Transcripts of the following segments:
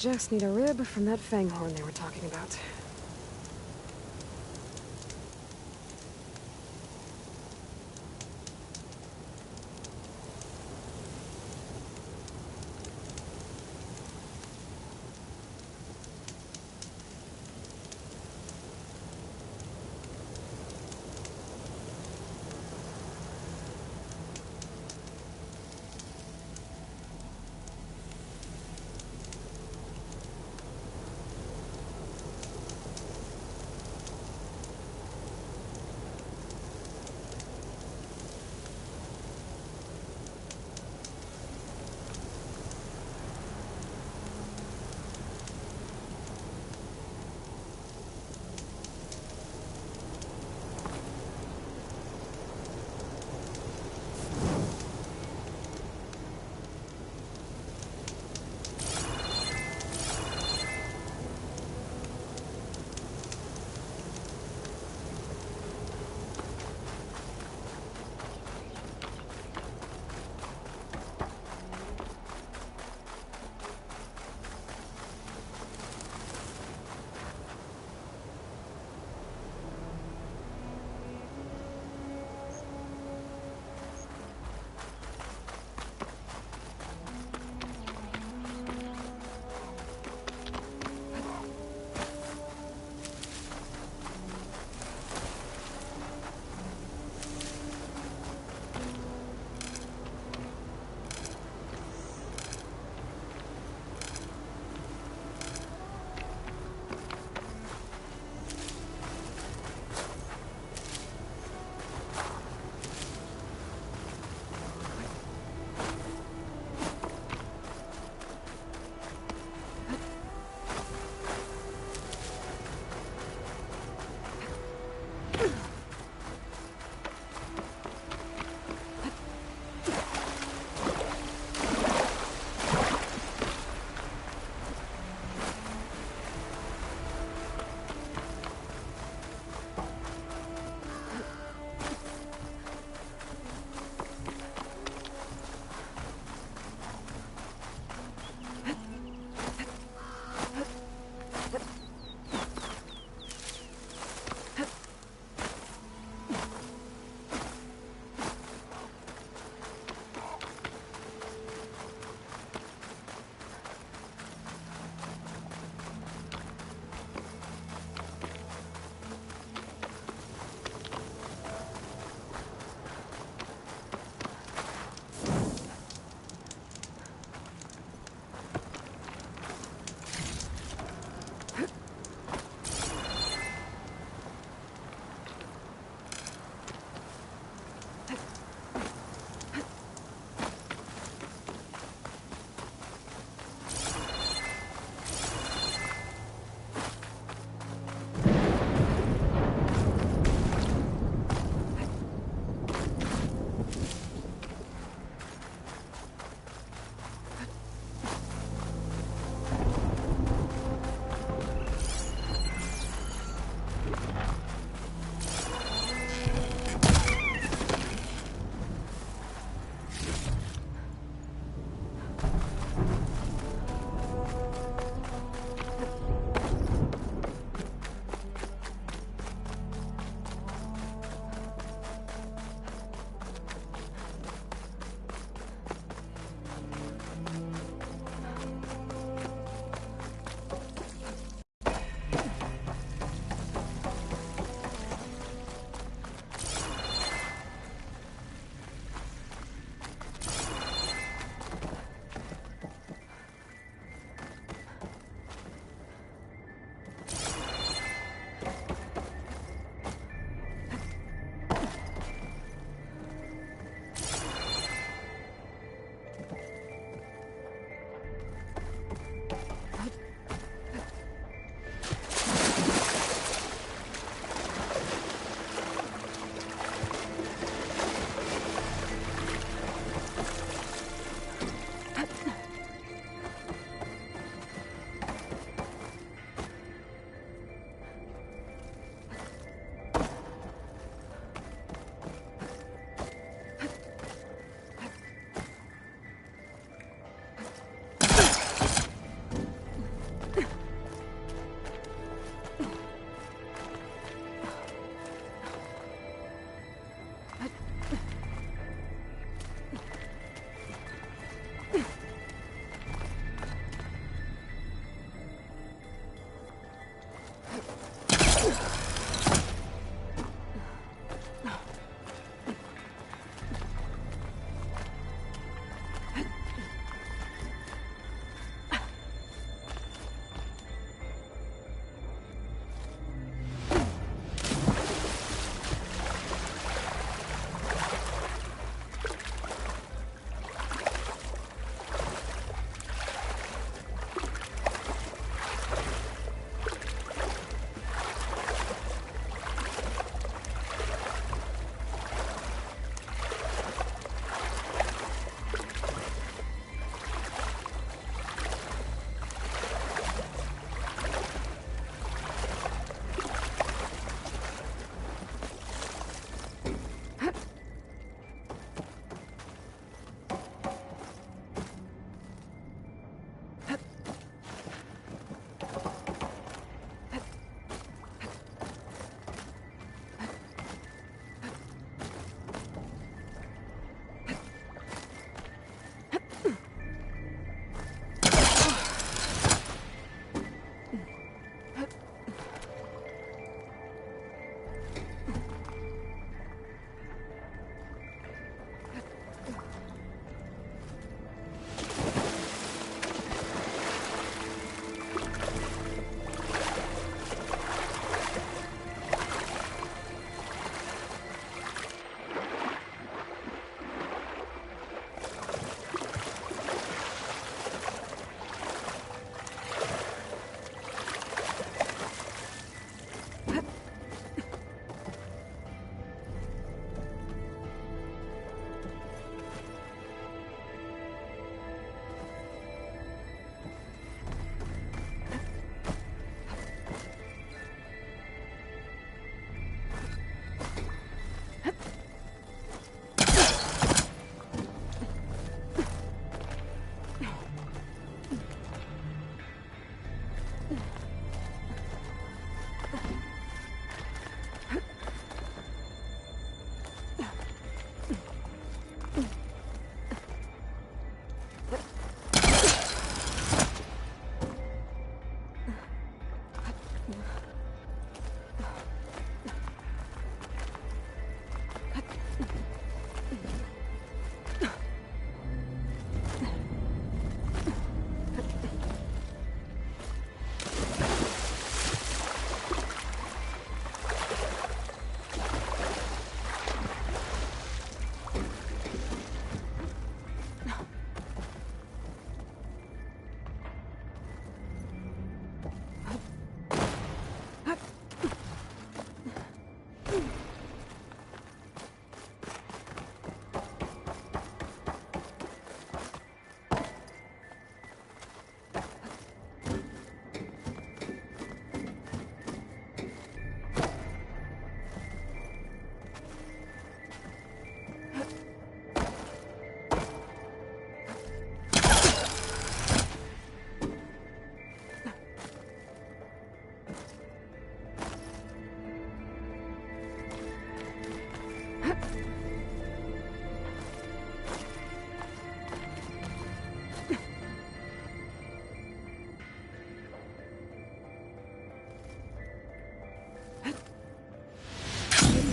just need a rib from that fang horn they were talking about.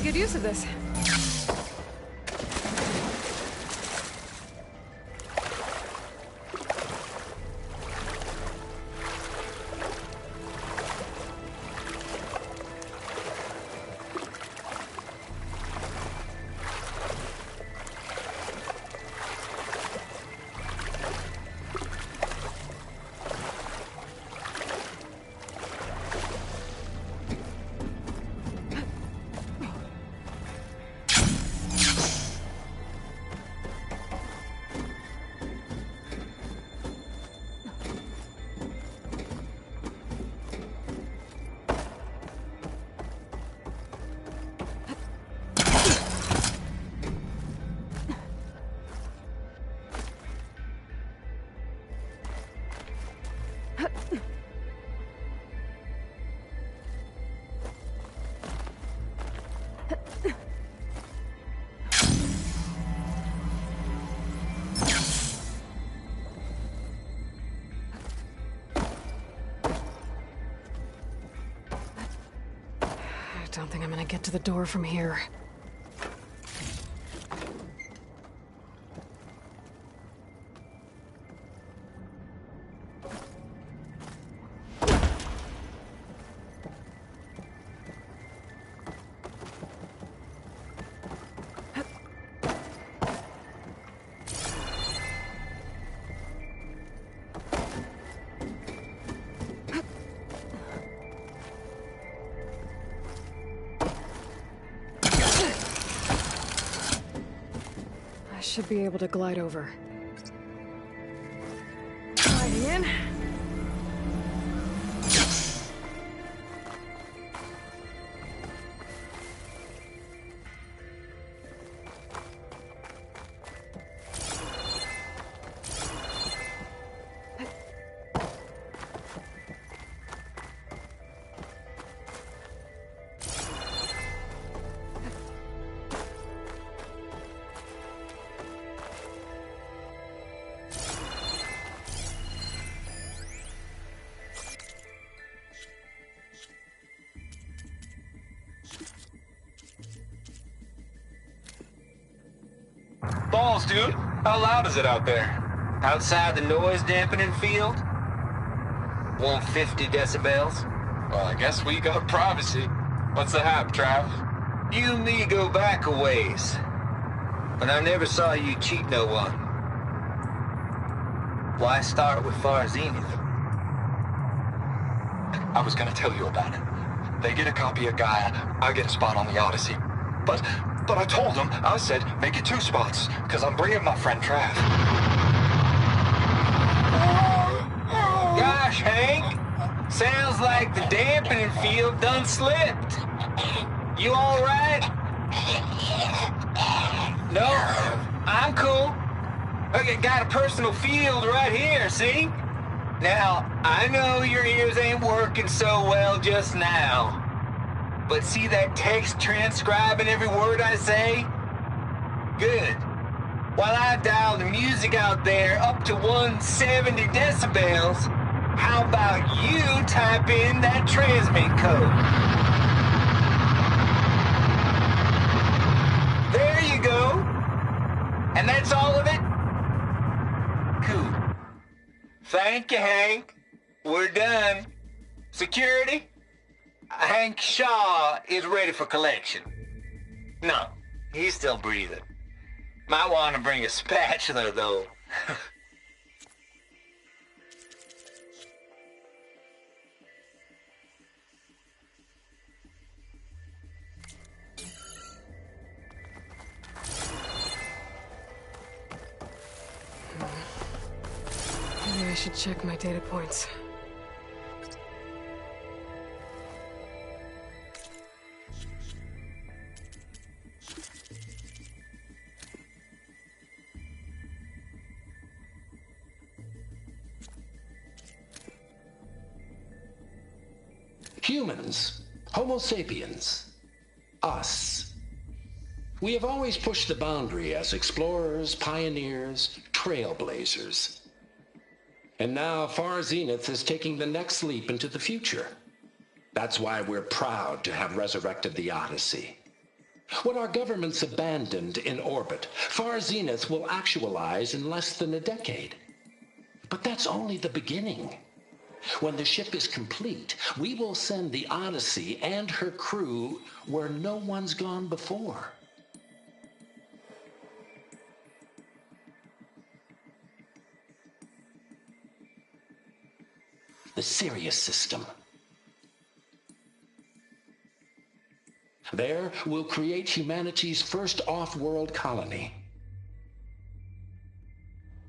Good use of this. I don't think I'm gonna get to the door from here. Should be able to glide over. Gliding in. Balls, dude. How loud is it out there? Outside the noise dampening field? 150 decibels? Well, I guess we got privacy. What's the hap, Trav? You and me go back a ways. But I never saw you cheat no one. Why start with Far Zenith? I was gonna tell you about it. They get a copy of Gaia, I get a spot on the Odyssey. But I told them, I said, make it 2 spots, because I'm bringing my friend Trav. Gosh, Hank. Sounds like the dampening field done slipped. You all right? No, I'm cool. I got a personal field right here, see? Now, I know your ears ain't working so well just now. But see that text transcribing every word I say? Good. While I dial the music out there up to 170 decibels, how about you type in that transmit code? There you go. And that's all of it? Cool. Thank you, Hank. We're done. Security? Hank Shaw is ready for collection. No, he's still breathing. Might want to bring a spatula, though. Maybe I should check my data points. Humans, Homo sapiens, us. We have always pushed the boundary as explorers, pioneers, trailblazers. And now Far Zenith is taking the next leap into the future. That's why we're proud to have resurrected the Odyssey. What our governments abandoned in orbit, Far Zenith will actualize in less than a decade. But that's only the beginning. When the ship is complete, we will send the Odyssey and her crew where no one's gone before. The Sirius system. There, we'll create humanity's first off-world colony.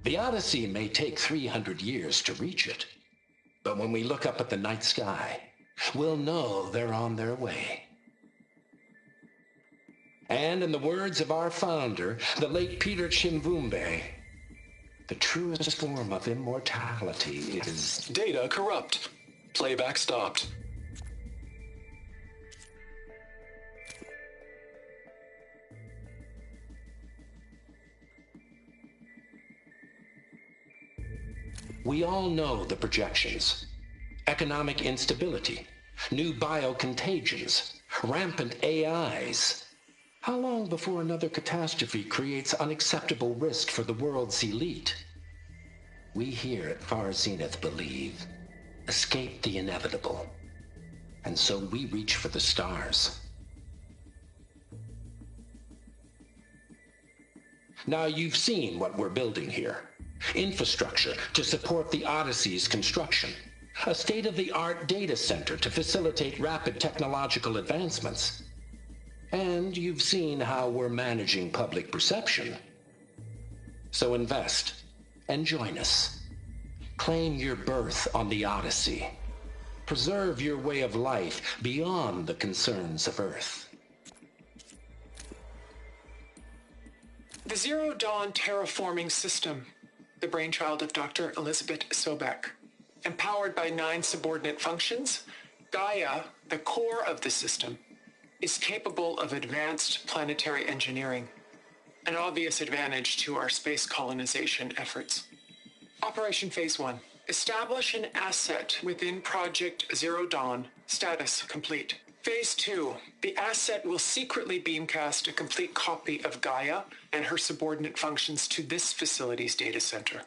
The Odyssey may take 300 years to reach it. But when we look up at the night sky, we'll know they're on their way. And in the words of our founder, the late Peter Chimvumbe, the truest form of immortality is... Data corrupt. Playback stopped. We all know the projections. Economic instability, new biocontagions, rampant AIs. How long before another catastrophe creates unacceptable risk for the world's elite? We here at Far Zenith believe, escape the inevitable. And so we reach for the stars. Now you've seen what we're building here. Infrastructure to support the Odyssey's construction. A state-of-the-art data center to facilitate rapid technological advancements. And you've seen how we're managing public perception. So invest and join us. Claim your berth on the Odyssey. Preserve your way of life beyond the concerns of Earth. The Zero Dawn terraforming system, the brainchild of Dr. Elizabeth Sobek. Empowered by 9 subordinate functions, Gaia, the core of the system, is capable of advanced planetary engineering, an obvious advantage to our space colonization efforts. Operation Phase 1. Establish an asset within Project Zero Dawn. Status complete. Phase 2. The asset will secretly beamcast a complete copy of Gaia and her subordinate functions to this facility's data center.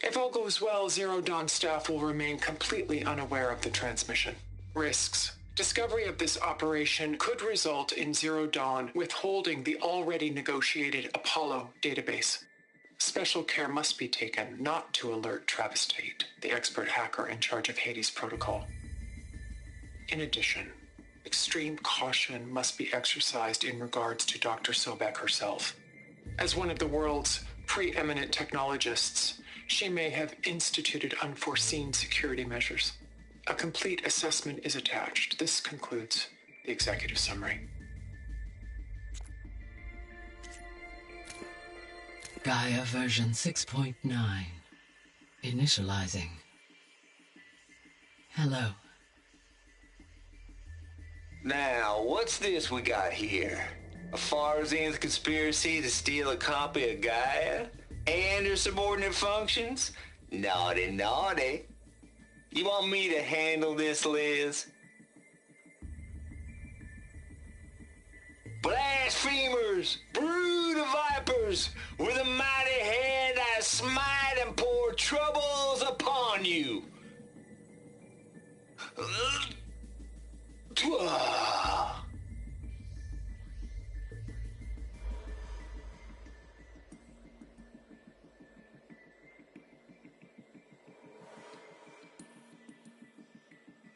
If all goes well, Zero Dawn staff will remain completely unaware of the transmission. Risks. Discovery of this operation could result in Zero Dawn withholding the already negotiated Apollo database. Special care must be taken not to alert Travis Tate, the expert hacker in charge of Hades Protocol. In addition, extreme caution must be exercised in regards to Dr. Sobek herself. As one of the world's preeminent technologists, she may have instituted unforeseen security measures. A complete assessment is attached. This concludes the executive summary. Gaia version 6.9. Initializing. Hello. Now, what's this we got here? A Far Zenith conspiracy to steal a copy of Gaia? And her subordinate functions? Naughty, naughty. You want me to handle this, Liz? Blasphemers, brood of vipers, with a mighty hand I smite and pour troubles upon you.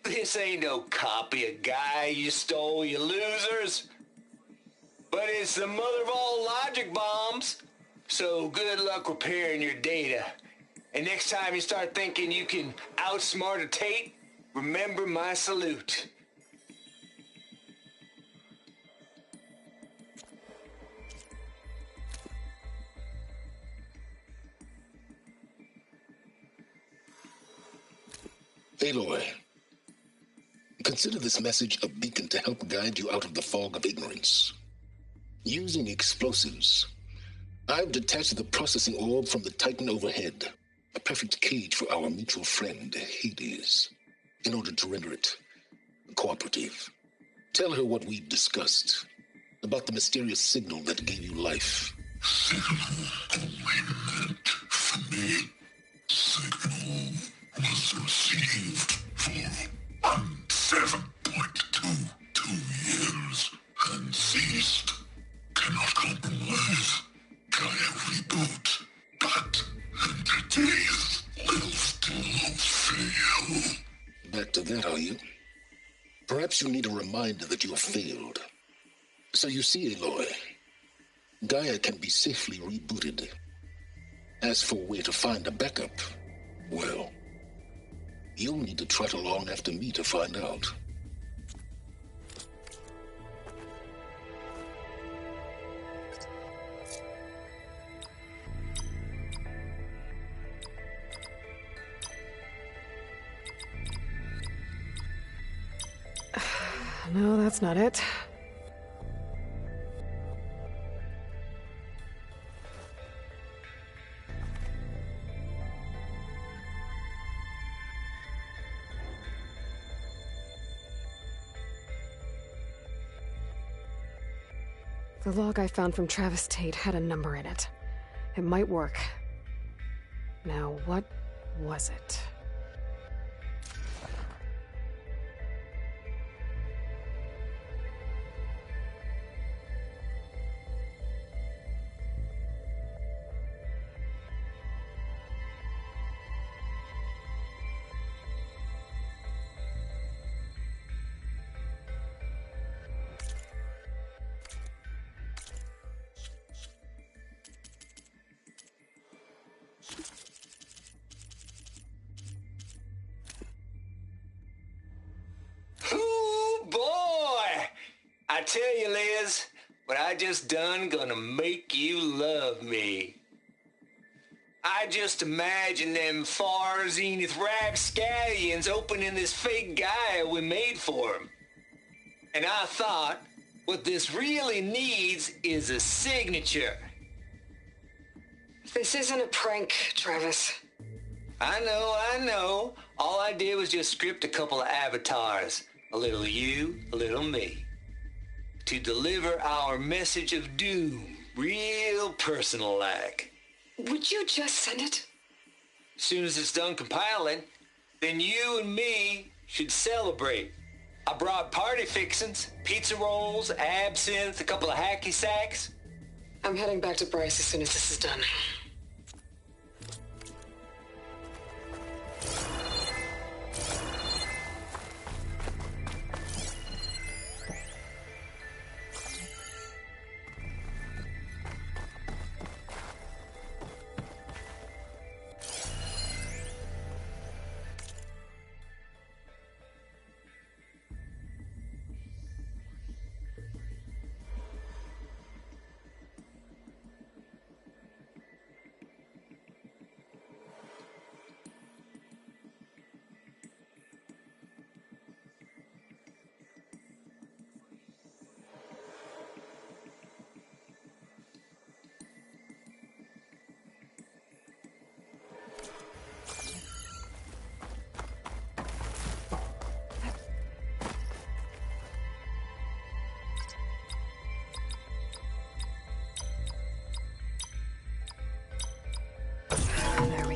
This ain't no copy of Guy you stole, you losers. But it's the mother of all logic bombs. So good luck repairing your data. And next time you start thinking you can outsmart a Tate, remember my salute. Aloy, consider this message a beacon to help guide you out of the fog of ignorance. Using explosives, I've detached the processing orb from the Titan overhead, a perfect cage for our mutual friend, Hades, in order to render it cooperative. Tell her what we've discussed about the mysterious signal that gave you life. Signal only meant for me. Signal was received for 7.22 years and ceased. Cannot compromise. Gaia reboot. But entities will still fail. Back to that, are you? Perhaps you need a reminder that you have failed. So you see, Aloy, Gaia can be safely rebooted. As for where to find a backup, well, you'll need to trot along after me to find out. No, that's not it. The log I found from Travis Tate had a number in it. It might work. Now, what was it? Ooh, boy! I tell you, Liz, what I just done gonna make you love me. I just imagine them far zenith rapscallions opening this fake Gaia we made for 'em. And I thought, what this really needs is a signature. This isn't a prank, Travis. I know. All I did was just script a couple of avatars. A little you, a little me. To deliver our message of doom, real personal-like. Would you just send it? As soon as it's done compiling, then you and me should celebrate. I brought party fixings, pizza rolls, absinthe, a couple of hacky sacks. I'm heading back to Bryce as soon as this is done.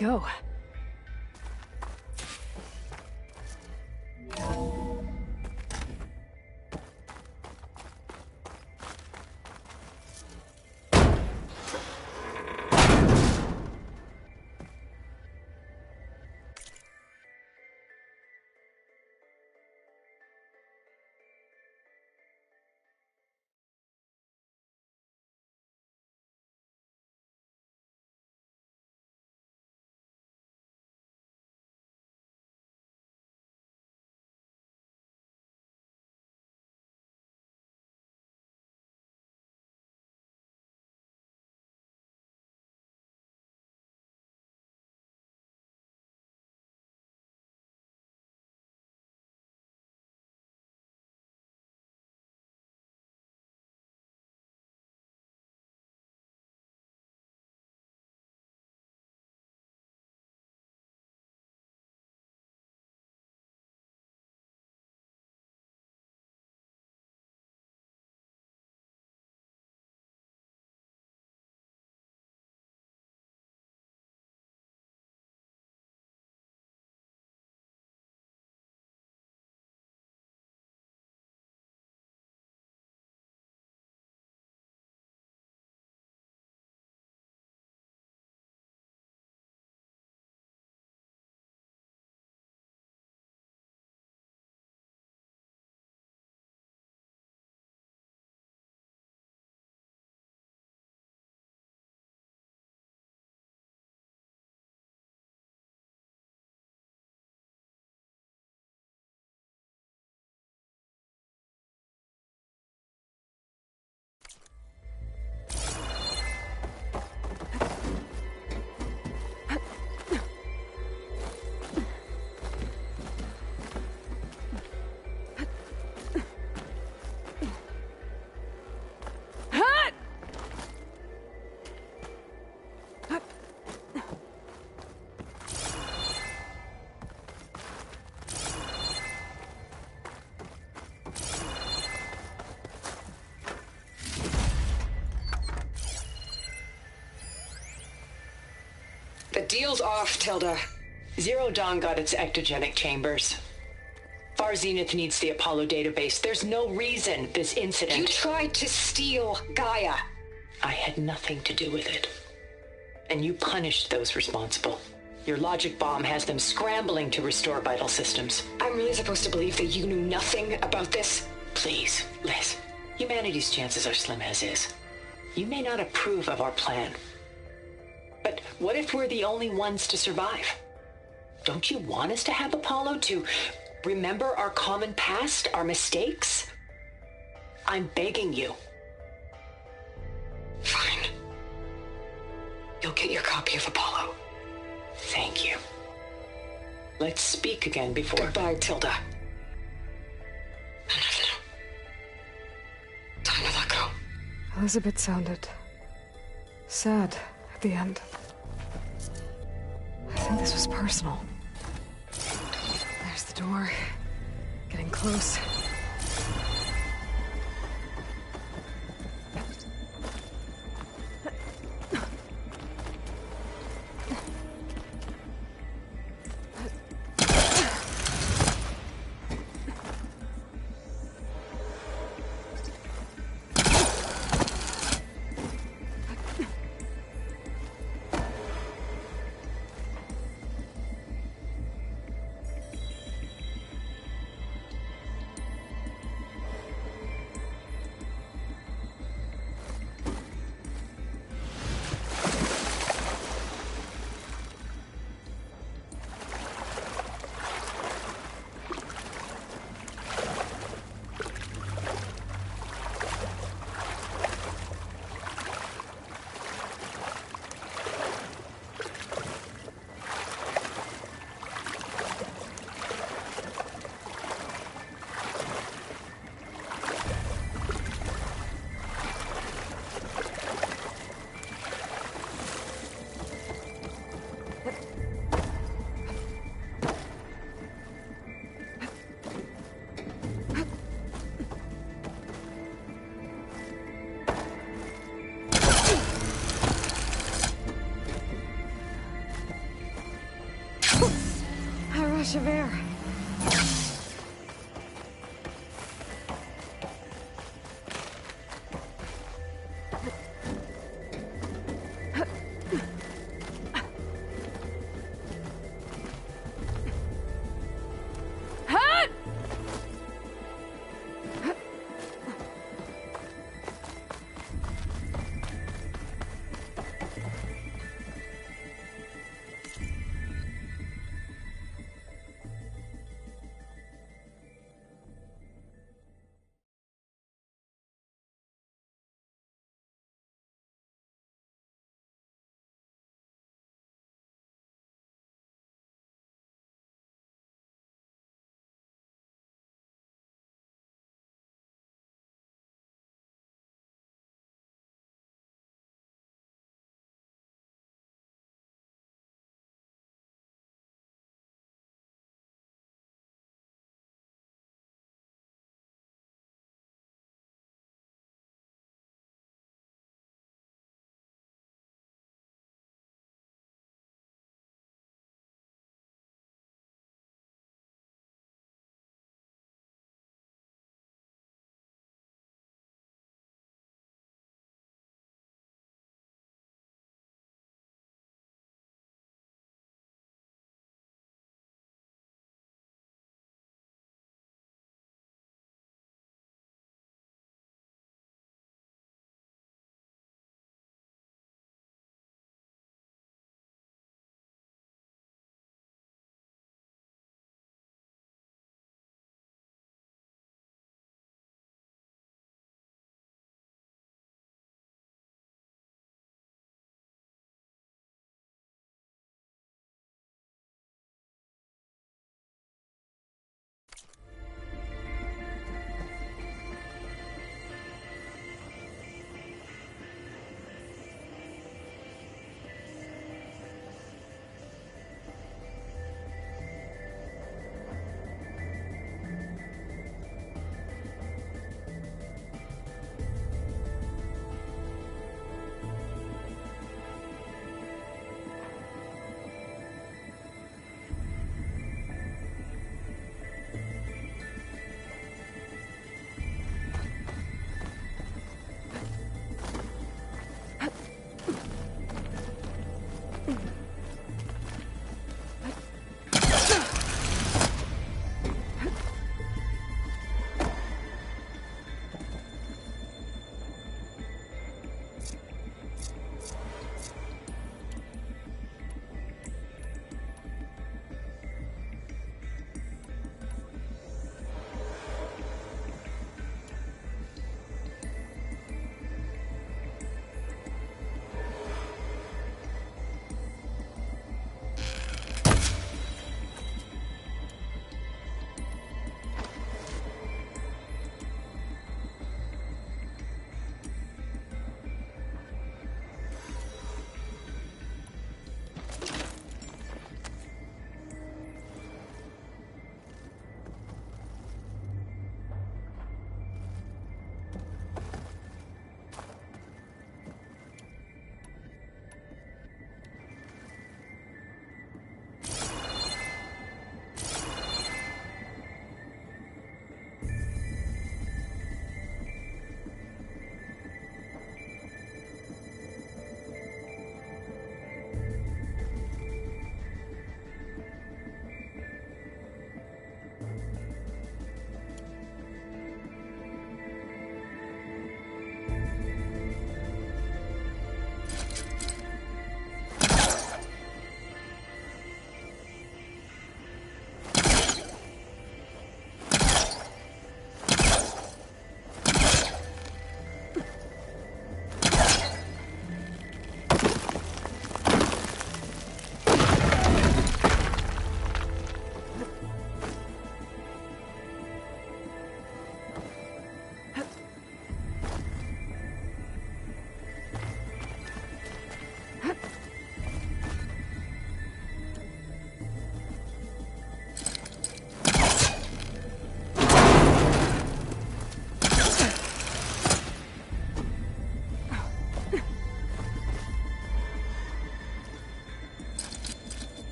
go. The deal's off, Tilda. Zero Dawn got its ectogenic chambers. Far Zenith needs the Apollo database. There's no reason this incident... You tried to steal Gaia. I had nothing to do with it. And you punished those responsible. Your logic bomb has them scrambling to restore vital systems. I'm really supposed to believe that you knew nothing about this? Please, Liz. Humanity's chances are slim as is. You may not approve of our plan. But what if we're the only ones to survive? Don't you want us to have Apollo to remember our common past, our mistakes? I'm begging you. Fine. You'll get your copy of Apollo. Thank you. Let's speak again before... Goodbye, Tilda. Enough now. Time to let go. Elizabeth sounded sad at the end. I think this was personal. There's the door. Getting close. rush of air.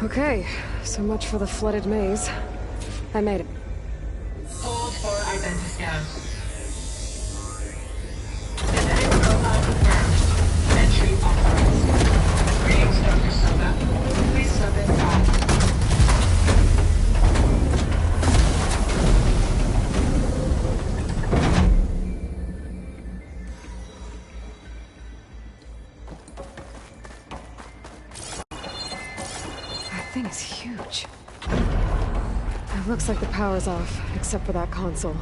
Okay, so much for the flooded maze. I made it. Hold for identiscan. Genetic profile confirmed. Entry authorized. Greetings, Dr. Soba. Please submit file. That thing is huge. It looks like the power's off, except for that console.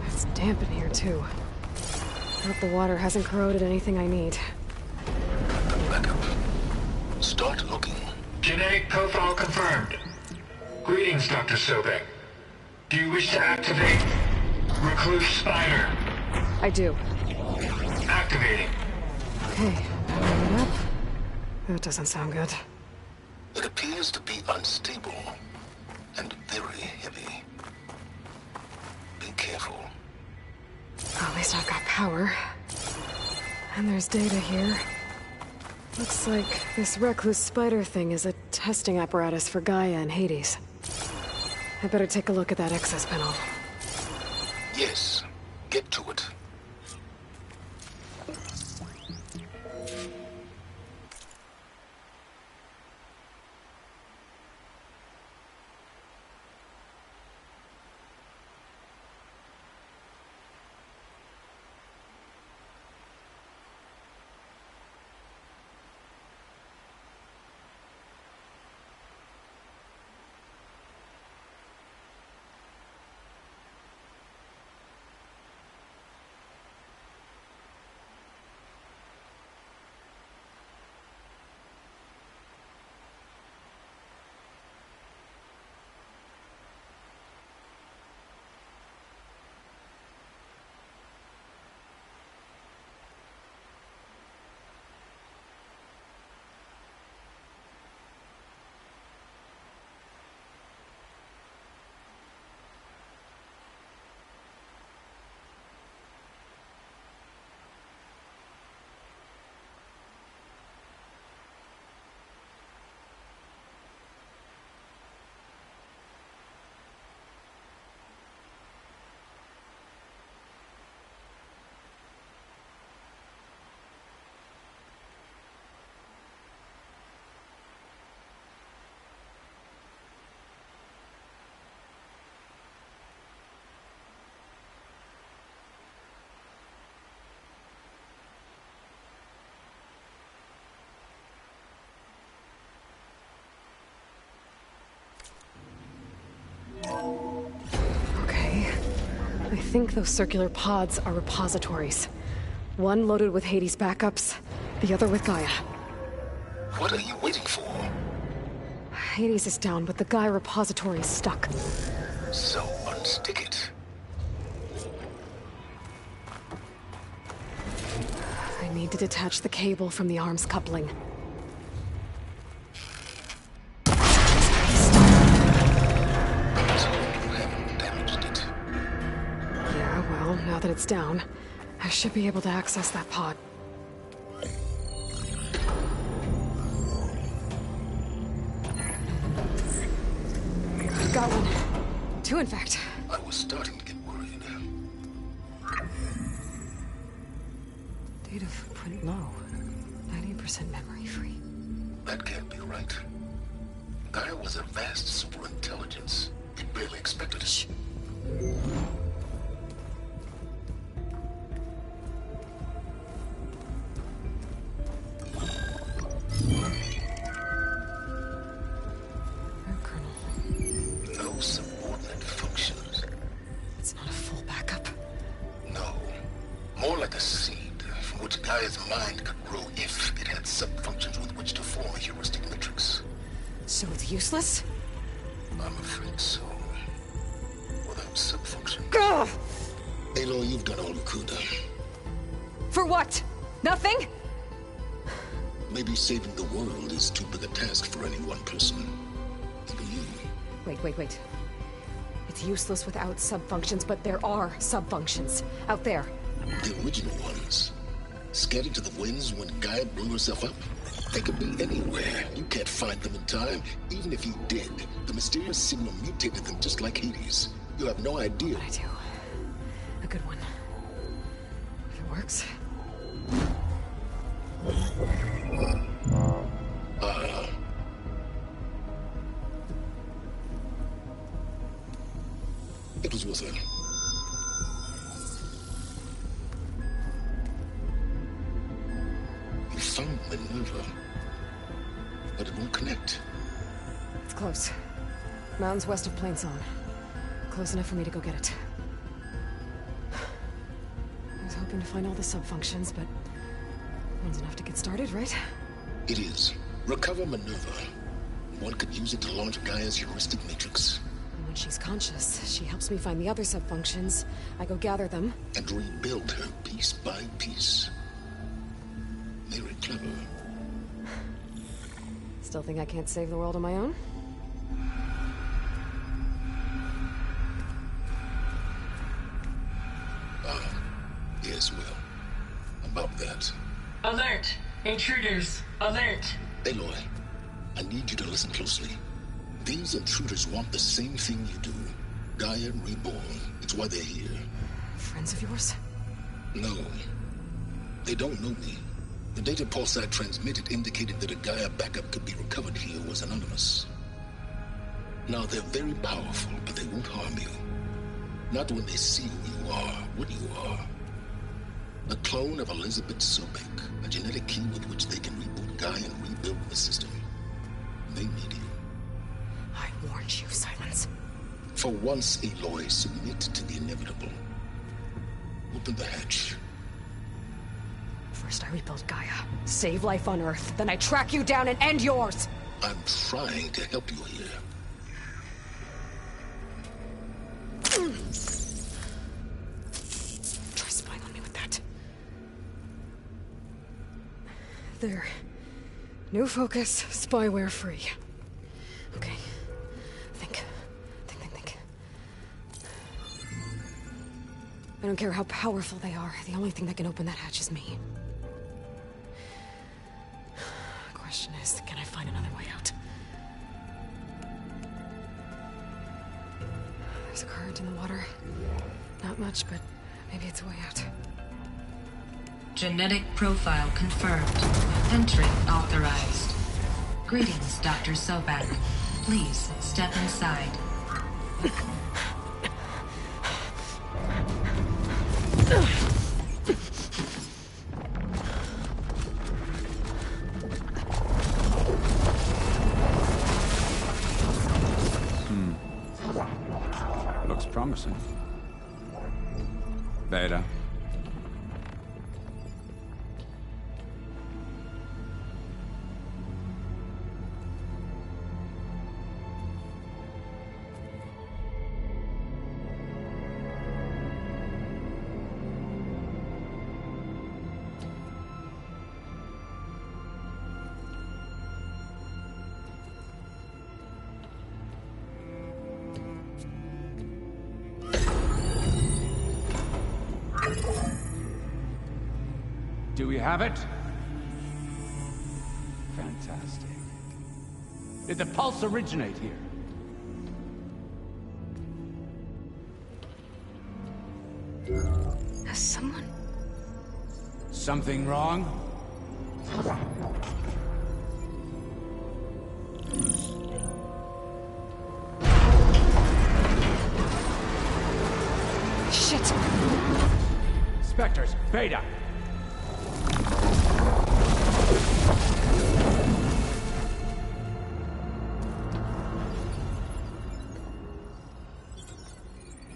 It's damp in here, too. I hope the water hasn't corroded anything I need. Back up. Start looking. Genetic profile confirmed. Greetings, Dr. Sobek. Do you wish to activate Recluse Spider? I do. Activating. Okay, bring it up. That doesn't sound good. It appears to be unstable and very heavy. Be careful. At least I've got power. And there's data here. Looks like this Recluse Spider thing is a testing apparatus for Gaia and Hades. I better take a look at that access panel. Yes, get to it. Okay. I think those circular pods are repositories. One loaded with Hades backups, the other with Gaia. What are you waiting for? Hades is down, but the Gaia repository is stuck. So unstick it. I need to detach the cable from the arms coupling. Now that it's down, I should be able to access that pod. Got one. Two, in fact. I was starting to get worried. Data footprint low. 90% memory free. That can't be right. Gaia was a vast superintelligence. We barely expected it. Shh. No subordinate functions. It's not a full backup. No. More like a seed from which Gaia's mind could grow if it had sub-functions with which to form a heuristic matrix. So it's useless? I'm afraid so. Without sub-functions. Ugh! Aloy, you've done all you could. For what? Nothing? Maybe saving the world is too big a task for any one person. Even you. Wait. It's useless without sub-functions, but there are sub-functions out there. The original ones. Scattered to the winds when Gaia blew herself up. They could be anywhere. You can't find them in time. Even if you did, the mysterious signal mutated them just like Hades. You have no idea. But I do. A good one. If it works. It was with her. You found Minerva, but it won't connect. It's close. Mountains west of Plainzone. Close enough for me to go get it. I was hoping to find all the sub-functions, but one's enough to get started, right? It is. Recover Minerva. One could use it to launch Gaia's heuristic matrix. And when she's conscious, she helps me find the other sub-functions. I go gather them. And rebuild her piece by piece. Very clever. Still think I can't save the world on my own? Yes, well. About that. Alert! Intruders! Alert! Aloy, I need you to listen closely. These intruders want the same thing you do. Gaia reborn. It's why they're here. Friends of yours? No. They don't know me. The data pulse I transmitted indicated that a Gaia backup could be recovered here was anonymous. Now, they're very powerful, but they won't harm you. Not when they see who you are, what you are. A clone of Elizabeth Sobek, a genetic key with which they can reboot Gaia and rebuild the system. They need you. I warned you, Silence. For once, Aloy, submit to the inevitable. Open the hatch. First I rebuild Gaia, save life on Earth, then I track you down and end yours! I'm trying to help you here. Try spying on me with that. There. New focus, spyware free. Okay. Think. I don't care how powerful they are. The only thing that can open that hatch is me. Question is, can I find another way out? There's a current in the water. Not much, but maybe it's a way out. Genetic profile confirmed. Entry authorized. Greetings, Dr. Sobek. Please step inside. Looks promising. Beta. Do we have it? Fantastic. Did the pulse originate here? Has someone... Something wrong? Shit! Spectres, Beta!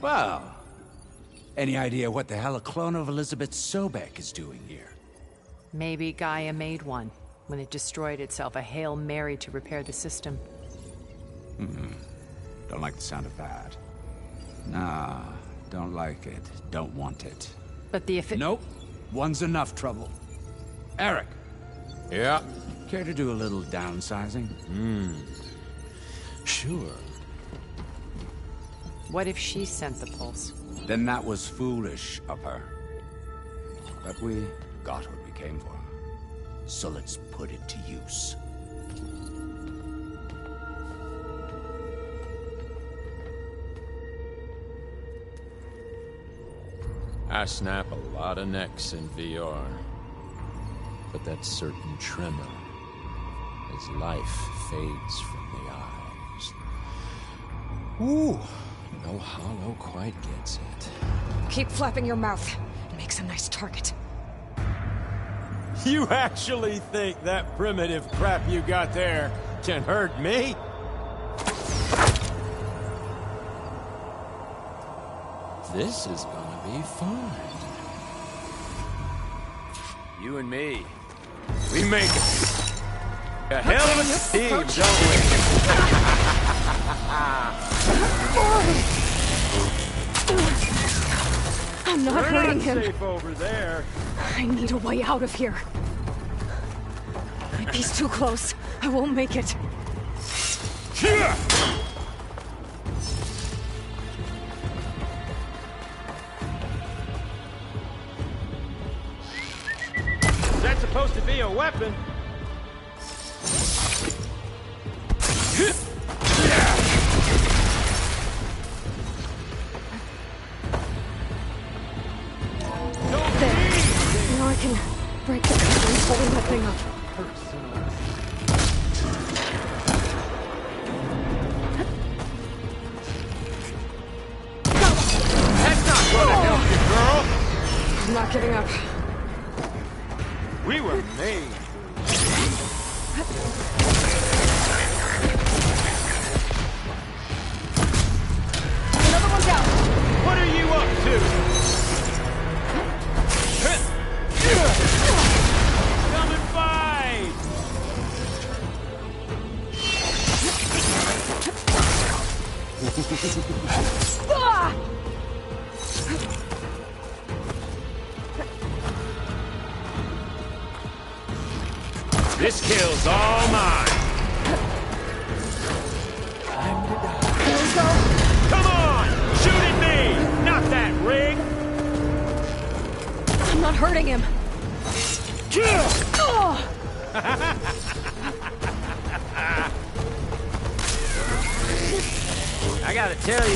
Well, any idea what the hell a clone of Elizabeth Sobek is doing here? Maybe Gaia made one when it destroyed itself, a Hail Mary to repair the system. Don't like the sound of that. Nah, don't like it. Don't want it. But the Nope. One's enough trouble. Eric. Yeah? Care to do a little downsizing? Sure. What if she sent the pulse? Then that was foolish of her. But we got what we came for. So let's put it to use. I snap a lot of necks in VR. But that certain tremor as life fades from the eyes. Ooh, no hollow quite gets it. Keep flapping your mouth. It makes a nice target. You actually think that primitive crap you got there can hurt me? This is gonna be fun. You and me, we make a hell of a team, don't we? I'm not We're hurting not him. safe over there. I need a way out of here. If he's too close, I won't make it. Is that supposed to be a weapon? There. Now I can break the couplings holding that thing up. That's not gonna help you, girl! I'm not giving up. We were made. Another one down. What are you up to? Come and fight! Ah! This kill's all mine. Here we go. Come on! Shoot at me! Not that ring! I'm not hurting him. Oh! I gotta tell you,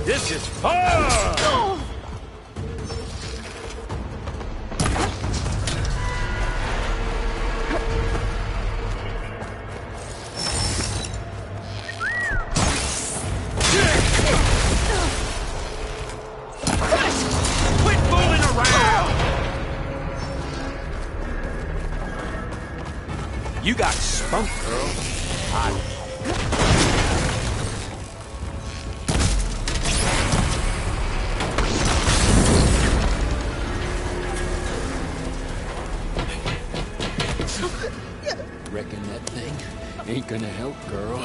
this is fun! Oh! Quit fooling around! You got spunk, girl. Reckon that thing ain't gonna help, girl.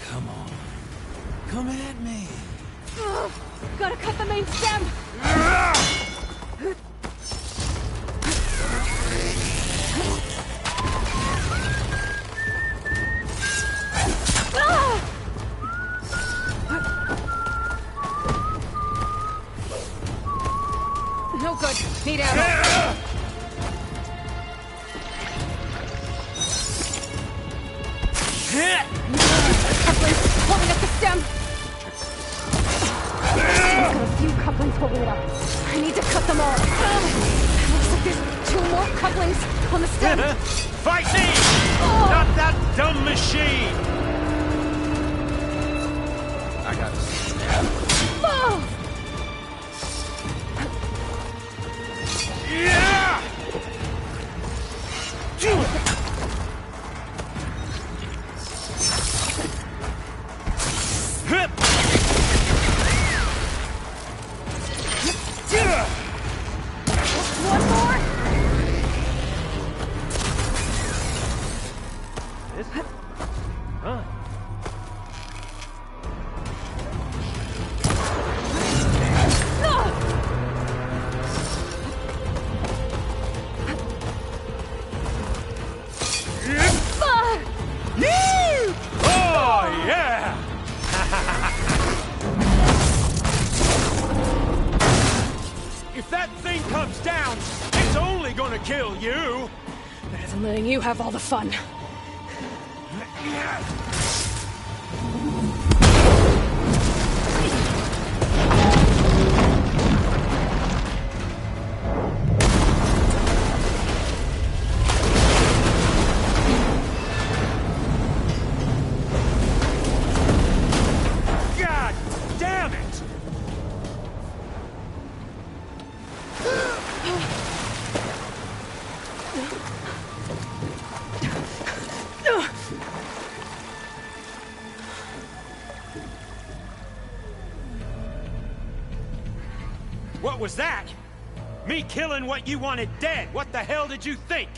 Come on. Come at me. Gotta cut the main stem. No good. Need ammo. Couplings holding up the stem. He's got a few couplings holding it up. I need to cut them all. Looks like there's 2 more couplings on the stem. Fight me! Not that dumb machine! I got snap. Oh! Yeah! One more. This? Huh? and letting you have all the fun. God damn it! What was that? Me killing what you wanted dead. What the hell did you think?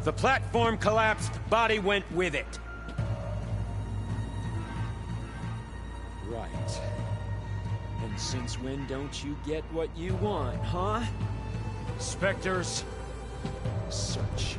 The platform collapsed, body went with it. Right. And since when don't you get what you want, huh? Spectres, search.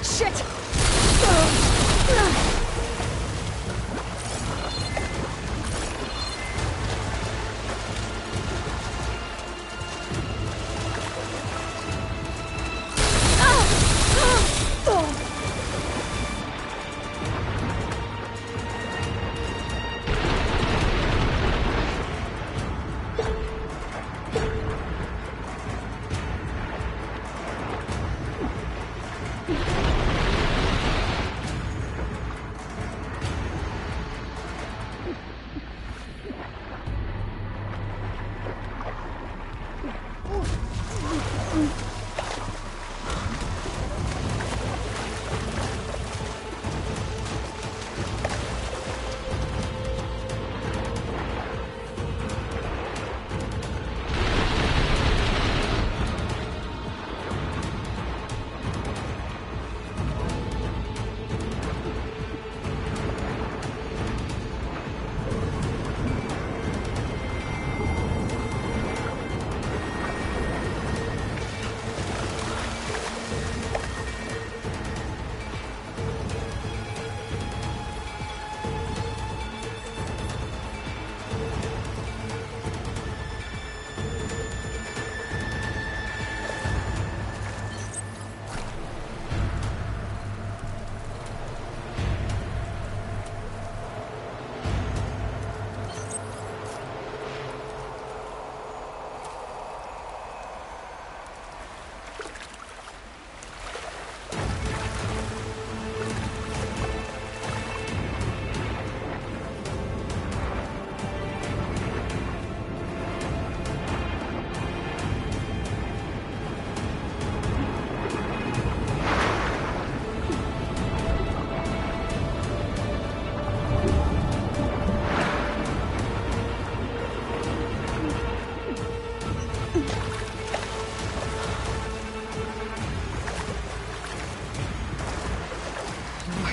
Shit!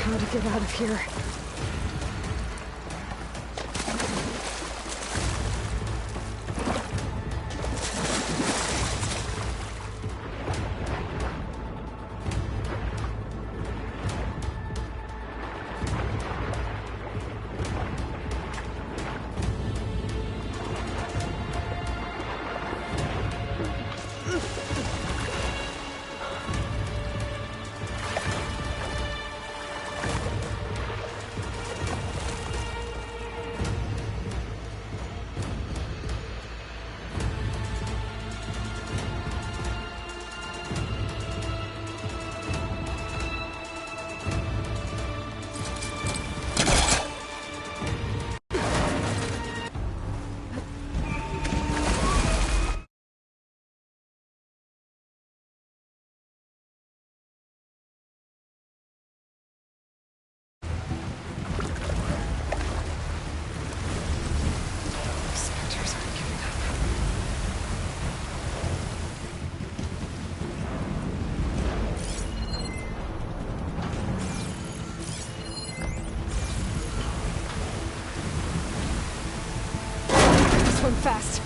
How to get out of here. fast.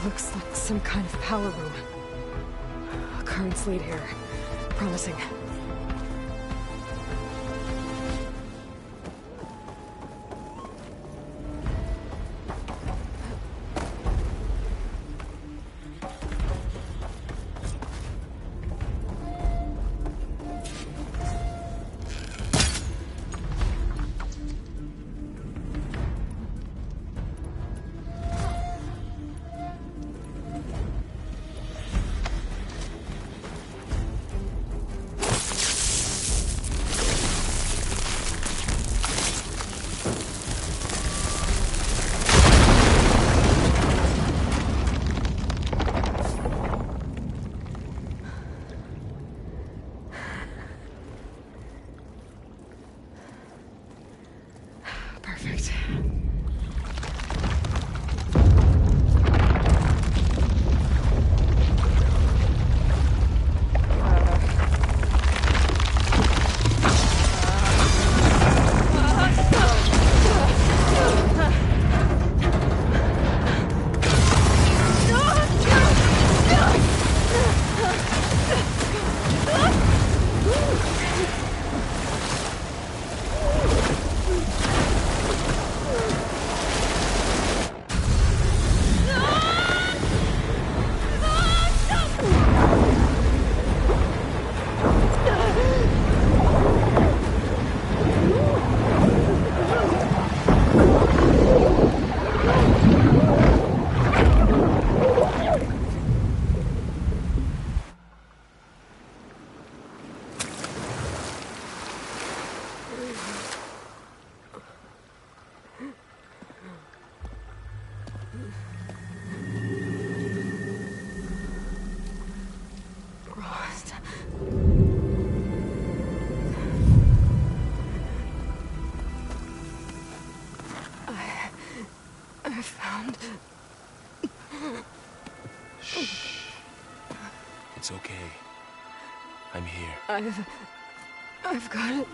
Looks like some kind of power room. Currents lead here. Promising. Perfect. I found... Shh. It's okay. I'm here. I've got it.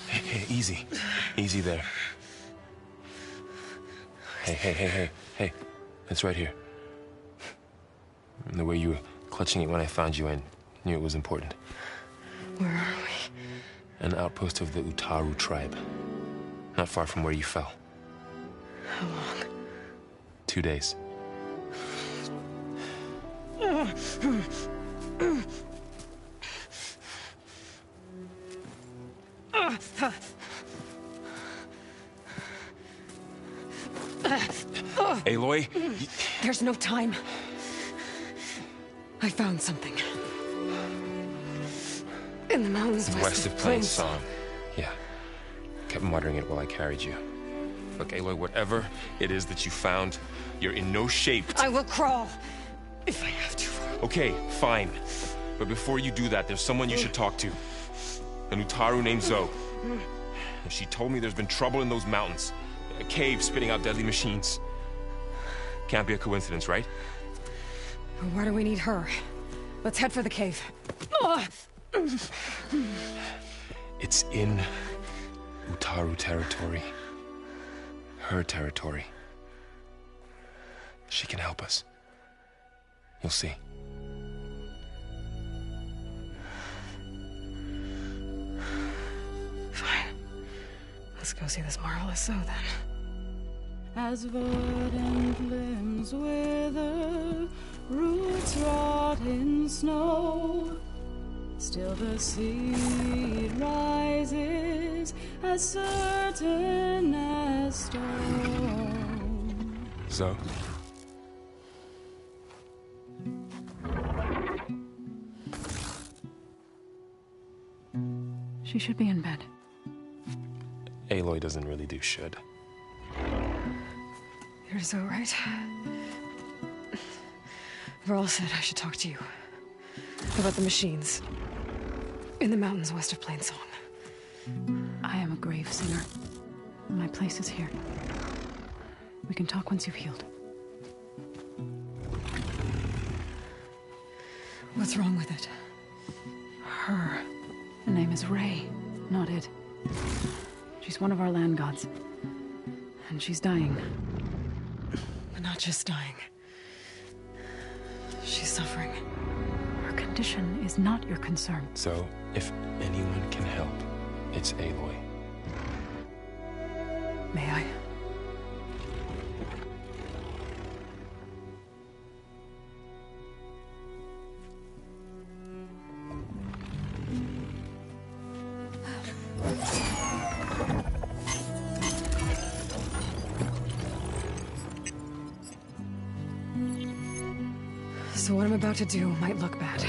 Hey, easy. Easy there. Hey. It's right here. The way you were clutching it when I found you, I knew it was important. Where are we? An outpost of the Utaru tribe. Not far from where you fell. How long? 2 days. Aloy? There's no time. I found something. In the mountains West of Plains Song. Yeah. Kept muttering it while I carried you. Look, Aloy, whatever it is that you found, you're in no shape. I will crawl, if I have to. Okay, fine. But before you do that, there's someone you should talk to. An Utaru named Zoe. She told me there's been trouble in those mountains. A cave spitting out deadly machines. Can't be a coincidence, right? Why do we need her? Let's head for the cave. It's in Utaru territory. Her territory. She can help us. You'll see. Fine. Let's go see this marvelous Zoe then. As verdant limbs wither, roots rot in snow, still the seed rises as certain as stone. Zoe? She should be in bed. Aloy doesn't really do should. You're so right. Varl said I should talk to you about the machines in the mountains west of Plainsong. I am a grave singer. My place is here. We can talk once you've healed. What's wrong with it? Her. The name is Ray, not it. She's one of our land gods. And she's dying. But not just dying. She's suffering. Her condition is not your concern. So, if anyone can help, it's Aloy. May I? So what I'm about to do might look bad,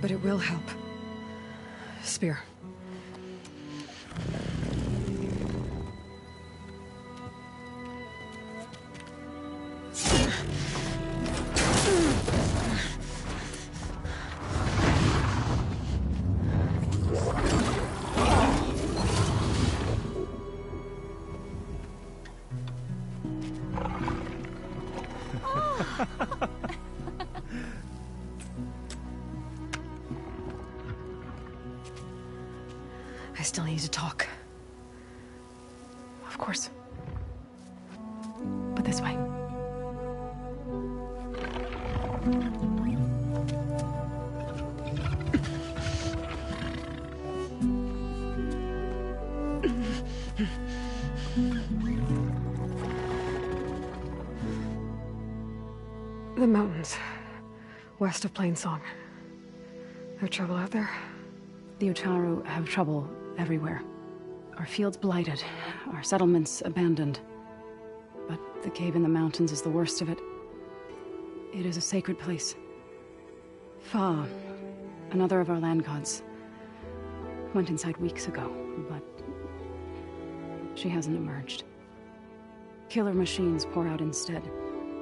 but it will help. Spear. I still need to talk. Of course. But this way. The mountains, west of Plainsong. No trouble out there? The Utaru have trouble everywhere. Our fields blighted, our settlements abandoned. But the cave in the mountains is the worst of it. It is a sacred place. Fa, another of our land gods, went inside weeks ago, but she hasn't emerged. Killer machines pour out instead,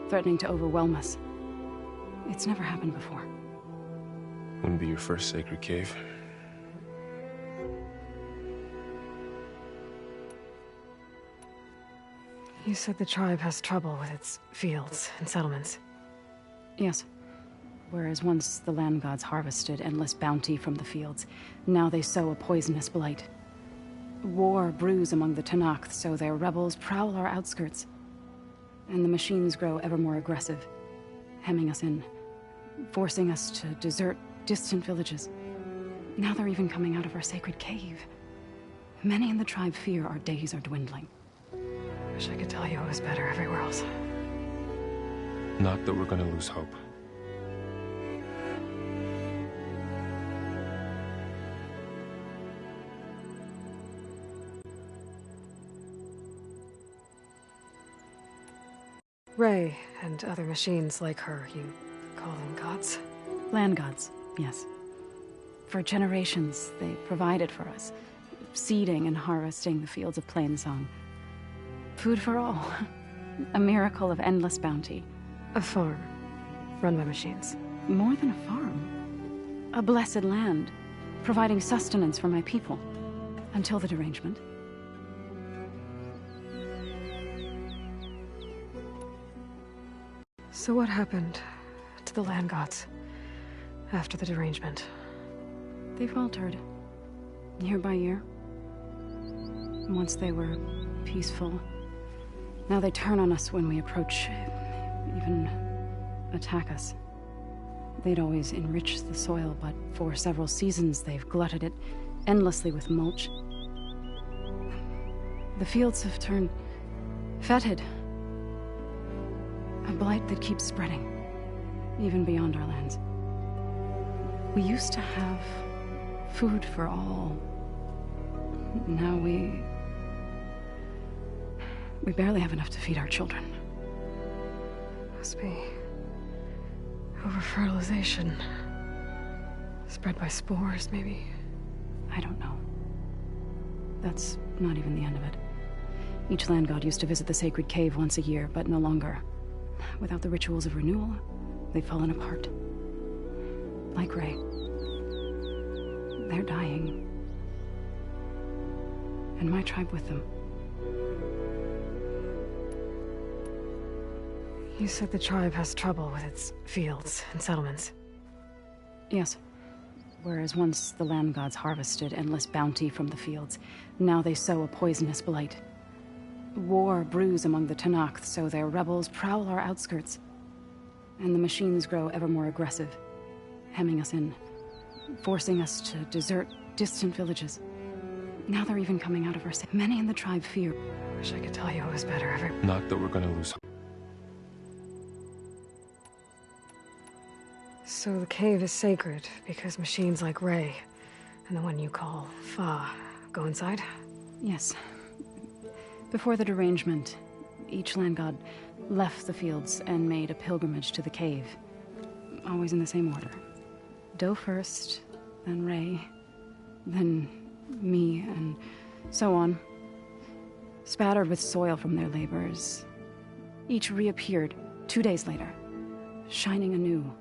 threatening to overwhelm us. It's never happened before. Wouldn't be your first sacred cave. You said the tribe has trouble with its fields and settlements. Yes. Whereas once the land gods harvested endless bounty from the fields, now they sow a poisonous blight. War brews among the Tanakh, so their rebels prowl our outskirts. And the machines grow ever more aggressive, hemming us in, forcing us to desert distant villages. Now they're even coming out of our sacred cave. Many in the tribe fear our days are dwindling. Wish I could tell you it was better everywhere else. Not that we're gonna lose hope. Ray and other machines like her, you call them gods? Land gods, yes. For generations, they provided for us, seeding and harvesting the fields of Plainsong. Food for all. A miracle of endless bounty. A farm, run by machines. More than a farm. A blessed land, providing sustenance for my people. Until the derangement. So what happened to the land gods after the derangement? They faltered, year by year. Once they were peaceful, now they turn on us when we approach, even attack us. They'd always enriched the soil, but for several seasons they've glutted it endlessly with mulch. The fields have turned fetid. A blight that keeps spreading, even beyond our lands. We used to have food for all. Now we barely have enough to feed our children. Must be over-fertilization. Spread by spores, maybe. I don't know. That's not even the end of it. Each land god used to visit the sacred cave once a year, but no longer. Without the rituals of renewal, they've fallen apart. Like Ray. They're dying. And my tribe with them. You said the tribe has trouble with its fields and settlements. Yes. Whereas once the land gods harvested endless bounty from the fields, now they sow a poisonous blight. War brews among the Tenakth, so their rebels prowl our outskirts. And the machines grow ever more aggressive, hemming us in, forcing us to desert distant villages. Now they're even coming out of our city. Many in the tribe fear. Wish I could tell you it was better. Not that we're gonna lose. So the cave is sacred because machines like Ray and the one you call Fa go inside? Yes. Before the derangement, each land god left the fields and made a pilgrimage to the cave. Always in the same order. Do first, then Ray, then me, and so on. Spattered with soil from their labors. Each reappeared 2 days later, shining anew.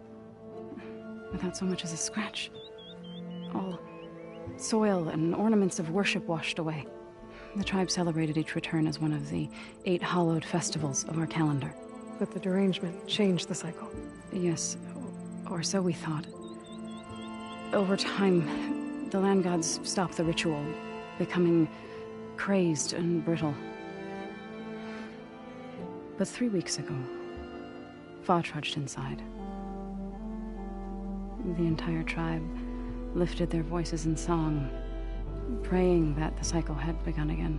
Without so much as a scratch. All soil and ornaments of worship washed away. The tribe celebrated each return as one of the 8 hallowed festivals of our calendar. But the derangement changed the cycle. Yes, or so we thought. Over time, the land gods stopped the ritual, becoming crazed and brittle. But 3 weeks ago, Fa trudged inside. The entire tribe lifted their voices in song, praying that the cycle had begun again.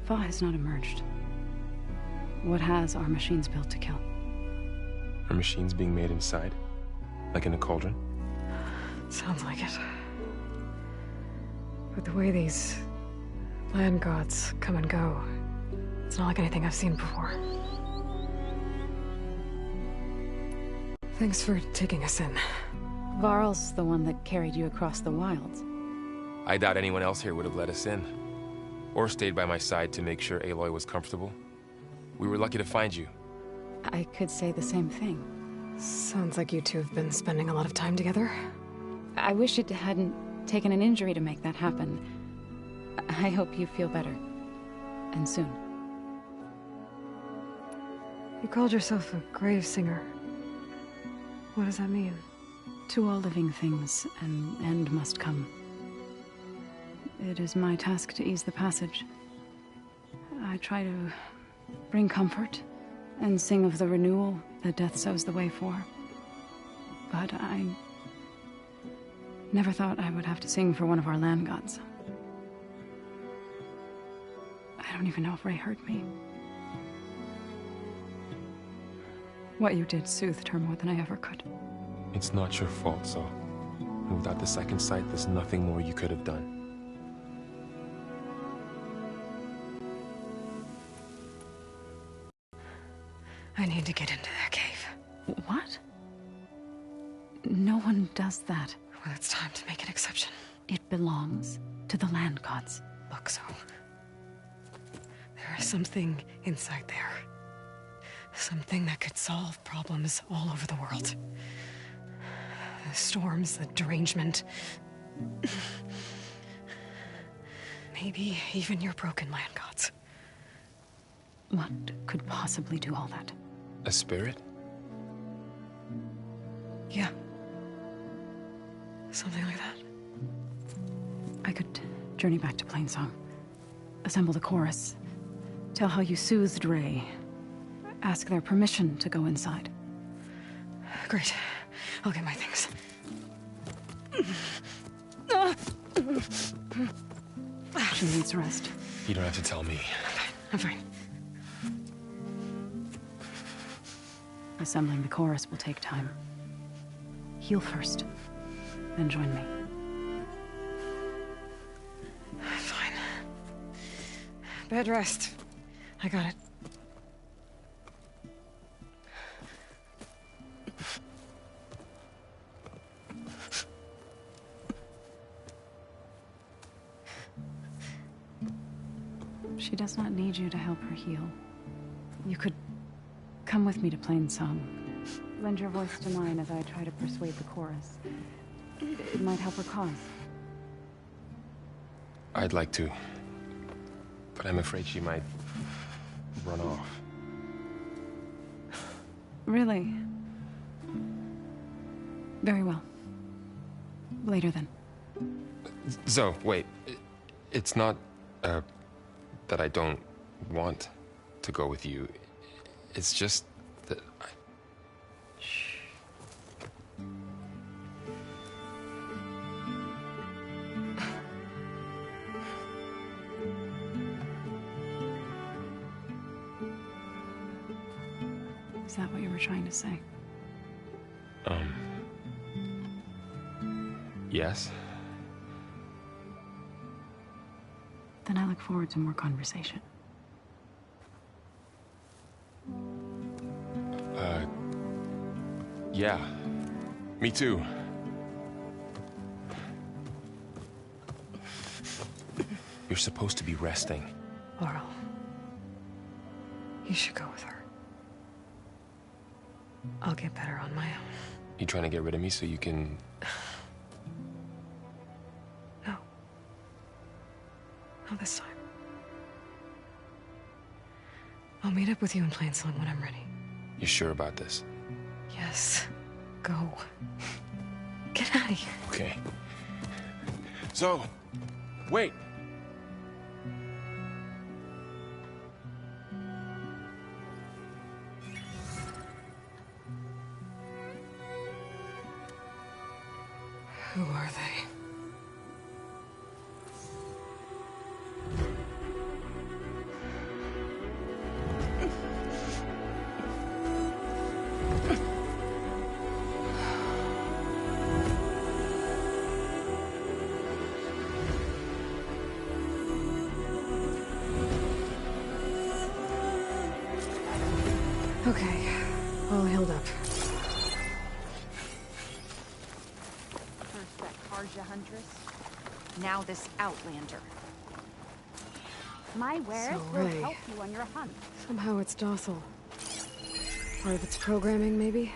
Fa has not emerged. What has are machines built to kill? Are machines being made inside? Like in a cauldron? Sounds like it. But the way these land gods come and go, it's not like anything I've seen before. Thanks for taking us in. Varl's the one that carried you across the wilds. I doubt anyone else here would have let us in. Or stayed by my side to make sure Aloy was comfortable. We were lucky to find you. I could say the same thing. Sounds like you two have been spending a lot of time together. I wish it hadn't taken an injury to make that happen. I hope you feel better. And soon. You called yourself a grave singer. What does that mean? To all living things, an end must come. It is my task to ease the passage. I try to bring comfort and sing of the renewal that death sows the way for. But I never thought I would have to sing for one of our land gods. I don't even know if Ray heard me. What you did soothed her more than I ever could. It's not your fault, Saul. And without the second sight, there's nothing more you could have done. I need to get into that cave. What? No one does that. Well, it's time to make an exception. It belongs to the land gods. Look, so... there is something inside there. Something that could solve problems all over the world. The storms, the derangement... maybe even your broken land gods. What could possibly do all that? A spirit? Yeah. Something like that. I could journey back to Plainsong. Assemble the chorus. Tell how you soothed Ray. Ask their permission to go inside. Great. I'll get my things. She needs rest. You don't have to tell me. I'm fine. Assembling the chorus will take time. Heal first, then join me. Fine. Bed rest. I got it. She does not need you to help her heal. You could come with me to Plainsong. Lend your voice to mine as I try to persuade the chorus. It might help her cause. I'd like to. But I'm afraid she might run off. Really? Very well. Later then. Zoe, wait. It's not, that I don't want to go with you. It's just that I... Shh. Is that what you were trying to say? Yes? Then I look forward to more conversation. Yeah. Me too. You're supposed to be resting. Laurel. You should go with her. I'll get better on my own. You trying to get rid of me so you can... No. Not this time. I'll meet up with you in Plainsong when I'm ready. You sure about this? Yes. Go. Get out of here. Okay. Zoe, wait. Who are they? Okay, all healed up. First that Karja Huntress, now this Outlander. My wares So, will Ray. help you on your hunt. Somehow it's docile. Part of its programming, maybe?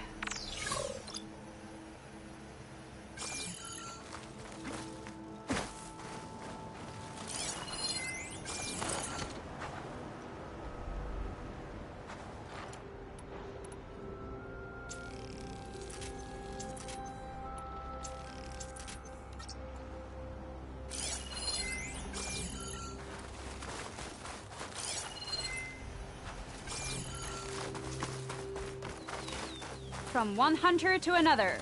From one hunter to another.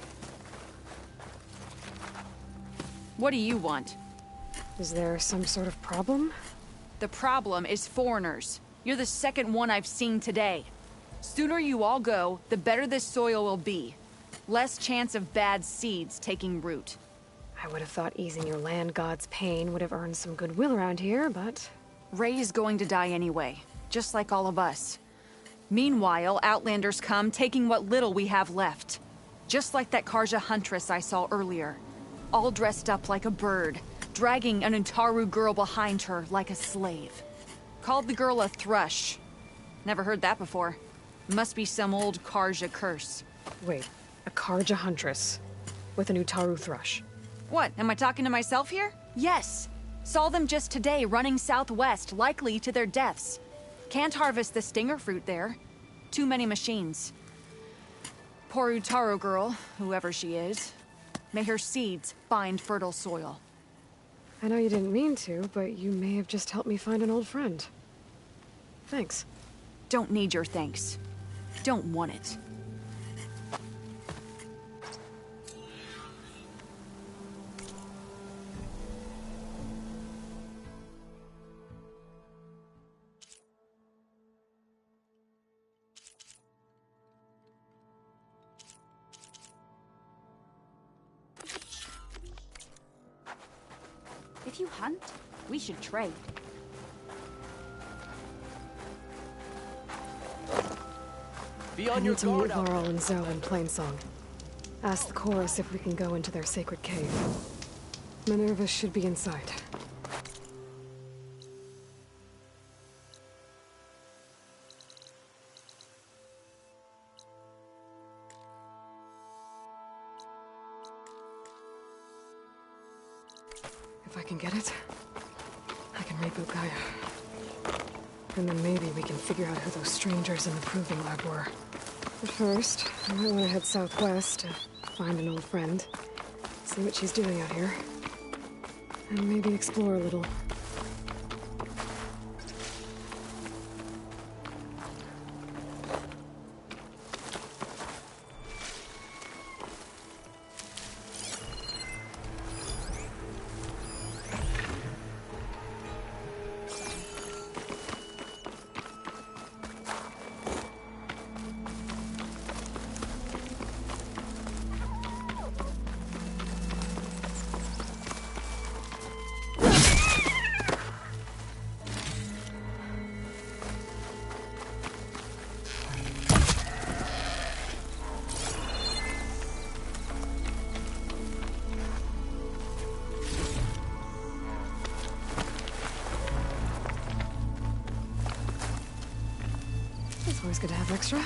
What do you want? Is there some sort of problem? The problem is foreigners. You're the second one I've seen today. Sooner you all go, the better this soil will be. Less chance of bad seeds taking root. I would have thought easing your land god's pain would have earned some goodwill around here, but... Ray is going to die anyway, just like all of us. Meanwhile, Outlanders come, taking what little we have left. Just like that Karja huntress I saw earlier. All dressed up like a bird, dragging an Utaru girl behind her like a slave. Called the girl a thrush. Never heard that before. Must be some old Karja curse. Wait, a Karja huntress with an Utaru thrush. What, am I talking to myself here? Yes. Saw them just today running southwest, likely to their deaths. Can't harvest the stinger fruit there. Too many machines. Poor Utaru girl, whoever she is. May her seeds find fertile soil. I know you didn't mean to, but you may have just helped me find an old friend. Thanks. Don't need your thanks. Don't want it. If you hunt, we should trade. I need to meet Laurel and Zoe in Plainsong. Ask the chorus if we can go into their sacred cave. Minerva should be inside. If I can get it, I can reboot Gaia. And then maybe we can figure out who those strangers in the proving lab were. But first, I might want to head southwest to find an old friend. See what she's doing out here. And maybe explore a little. It's always good to have extra.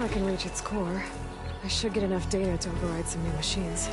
If I can reach its core, I should get enough data to override some new machines.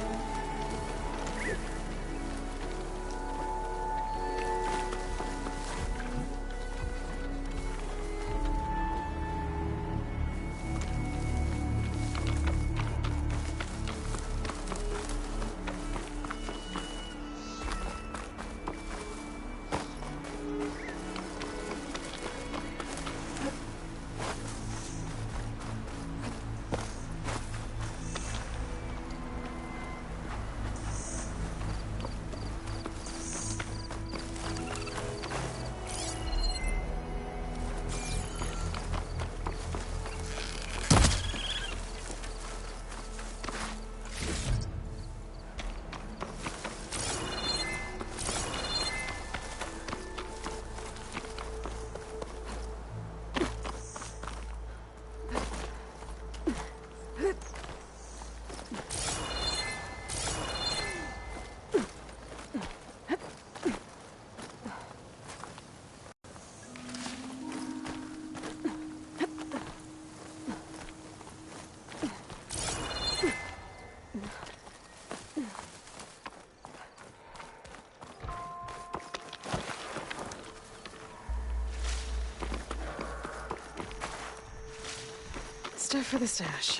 stuff for the stash.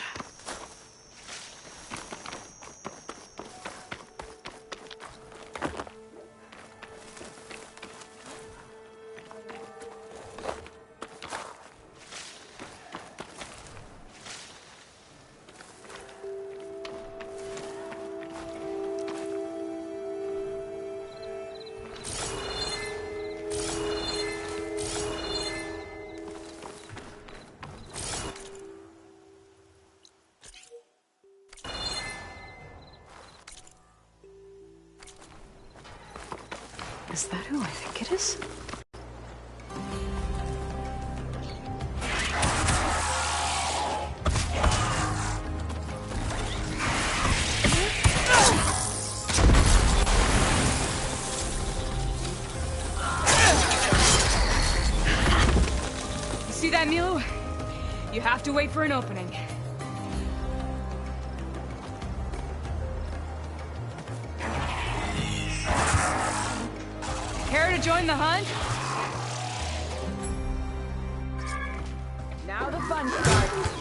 Is that who I think it is? You see that, Milu? You have to wait for an opening. Care to join the hunt? Now the fun starts.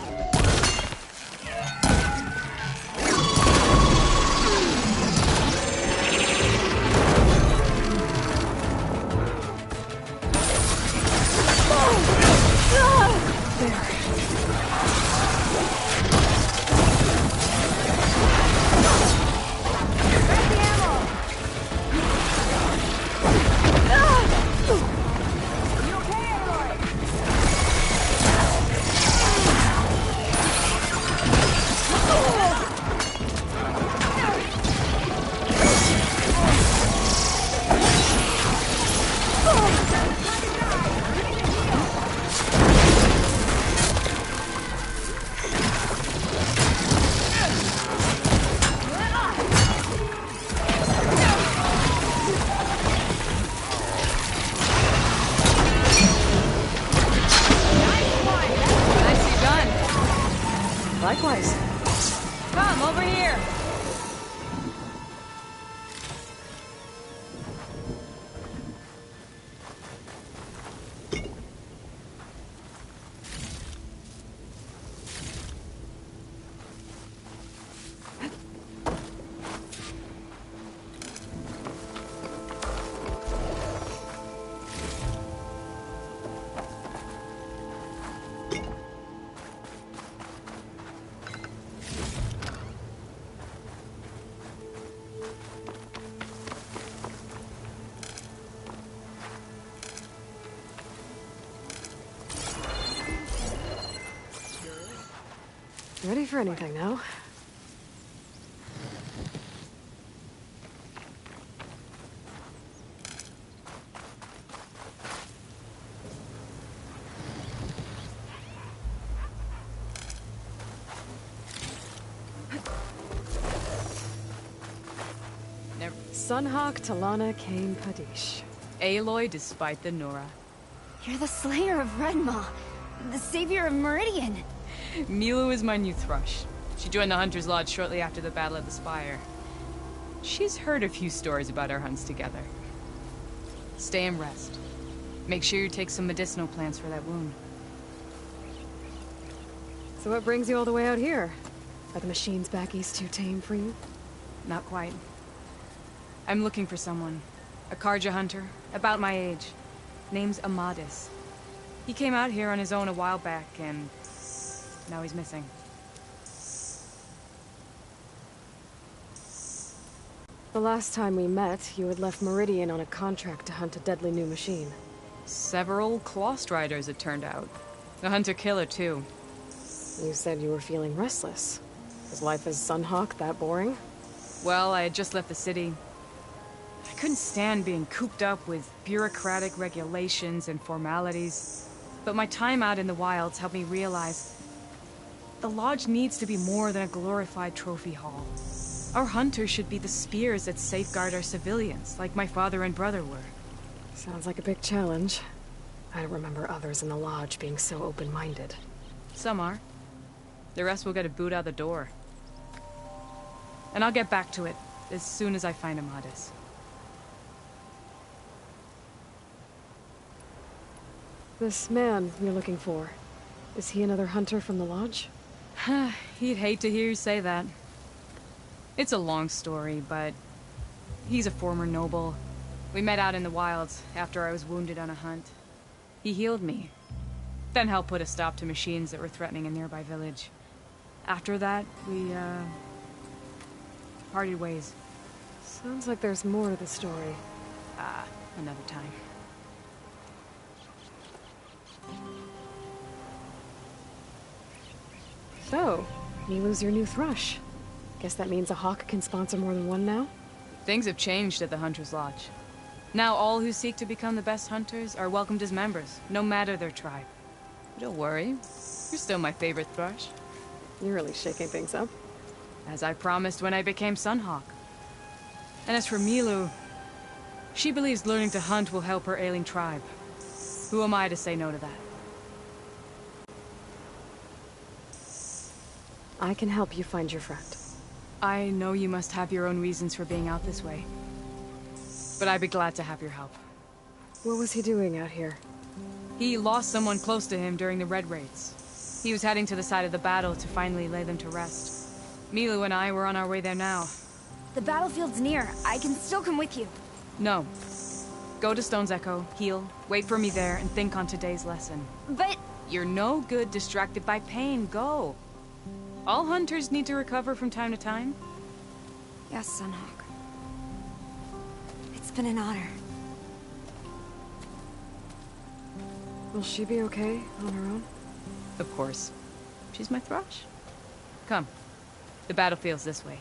Likewise. Come, over here! Ready for anything now? Sunhawk Talana Kane Padish. Aloy despite the Nora. You're the slayer of Redmaw, the savior of Meridian. Milu is my new thrush. She joined the Hunter's Lodge shortly after the Battle of the Spire. She's heard a few stories about our hunts together. Stay and rest. Make sure you take some medicinal plants for that wound. So what brings you all the way out here? Are the machines back east too tame for you? Not quite. I'm looking for someone. A Karja hunter, about my age. Name's Amadis. He came out here on his own a while back, and now he's missing. The last time we met, you had left Meridian on a contract to hunt a deadly new machine. Several Claw Striders, it turned out. A hunter-killer, too. You said you were feeling restless. Was life as Sunhawk that boring? Well, I had just left the city. I couldn't stand being cooped up with bureaucratic regulations and formalities. But my time out in the wilds helped me realize the Lodge needs to be more than a glorified trophy hall. Our hunters should be the spears that safeguard our civilians, like my father and brother were. Sounds like a big challenge. I don't remember others in the Lodge being so open-minded. Some are. The rest will get a boot out the door. And I'll get back to it as soon as I find Amadis. This man you're looking for, is he another hunter from the Lodge? He'd hate to hear you say that. It's a long story, but he's a former noble. We met out in the wilds after I was wounded on a hunt. He healed me, then helped put a stop to machines that were threatening a nearby village. After that, we, parted ways. Sounds like there's more to the story. Another time. So, you lose your new thrush. Guess that means a hawk can sponsor more than one now? Things have changed at the Hunter's Lodge. Now all who seek to become the best hunters are welcomed as members, no matter their tribe. Don't worry, you're still my favorite thrush. You're really shaking things up. As I promised when I became Sunhawk. And as for Milu, she believes learning to hunt will help her ailing tribe. Who am I to say no to that? I can help you find your friend. I know you must have your own reasons for being out this way. But I'd be glad to have your help. What was he doing out here? He lost someone close to him during the Red Raids. He was heading to the side of the battle to finally lay them to rest. Milu and I were on our way there now. The battlefield's near. I can still come with you. No. Go to Stone's Echo, heal, wait for me there, and think on today's lesson. But... You're no good distracted by pain. Go. All hunters need to recover from time to time. Yes, Sunhawk. It's been an honor. Will she be okay on her own? Of course. She's my thrush. Come. The battlefield's this way.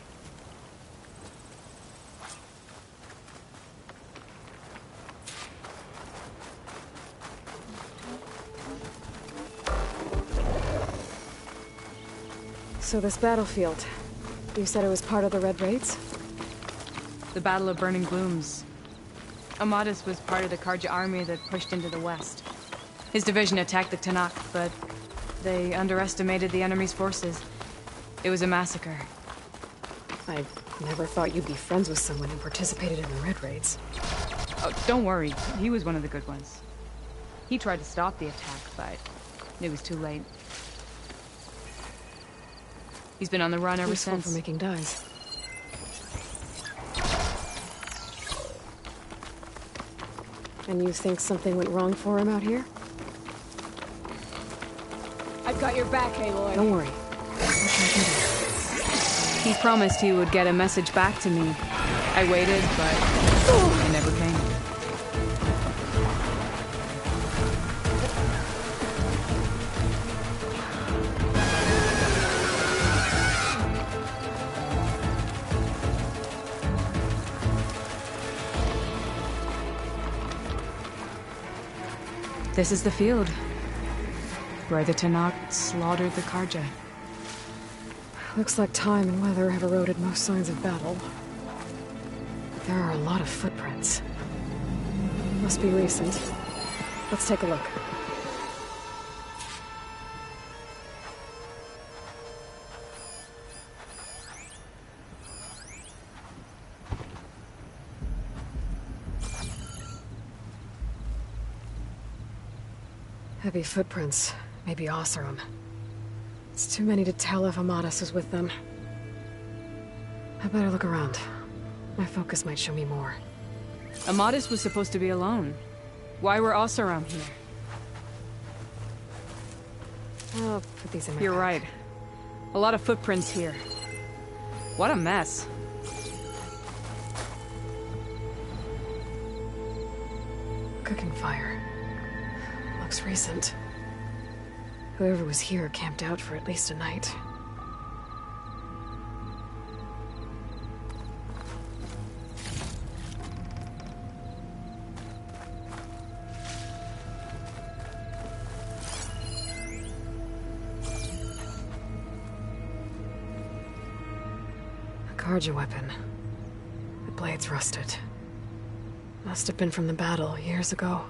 So this battlefield, you said it was part of the Red Raids? The Battle of Burning Glooms. Amadis was part of the Karja army that pushed into the west. His division attacked the Tanakh, but they underestimated the enemy's forces. It was a massacre. I never thought you'd be friends with someone who participated in the Red Raids. Oh, don't worry. He was one of the good ones. He tried to stop the attack, but it was too late. He's been on the run ever since. For making dyes. And you think something went wrong for him out here? I've got your back, Aloy. Don't worry. He promised he would get a message back to me. I waited, but it never came. This is the field, where the Tanakh slaughtered the Karja. Looks like time and weather have eroded most signs of battle. There are a lot of footprints. Must be recent. Let's take a look. Heavy footprints. Maybe Oseram. It's too many to tell if Amadis was with them. I better look around. My focus might show me more. Amadis was supposed to be alone. Why were Oseram here? I'll put these in my You're bag. right. A lot of footprints here. What a mess. Cooking fire. Looks recent. Whoever was here camped out for at least a night. A Karja weapon. The blade's rusted. Must have been from the battle years ago.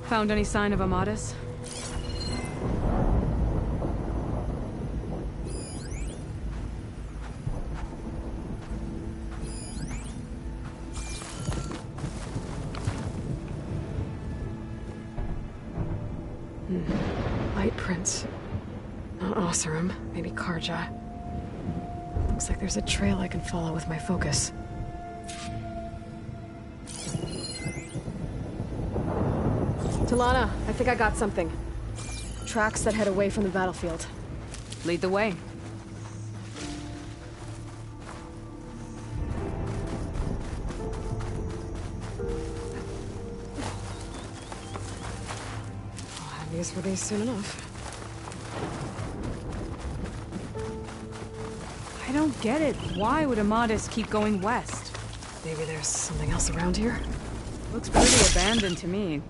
Found any sign of Amadis? Light prints. Not Oseram, maybe Karja. Looks like there's a trail I can follow with my focus. Talana, I think I got something. Tracks that head away from the battlefield. Lead the way. I'll have use for these soon enough. I don't get it. Why would Amadis keep going west? Maybe there's something else around here? Looks pretty abandoned to me.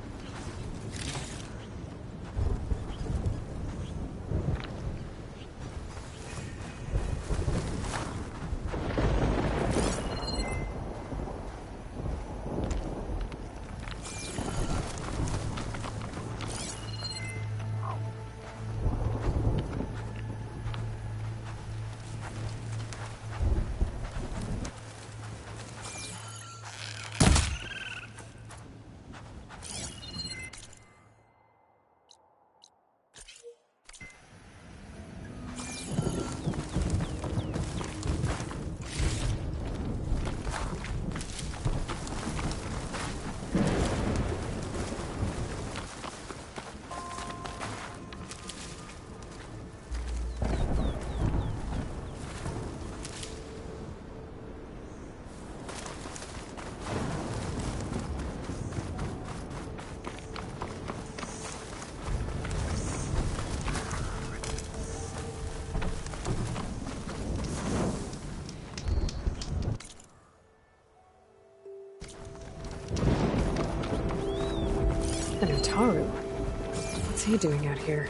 And Utaru. What's he doing out here?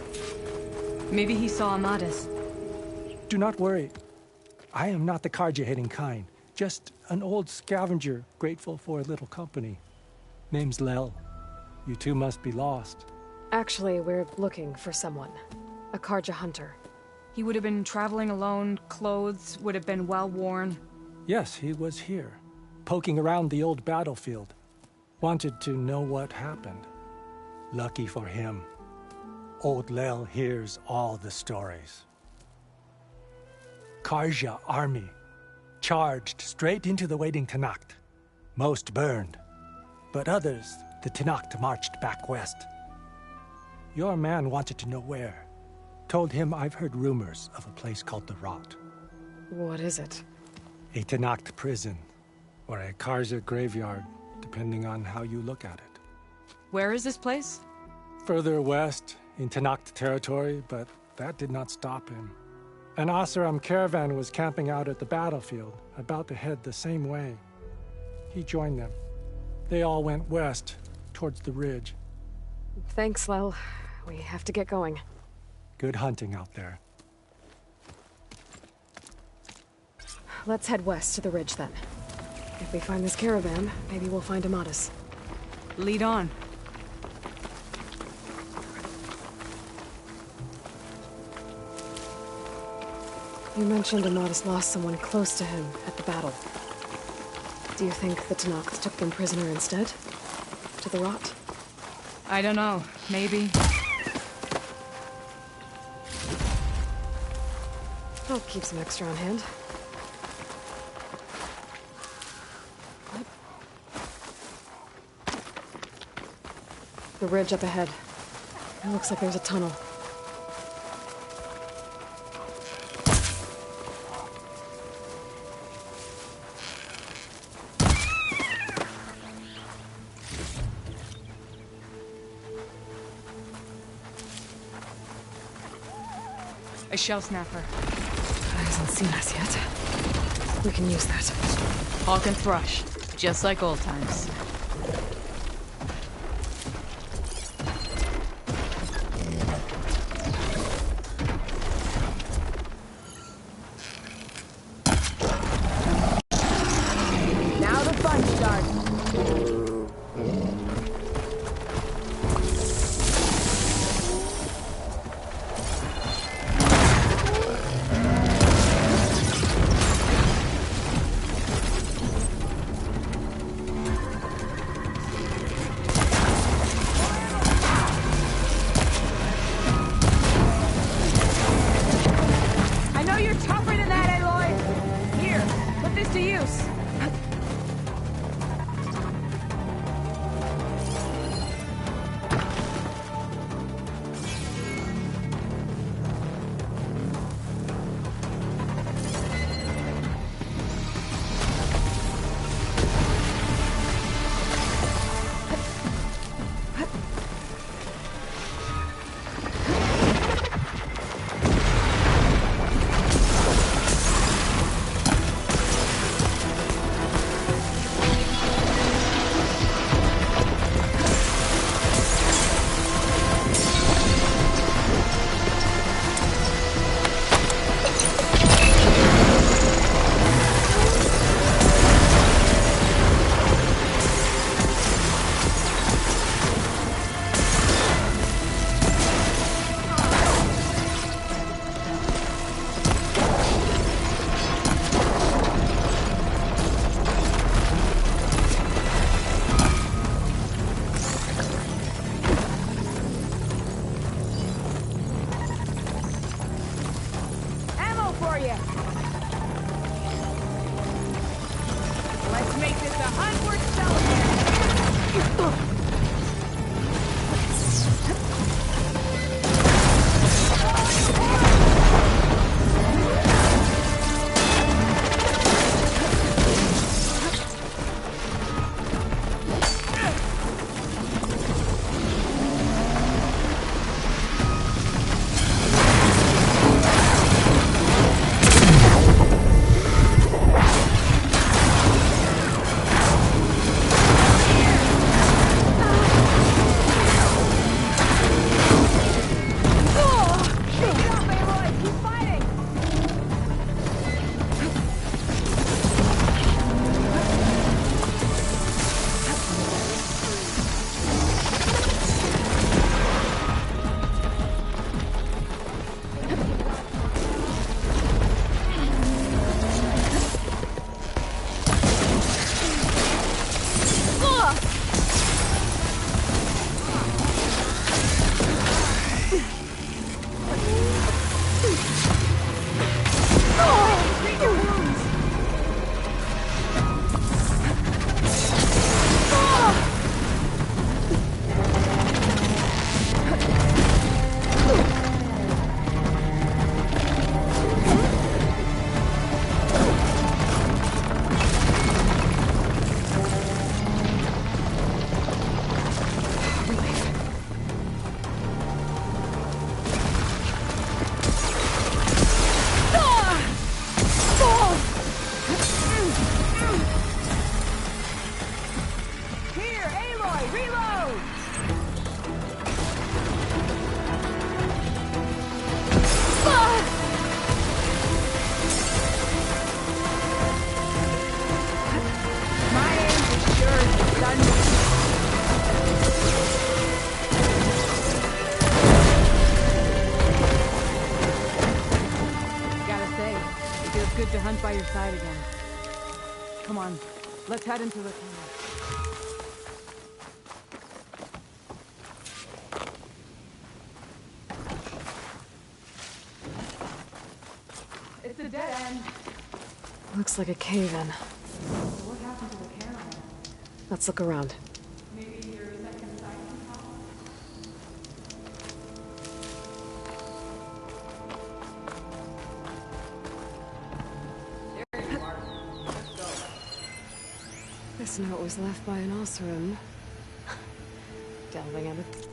Maybe he saw Amadis. Do not worry. I am not the Karja-hating kind. Just an old scavenger grateful for a little company. Name's Lel. You two must be lost. Actually, we're looking for someone. A Karja hunter. He would have been traveling alone, clothes would have been well worn. Yes, he was here, poking around the old battlefield. Wanted to know what happened. Lucky for him, old Lel hears all the stories. Karja army charged straight into the waiting Tenakth. Most burned, but others, the Tenakth marched back west. Your man wanted to know where. Told him I've heard rumors of a place called the Rot. What is it? A Tenakth prison, or a Karja graveyard, depending on how you look at it. Where is this place? Further west, in Tenakth territory, but that did not stop him. An Oseram caravan was camping out at the battlefield, about to head the same way. He joined them. They all went west, towards the ridge. Thanks, Lel. We have to get going. Good hunting out there. Let's head west to the ridge, then. If we find this caravan, maybe we'll find Amadis. Lead on. You mentioned Amadis lost someone close to him at the battle. Do you think the Tenakth took them prisoner instead? To the Rot? I don't know. Maybe. I'll keep some extra on hand. What? The ridge up ahead. It looks like there's a tunnel. A shell snapper. Hasn't seen us yet. We can use that. Hawk and thrush, just like old times. Now the fun starts. someone's by your side again. Come on, let's head into the tunnel. It's a dead end. Looks like a cave-in. What happened to the caravan? Let's look around. Maybe your second sight can help? There you are. Let's go. This note was left by an Osram. Delving at it.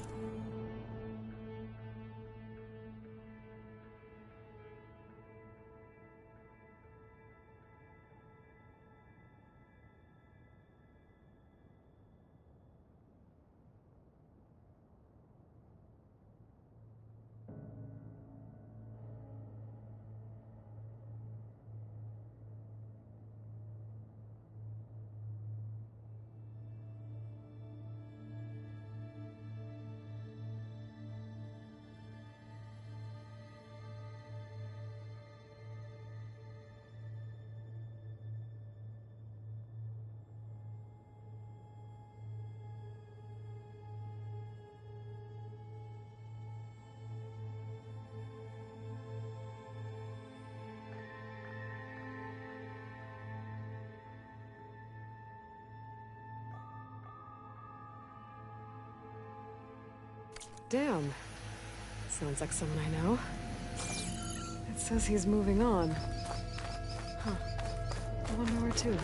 Damn. Sounds like someone I know. It says he's moving on. Huh. I wonder where to.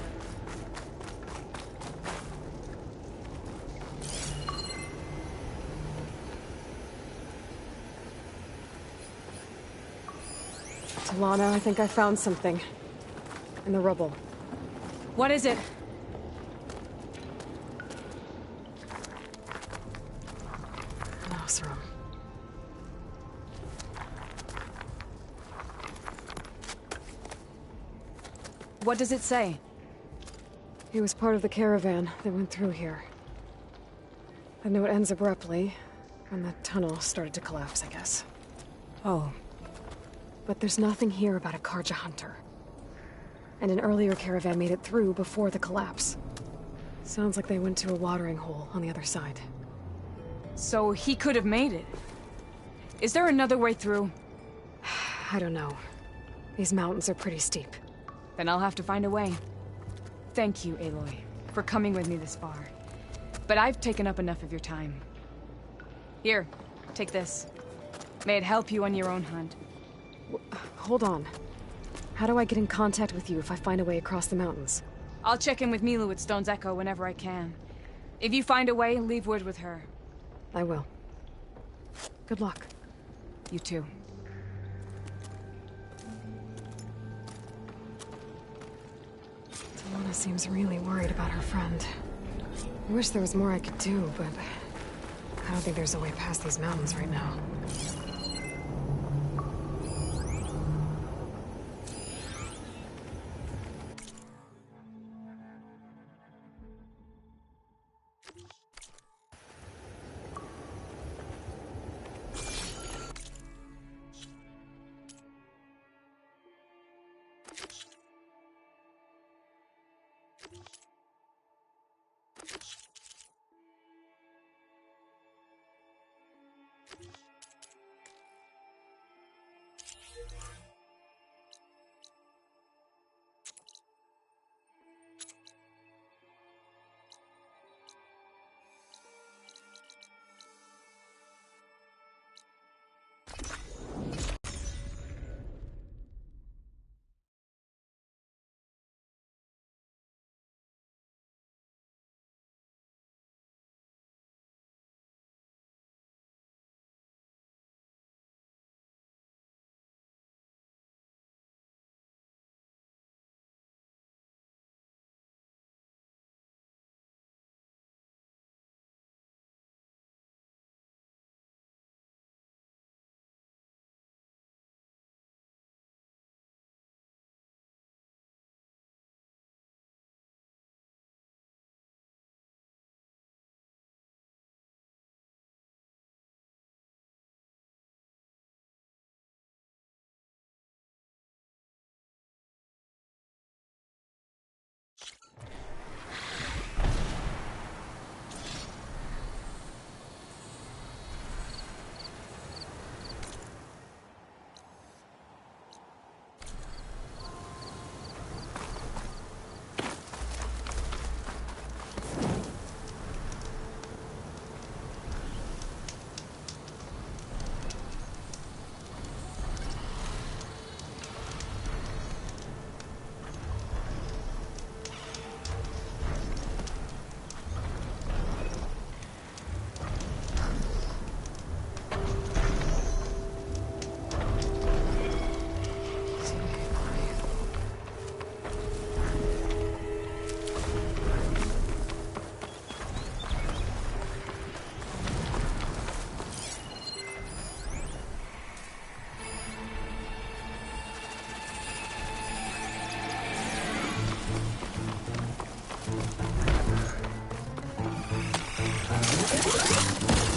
Talana, I think I found something. In the rubble. What is it? An Osram. What does it say? He was part of the caravan that went through here. The note ends abruptly, when the tunnel started to collapse, I guess. Oh. But there's nothing here about a Karja hunter. And an earlier caravan made it through before the collapse. Sounds like they went to a watering hole on the other side. So he could have made it. Is there another way through? I don't know. These mountains are pretty steep. Then I'll have to find a way. Thank you, Aloy, for coming with me this far. But I've taken up enough of your time. Here, take this. May it help you on your own hunt. Hold on. How do I get in contact with you if I find a way across the mountains? I'll check in with Milu at Stone's Echo whenever I can. If you find a way, leave word with her. I will. Good luck. You too. Talana seems really worried about her friend. I wish there was more I could do, but I don't think there's a way past these mountains right now.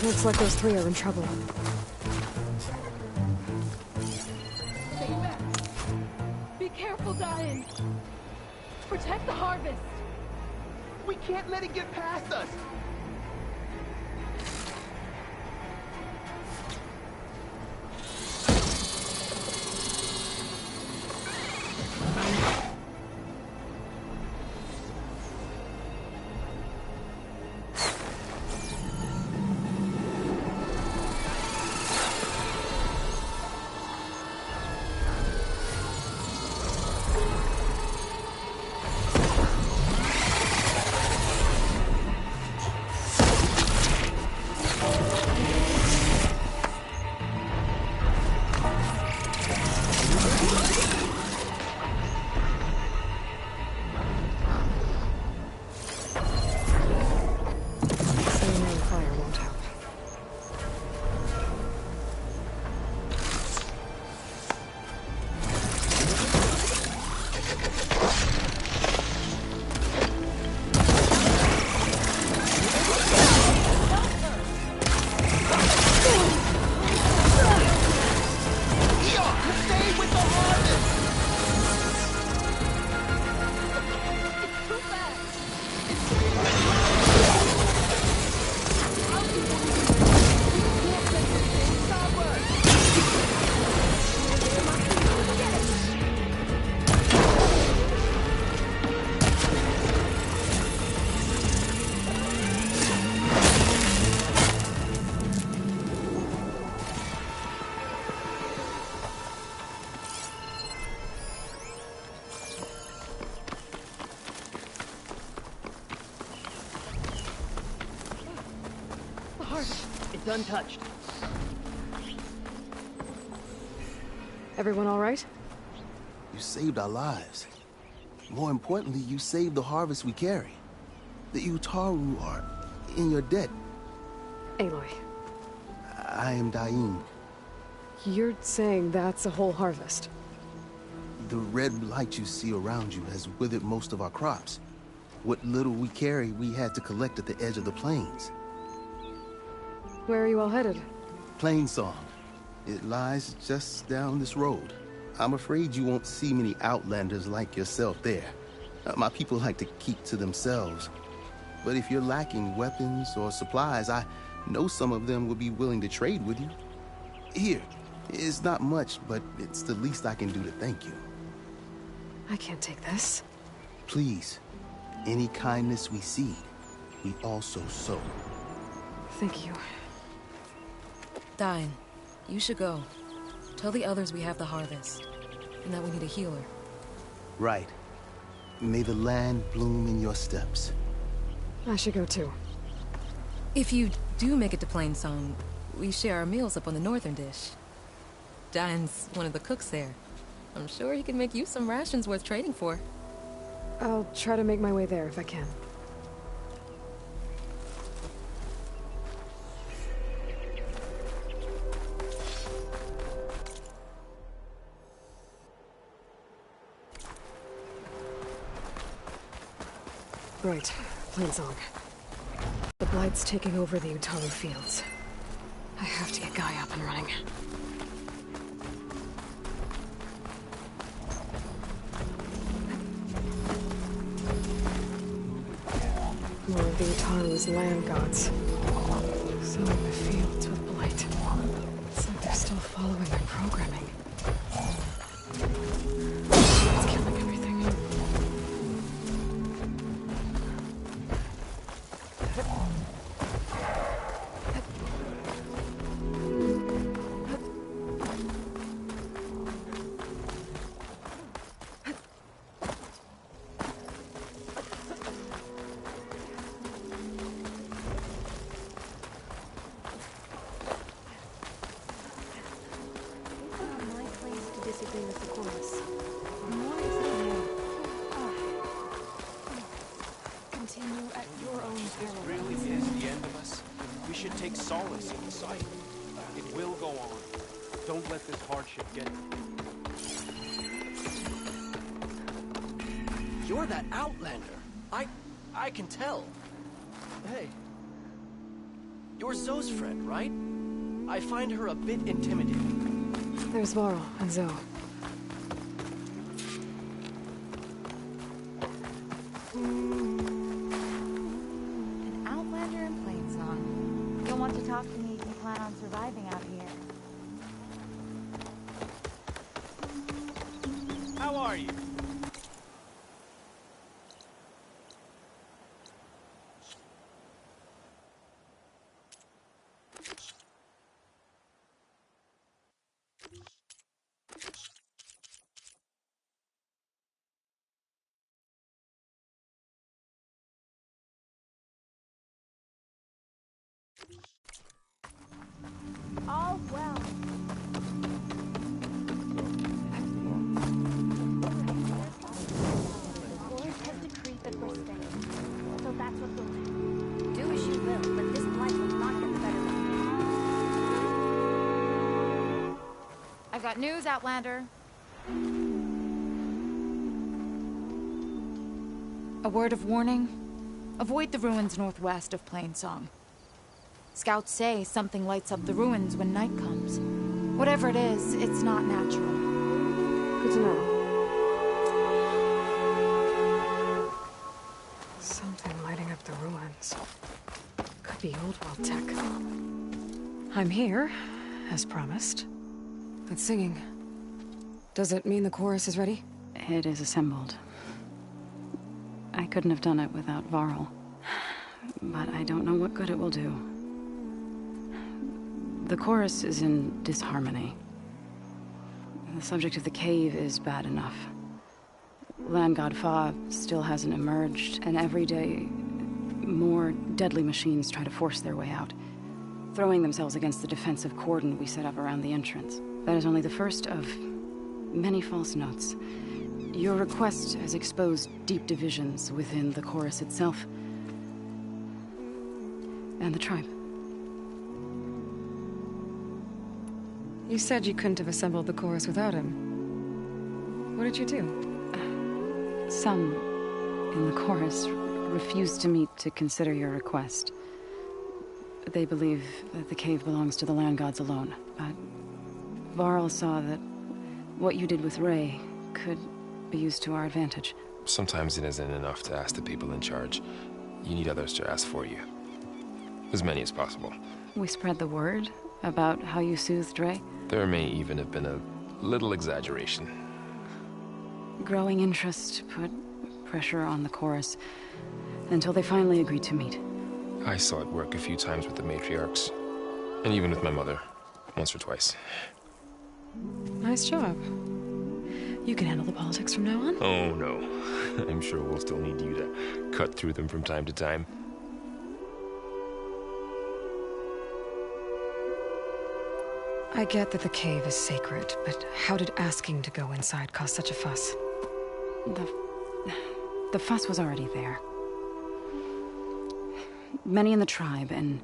Looks like those three are in trouble. Stay back. Be careful, Diane. Protect the harvest. We can't let it get past us. It's untouched. Everyone all right? You saved our lives. More importantly, you saved the harvest we carry. The Utaru are in your debt. Aloy. I am Daim. You're saying that's a whole harvest? The red blight you see around you has withered most of our crops. What little we carry, we had to collect at the edge of the plains. Where are you all headed? Plainsong. It lies just down this road. I'm afraid you won't see many outlanders like yourself there. My people like to keep to themselves. But if you're lacking weapons or supplies, I know some of them will be willing to trade with you. Here, it's not much, but it's the least I can do to thank you. I can't take this. Please, any kindness we see, we also sow. Thank you. Dine, you should go. Tell the others we have the harvest, and that we need a healer. Right. May the land bloom in your steps. I should go too. If you do make it to Plainsong, we share our meals up on the northern dish. Dine's one of the cooks there. I'm sure he can make you some rations worth trading for. I'll try to make my way there if I can. Right, Plainsong. The Blight's taking over the Utaru fields. I have to get Gaia up and running. More of the Utaru's land gods. Sowing the fields with Blight. It's like they're still following their programming. It's killing everything. You're that Outlander. I can tell. Hey. You're Zoe's friend, right? I find her a bit intimidating. There's Varl and Zoe. An outlander in Plainsong. You'll want to talk to me if you plan on surviving out here. How are you? All well. Forest has decreed that we're staying. So that's what we'll do. Do as you will, but this blight will not get the better of me. I've got news, Outlander. A word of warning. Avoid the ruins northwest of Plainsong. Scouts say something lights up the ruins when night comes. Whatever it is, it's not natural. Good to know. Something lighting up the ruins. Could be old world tech. I'm here, as promised. But singing. Does it mean the chorus is ready? It is assembled. I couldn't have done it without Varl. But I don't know what good it will do. The chorus is in disharmony. The subject of the cave is bad enough. Land God Fa still hasn't emerged, and every day, more deadly machines try to force their way out, throwing themselves against the defensive cordon we set up around the entrance. That is only the first of many false notes. Your request has exposed deep divisions within the chorus itself and the tribe. You said you couldn't have assembled the chorus without him. What did you do? Some in the chorus refused to meet to consider your request. They believe that the cave belongs to the land gods alone, but Varl saw that what you did with Ray could be used to our advantage. Sometimes it isn't enough to ask the people in charge. You need others to ask for you. As many as possible. We spread the word about how you soothed Ray. There may even have been a little exaggeration. Growing interest put pressure on the chorus until they finally agreed to meet. I saw it work a few times with the matriarchs. And even with my mother. Once or twice. Nice job. You can handle the politics from now on? Oh, no. I'm sure we'll still need you to cut through them from time to time. I get that the cave is sacred, but how did asking to go inside cause such a fuss? The fuss was already there. Many in the tribe, and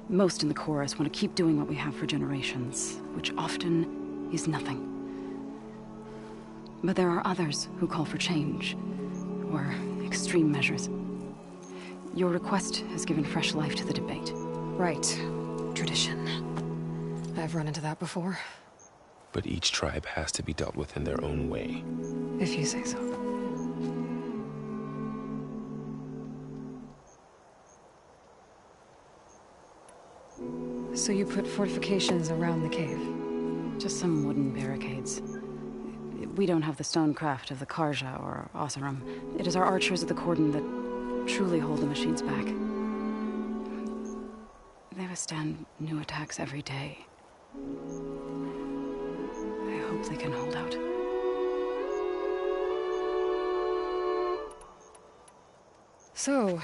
most in the chorus, want to keep doing what we have for generations, which often is nothing. But there are others who call for change, or extreme measures. Your request has given fresh life to the debate. Right. Tradition. I've run into that before. But each tribe has to be dealt with in their own way. If you say so. So you put fortifications around the cave? Just some wooden barricades. We don't have the stonecraft of the Karja or Oseram. It is our archers of the cordon that truly hold the machines back. They withstand new attacks every day. I hope they can hold out. So,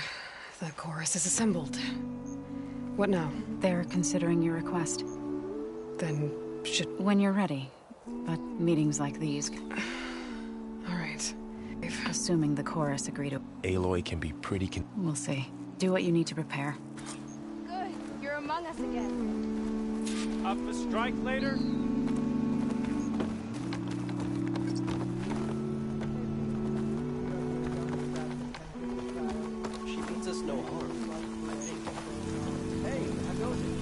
the chorus is assembled. What now? They're considering your request. Then, should... When you're ready. But meetings like these... All right. Assuming the chorus agree to... Aloy can be pretty We'll see. Do what you need to prepare. Good. You're among us again. Up a strike later? She means us no harm. Hey, how goes it?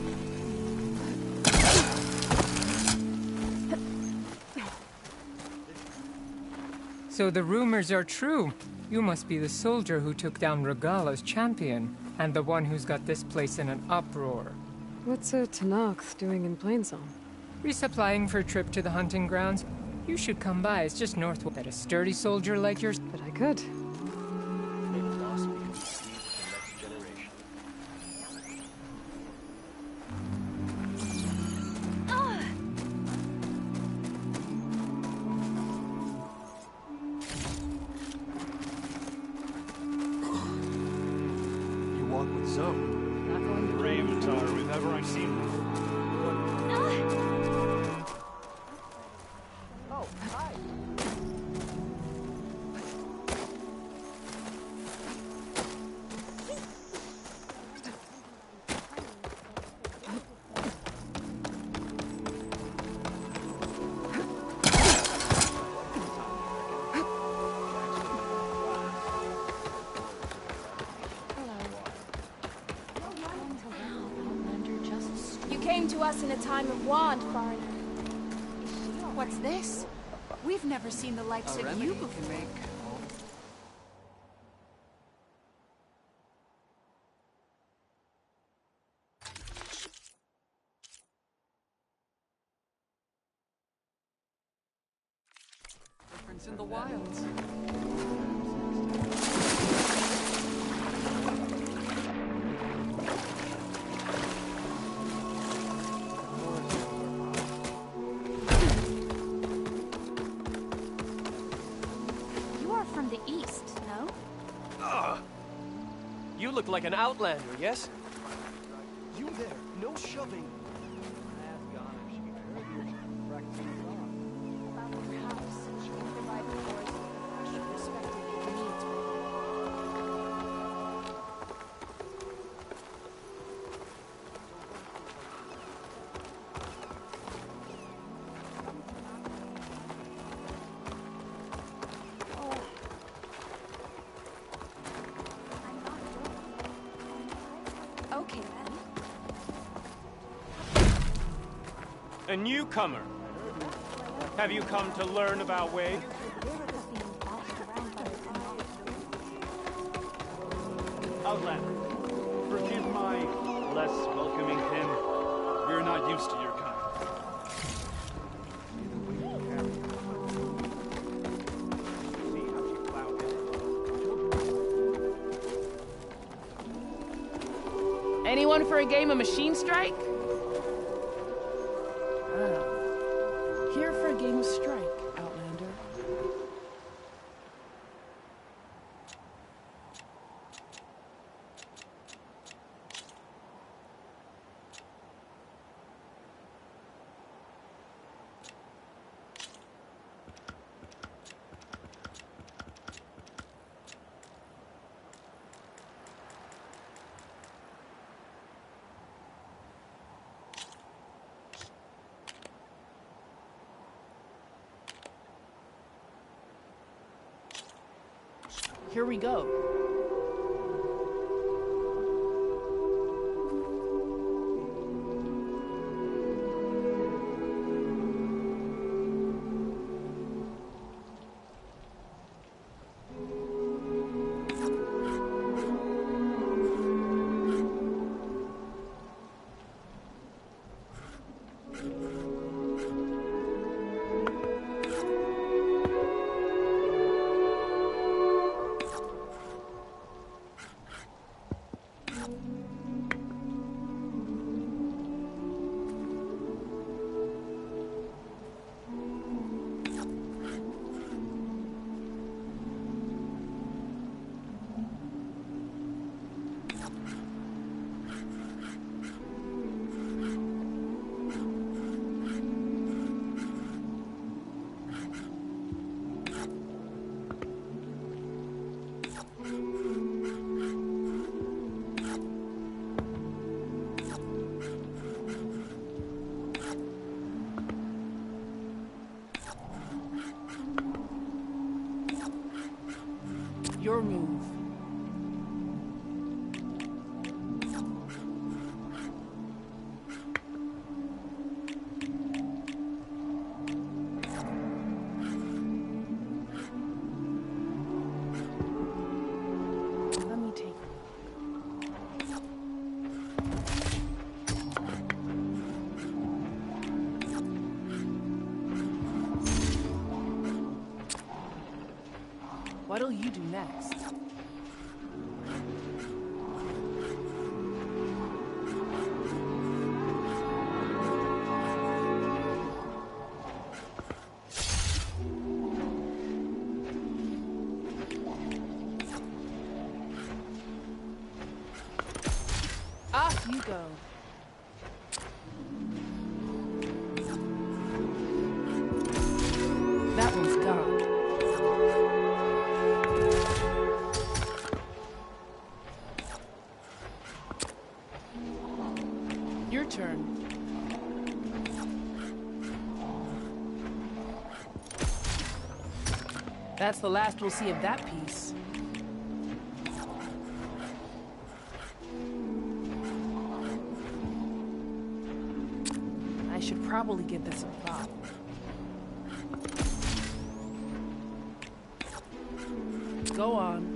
So the rumors are true. You must be the soldier who took down Regala's champion, and the one who's got this place in an uproar. What's a Tenakth doing in Plainsong? Resupplying for a trip to the hunting grounds. You should come by. It's just north of that. A sturdy soldier like yours. But I could. To us in a time of want, foreigner. What's this? We've never seen the likes of you before. Difference in the wilds. You look like an outlander, yes? You there, no shoving. Okay, then. A newcomer. Have you come to learn about Wade? Outlander, forgive my less welcoming pen. We're not used to your kind. Anyone for a game of Machine Strike? Here for a game of Strike, Outlander. Here we go. What'll you do next? Off you go. That one's gone. Your turn. That's the last we'll see of that piece. I should probably give this a thought. Go on.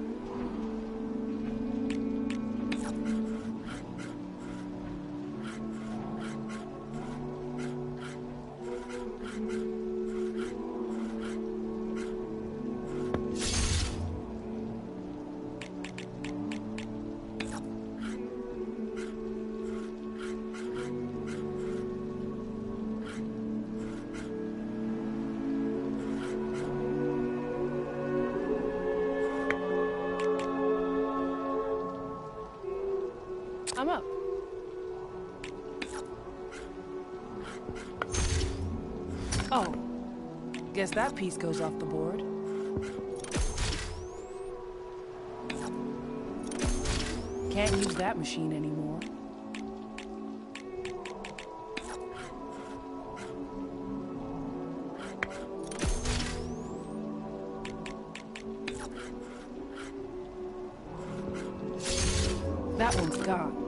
I'm up. Oh, guess that piece goes off the board. Can't use that machine anymore. That one's gone.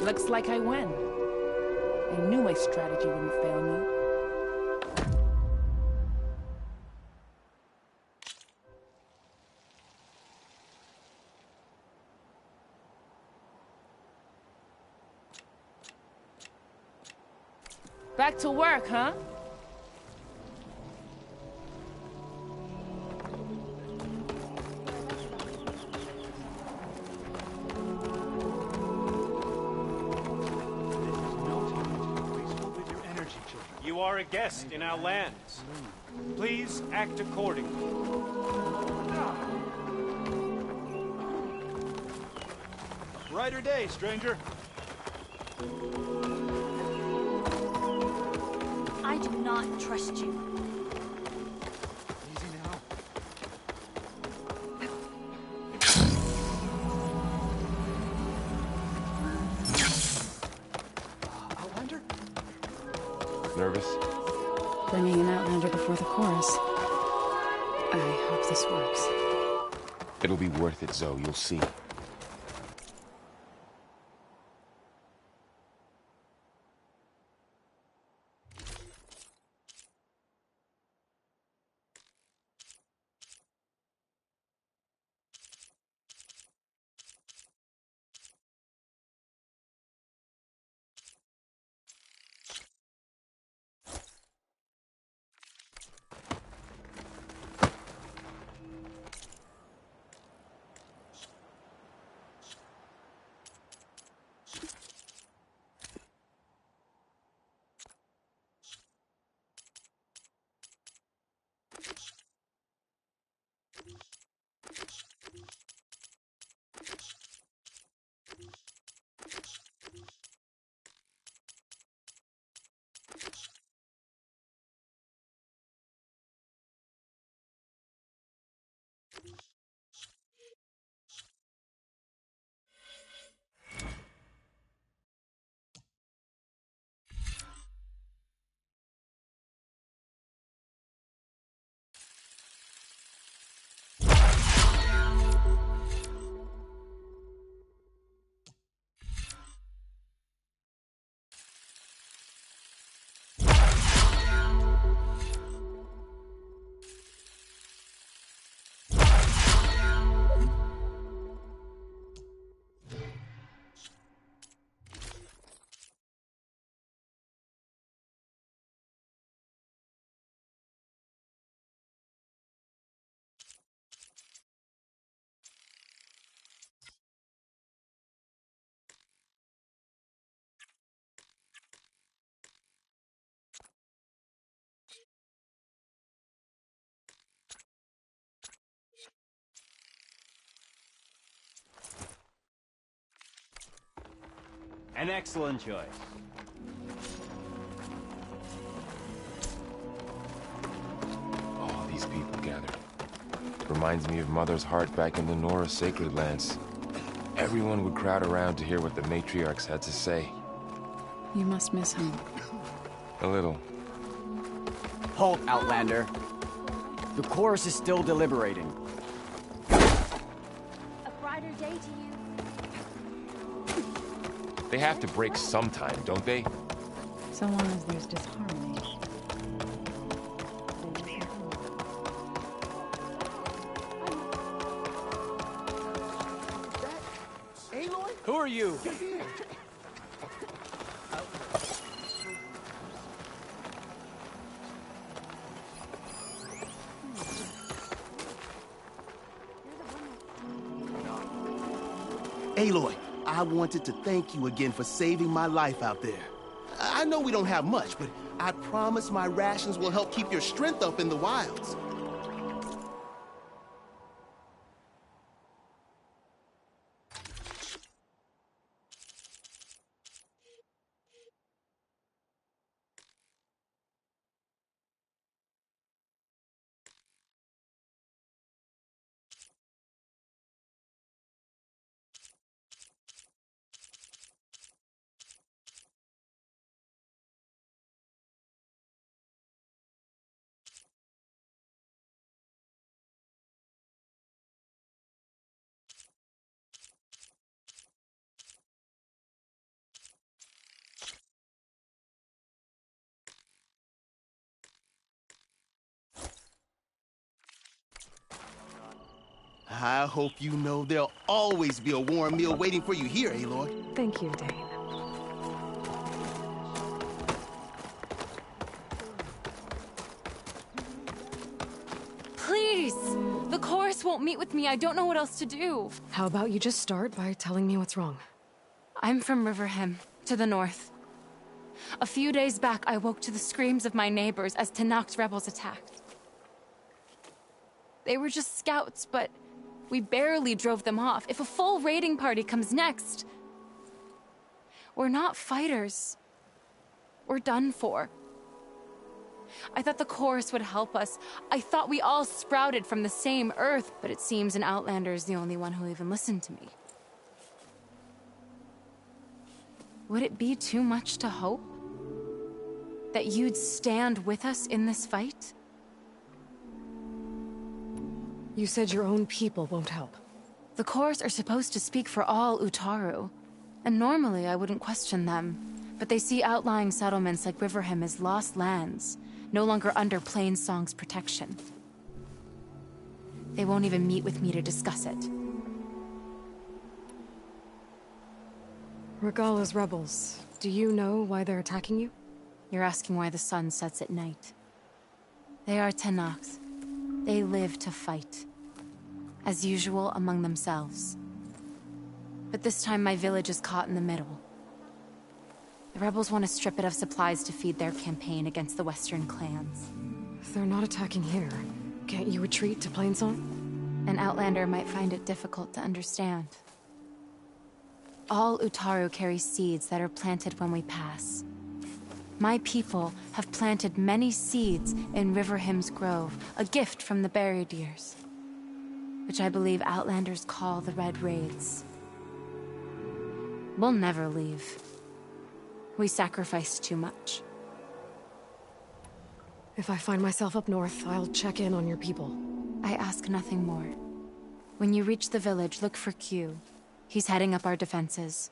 Looks like I win. I knew my strategy wouldn't fail me. Back to work, huh? You are a guest in our lands. Please act accordingly. Brighter day, stranger. I do not trust you. Easy now. Outlander? Nervous? Bringing an Outlander before the chorus. I hope this works. It'll be worth it, Zoe. You'll see. An excellent choice. All these people gathered. Reminds me of Mother's heart back in the Nora sacred lands. Everyone would crowd around to hear what the matriarchs had to say. You must miss him. A little. Halt, Outlander. The chorus is still deliberating. A brighter day to you. They have to break sometime, don't they? So long as there's disharmony. Aloy? Who are you? Get here. Aloy, I wanted to thank you again for saving my life out there. I know we don't have much, but I promise my rations will help keep your strength up in the wilds. I hope you know there'll always be a warm meal waiting for you here, Aloy. Thank you, Dane. Please! The chorus won't meet with me. I don't know what else to do. How about you just start by telling me what's wrong? I'm from Riverham, to the north. A few days back, I woke to the screams of my neighbors as Tanakh's rebels attacked. They were just scouts, but we barely drove them off. If a full raiding party comes next, we're not fighters. We're done for. I thought the chorus would help us. I thought we all sprouted from the same earth, but it seems an Outlander is the only one who'll even listen to me. Would it be too much to hope that you'd stand with us in this fight? You said your own people won't help. The chorus are supposed to speak for all Utaru, and normally I wouldn't question them, but they see outlying settlements like Riverham as lost lands, no longer under Plainsong's protection. They won't even meet with me to discuss it. Regala's rebels, do you know why they're attacking you? You're asking why the sun sets at night. They are Tanakhs. They live to fight. As usual, among themselves. But this time my village is caught in the middle. The rebels want to strip it of supplies to feed their campaign against the western clans. If they're not attacking here, can't you retreat to Plainsong? An Outlander might find it difficult to understand. All Utaru carry seeds that are planted when we pass. My people have planted many seeds in Riverham's Grove, a gift from the buried years, which I believe Outlanders call the Red Raids. We'll never leave. We sacrificed too much. If I find myself up north, I'll check in on your people. I ask nothing more. When you reach the village, look for Q. He's heading up our defenses.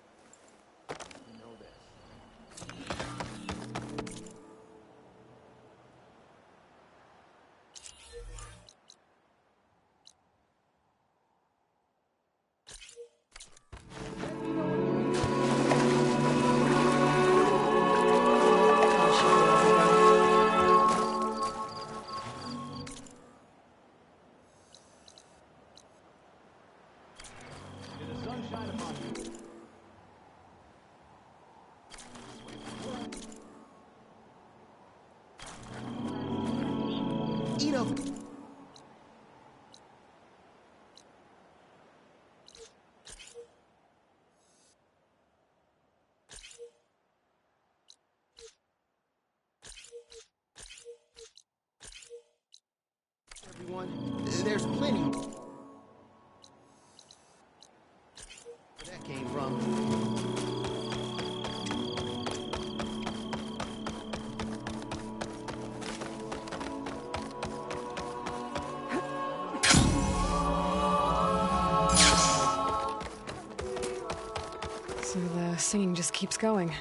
singing just keeps going.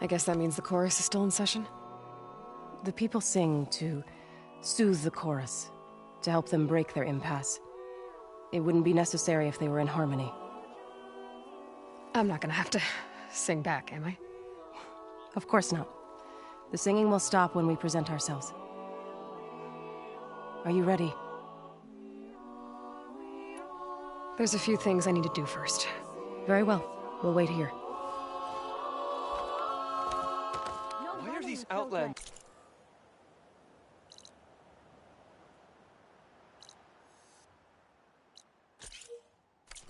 I guess that means the chorus is still in session? The people sing to soothe the chorus, to help them break their impasse. It wouldn't be necessary if they were in harmony. I'm not gonna have to sing back, am I? Of course not. The singing will stop when we present ourselves. Are you ready? There's a few things I need to do first. Very well. We'll wait here. Why are these Outland...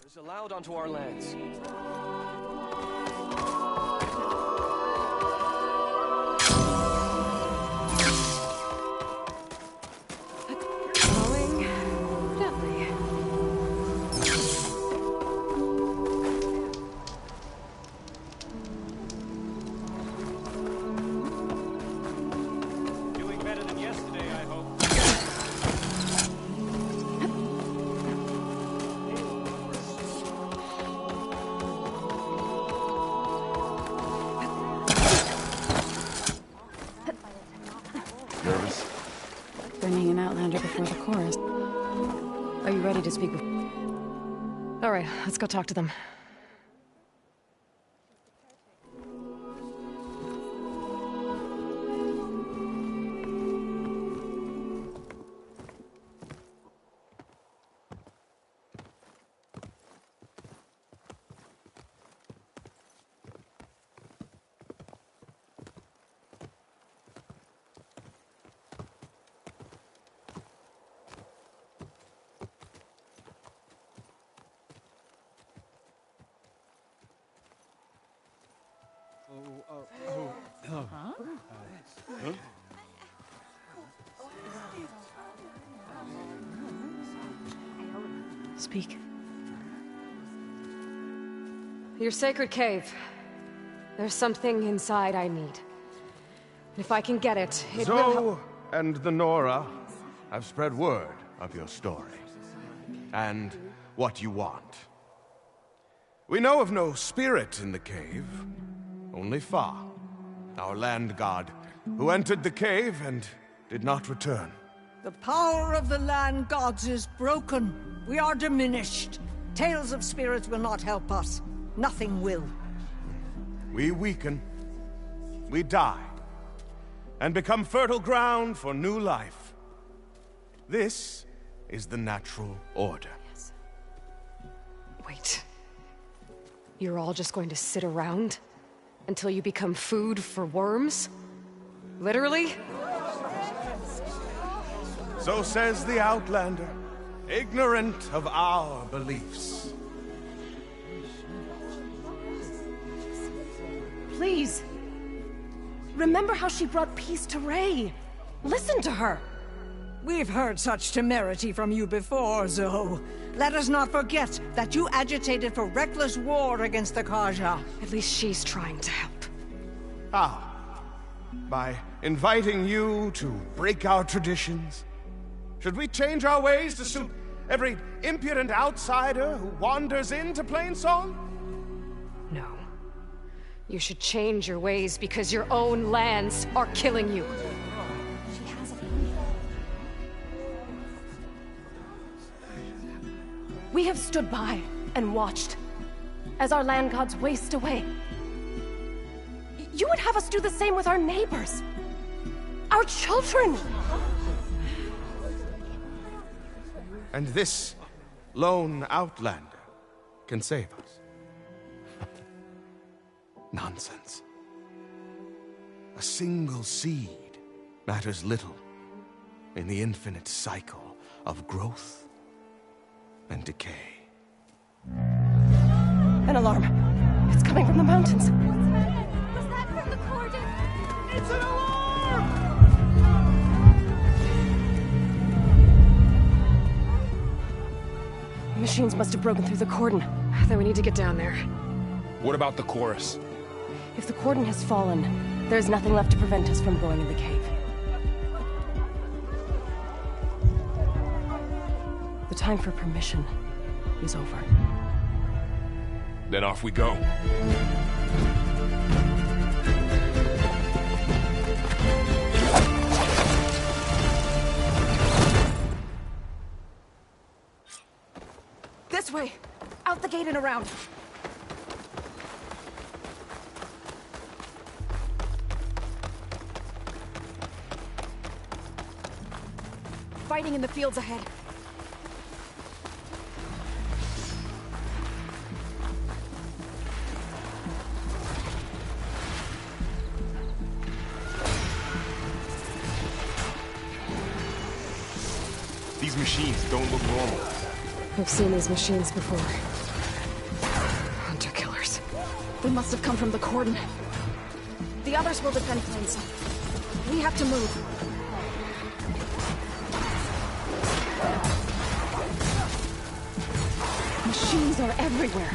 is allowed onto our lands? Going gently. Doing better than yesterday, I hope. Nervous? Bringing an Outlander before the chorus. Are you ready to speak with... All right, let's go talk to them. Speak. Your sacred cave. There's something inside I need. If I can get it, it will help. Zoe and the Nora have spread word of your story. And what you want. We know of no spirit in the cave. Only Fa, our land god, who entered the cave and did not return. The power of the land gods is broken. We are diminished. Tales of spirits will not help us. Nothing will. We weaken. We die. And become fertile ground for new life. This is the natural order. Yes. Wait. You're all just going to sit around? Until you become food for worms? Literally? So says the Outlander, ignorant of our beliefs. Please. Remember how she brought peace to Ray. Listen to her. We've heard such temerity from you before, Zoe. Let us not forget that you agitated for reckless war against the Kaja. At least she's trying to help. How? By inviting you to break our traditions? Should we change our ways to suit every impudent outsider who wanders into Plainsong? No. You should change your ways because your own lands are killing you. We have stood by and watched as our land gods waste away. You would have us do the same with our neighbors, our children. And this lone Outlander can save us. Nonsense. A single seed matters little in the infinite cycle of growth and decay. An alarm. It's coming from the mountains. Was that from the cordon? It's an alarm! Machines must have broken through the cordon. Then we need to get down there. What about the chorus? If the cordon has fallen, there's nothing left to prevent us from going in the cave. The time for permission is over. Then off we go. This way! Out the gate and around! Fighting in the fields ahead. These machines don't look normal. I've seen these machines before. Hunter killers. They must have come from the cordon. The others will defend Plains. We have to move. Machines are everywhere.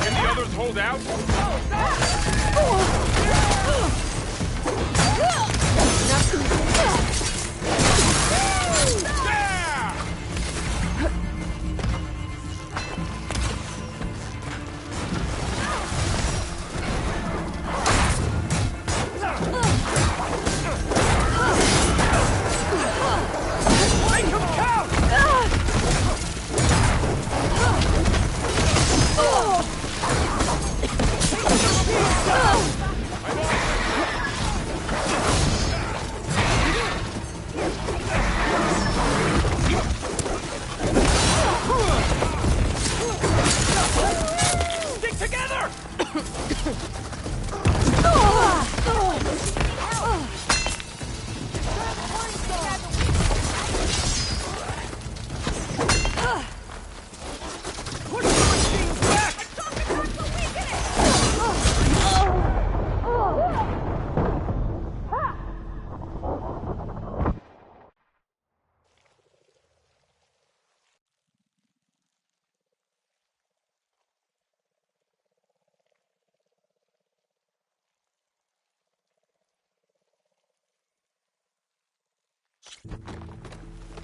Can the others hold out?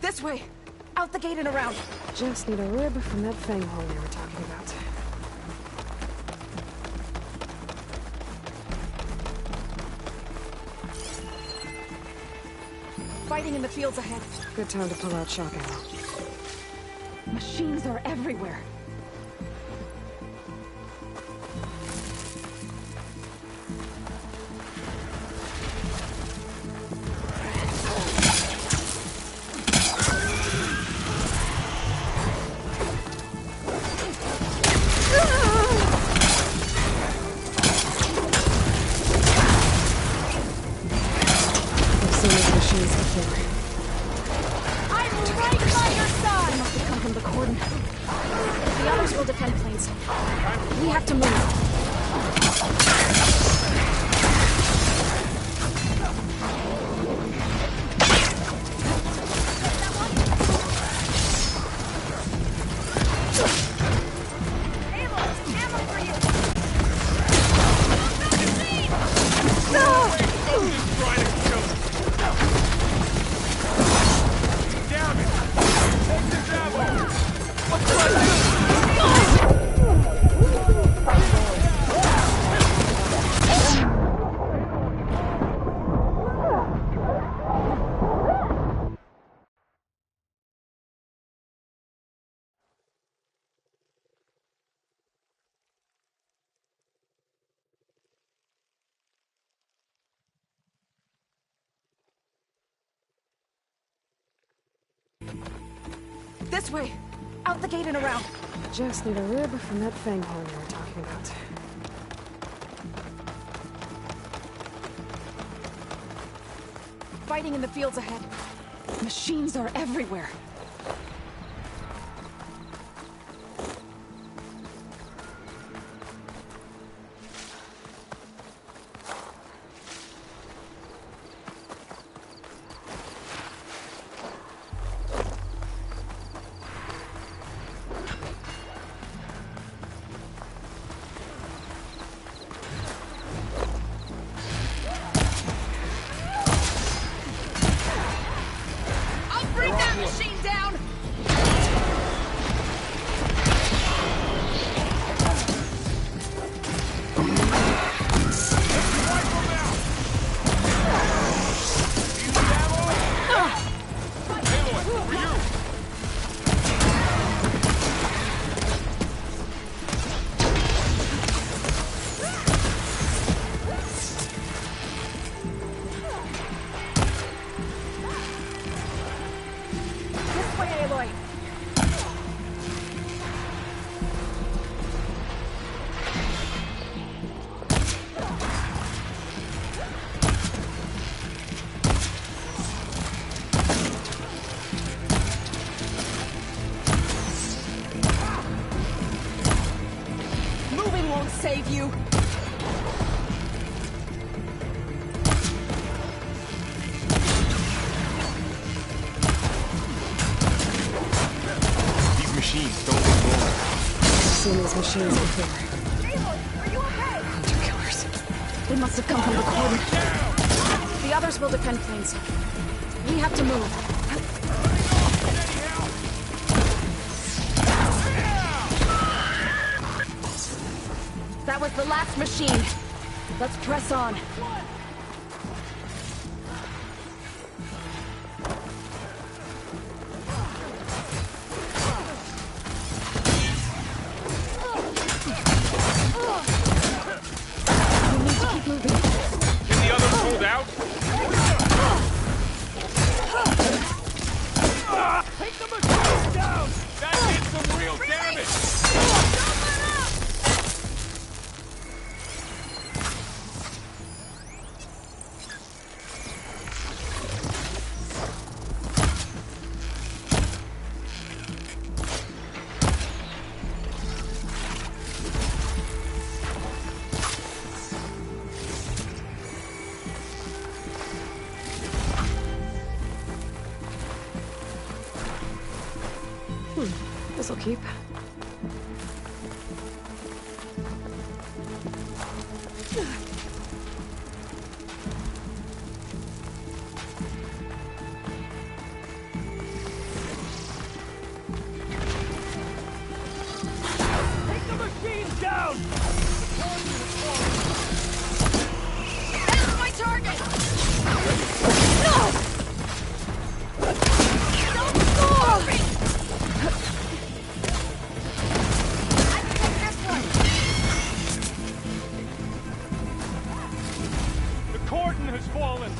This way! Out the gate and around! Just need a rib from that fang hole we were talking about. Fighting in the fields ahead. Good time to pull out shock ammo. Machines are everywhere. We have to move. This way! Out the gate and around! Just need a rib from that fang hole we were talking about. Fighting in the fields ahead. Machines are everywhere. won't save you. These machines don't look normal. I've seen these machines before. Are you okay? Hunter killers. They must have come from the cordon. The others will defend Plains. We have to move. That was the last machine. Let's press on. We need to keep moving. Can the others hold out? Take the machine down! That did some real damage! This'll keep. Take the machine down! That's my target! No! Don't score! The cordon has fallen!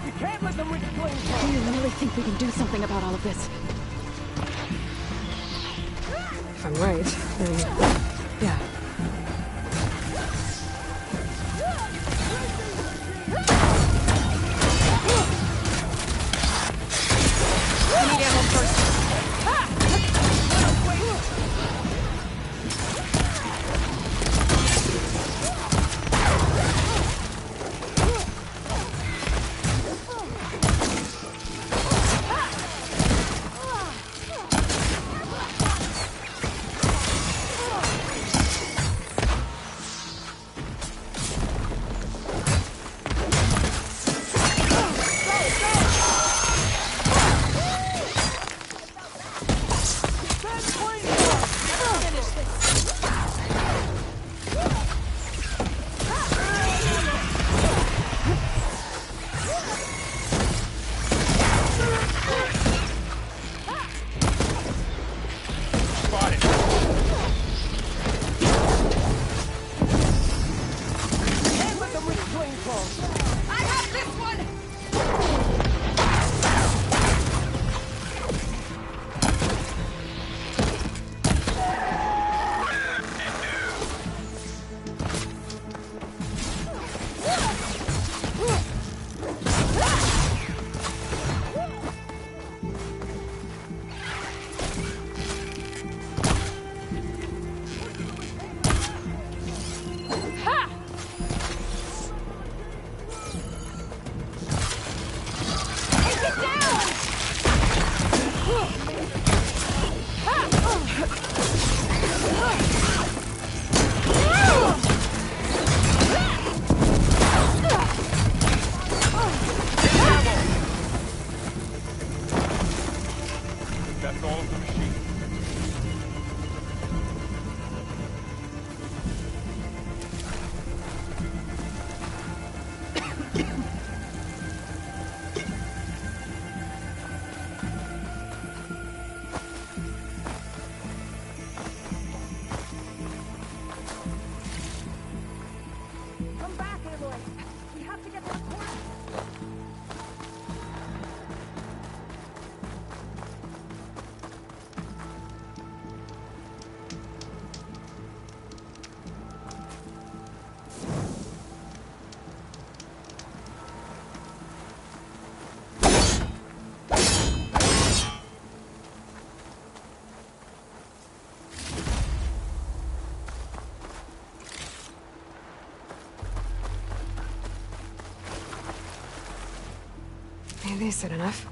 You can't let them reach Plains. Do you really think we can do something about all of this? If I'm right, then yeah. We need ammo first. I have this one! That's all of the machine. Come back, Aloy. We have to get to the corner. Decent enough.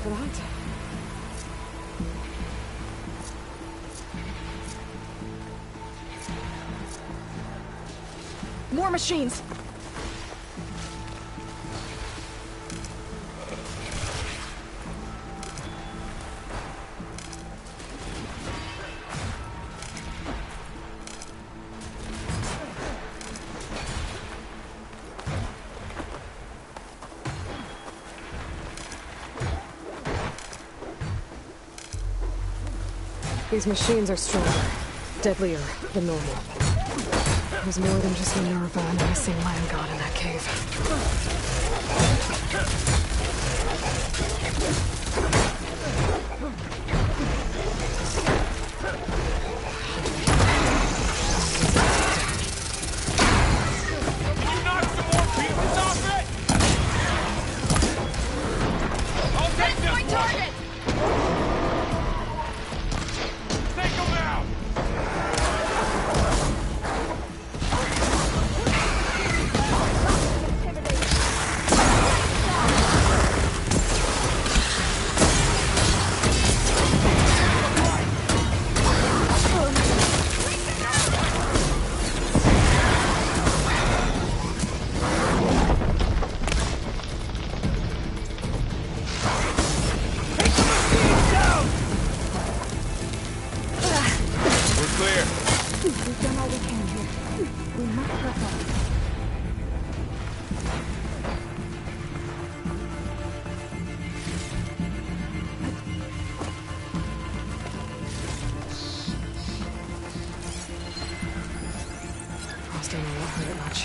For that. More machines! These machines are stronger, deadlier than normal. There's more than just Minerva and a missing land god in that cave. Don't know what hurt it much.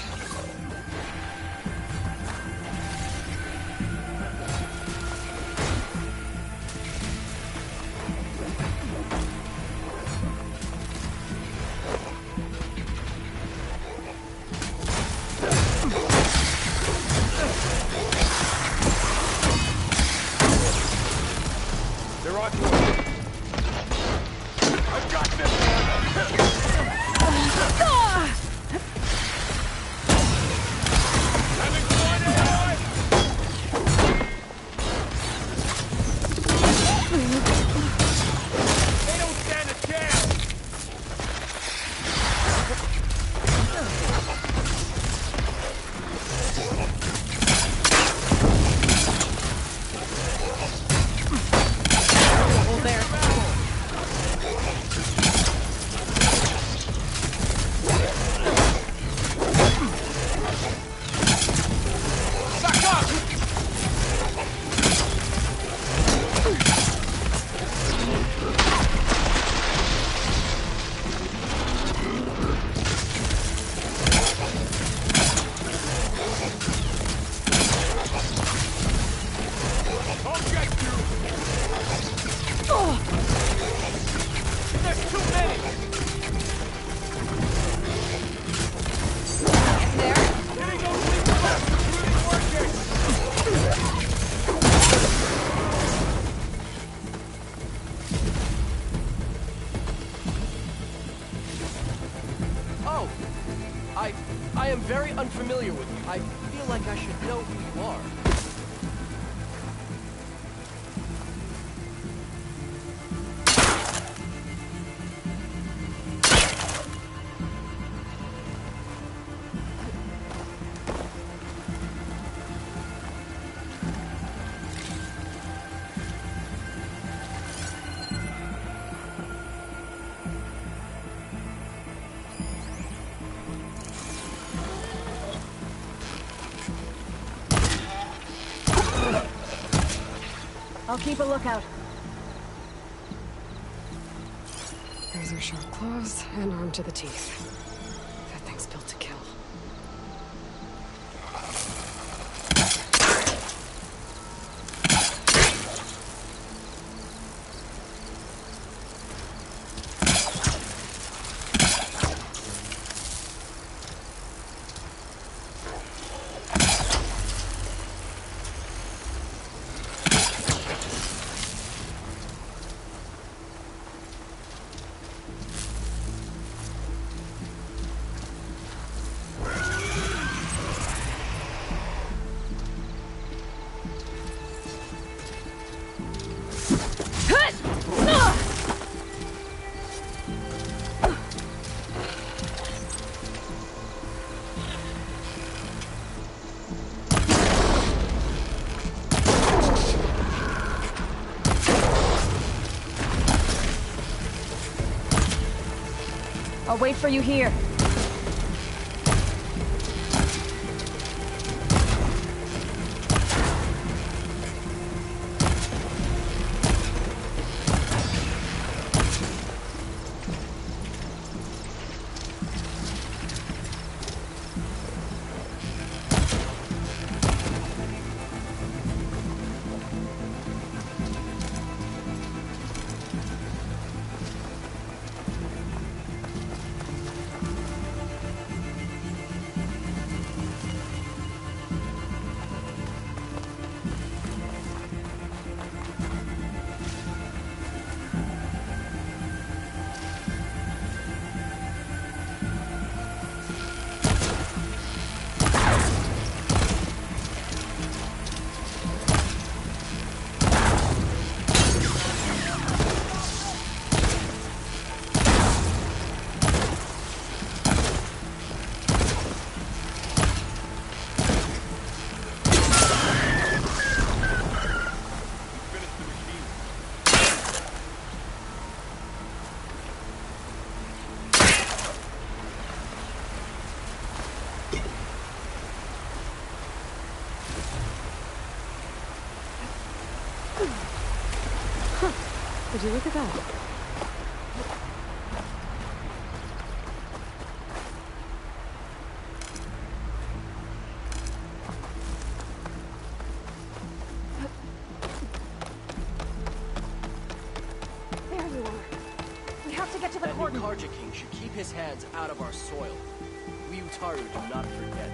They're on to us. I've got this! Oh! I am very unfamiliar with you. I feel like I should know who you are. I'll keep a lookout. Razor sharp claws and armed to the teeth. That thing's built to kill. I'll wait for you here. Would you look at that? There you are. We have to get to the That new Karja King should keep his hands out of our soil. We Utaru do not forget.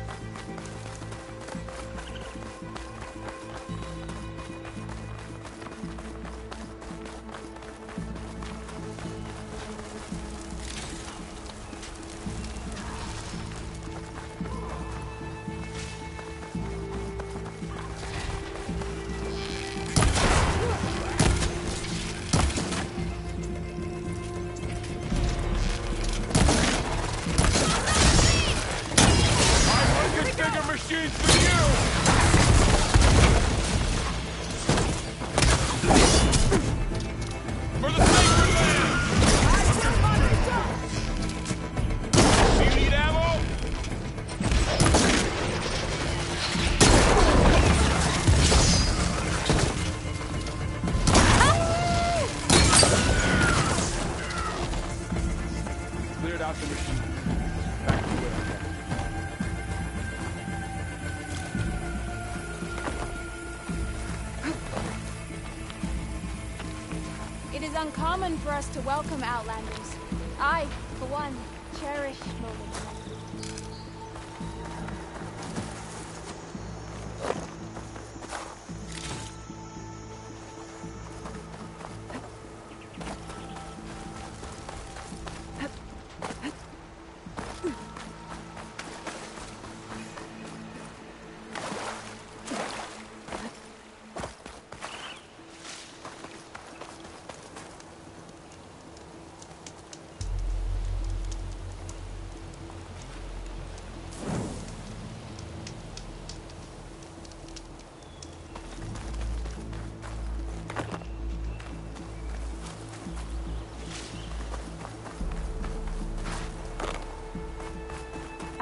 It is uncommon for us to welcome Outlanders. I, for one, cherish moments like these.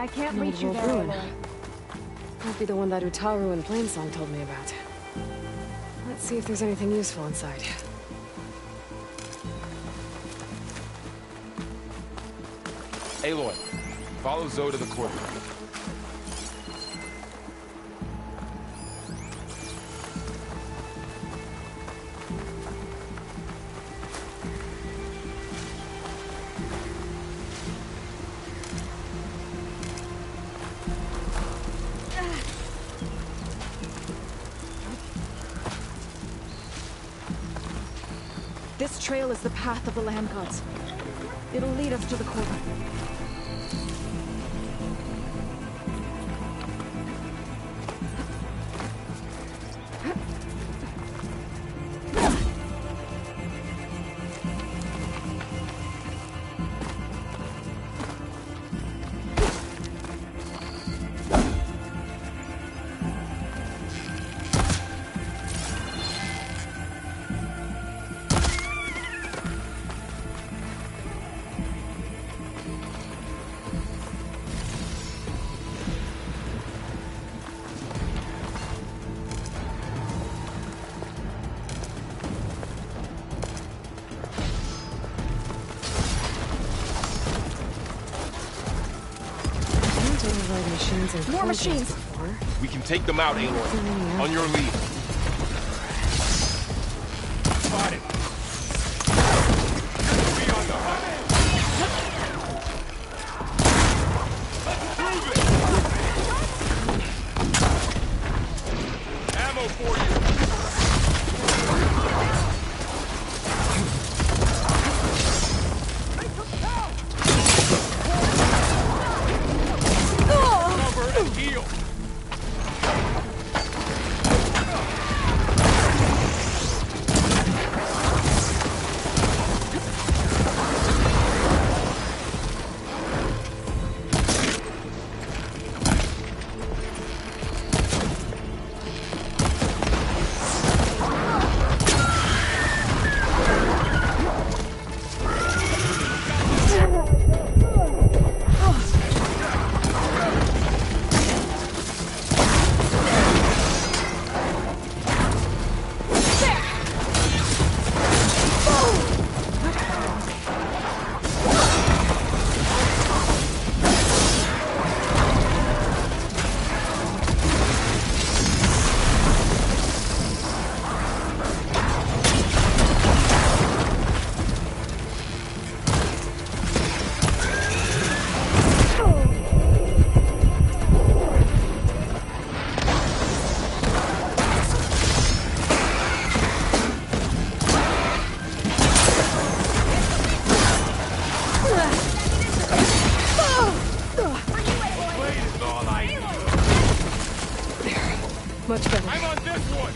I can't An reach you old there, ruin. Aloy. Might be the one that Utaru and Plainsong told me about. Let's see if there's anything useful inside. Aloy, follow Zoe to the courtyard. This trail is the path of the land gods. It'll lead us to the core. More machines! We can take them out, Aloy. On your lead. Spotted. Be on the hunt. Prove it! Ammo for you! Heal! Much better. I'm on this one!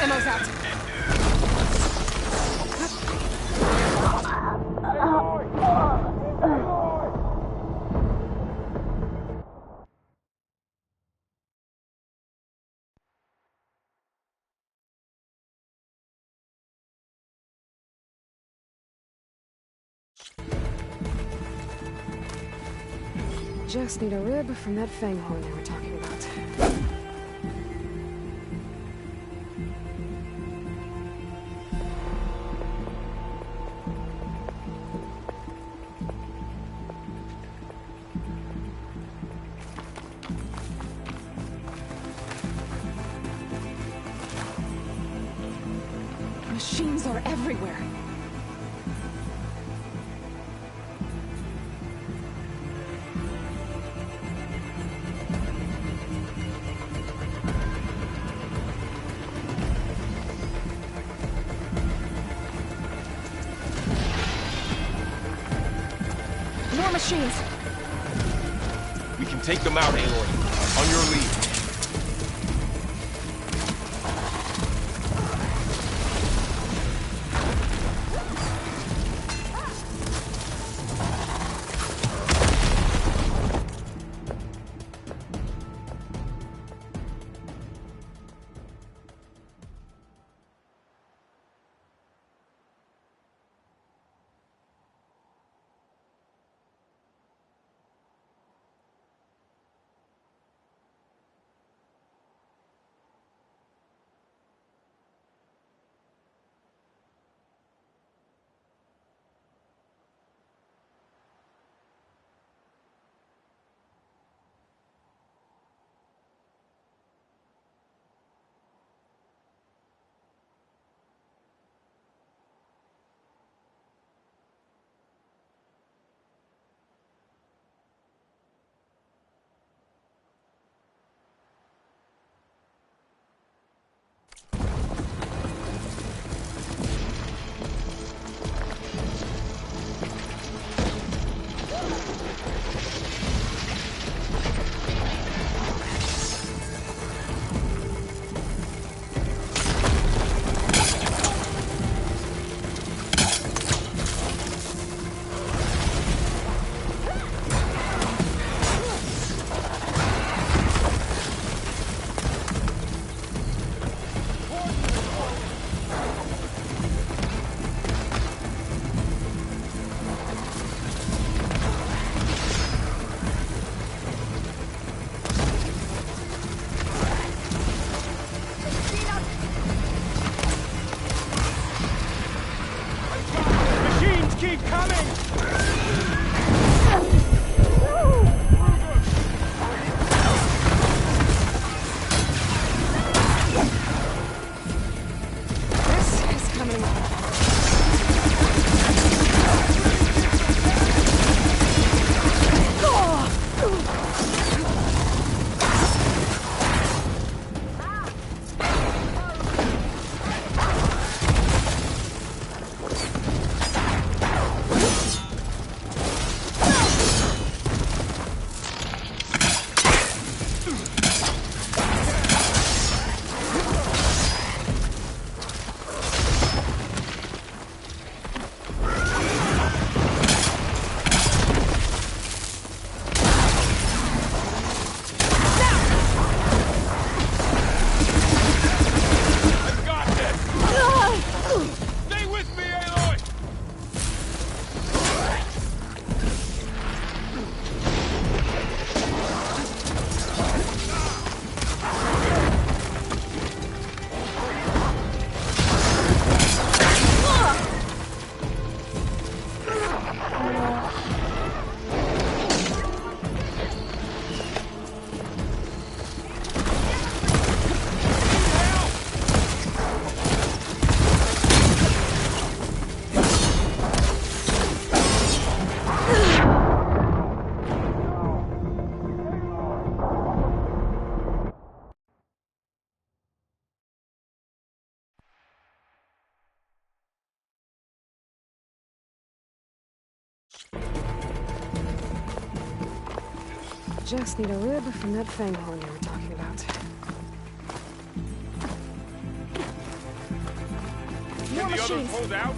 Ammo's out. Just need a rib from that fang horn they were talking about. Machines are everywhere. More machines. We can take them out, Aloy. On your lead. Just need a rib from that fang horn you were talking about. Can the others hold out?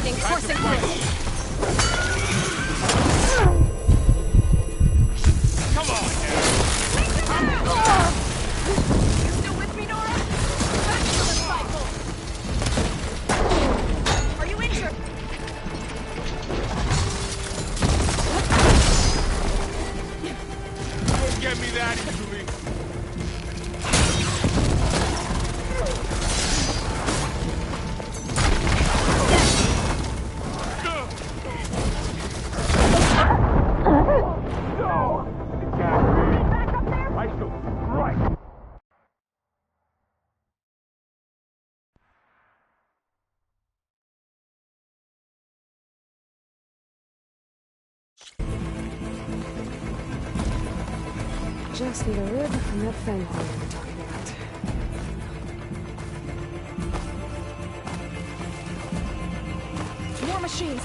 fighting, coursing through. Come on, You still with me, Nora? Back to the cycle. Are you injured? Don't get me that easily. Just need a rib from that fang horn we were talking about. More machines.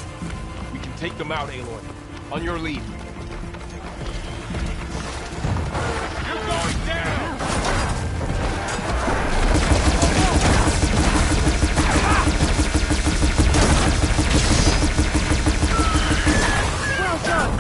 We can take them out, Aloy. On your lead. You're going down! Well done.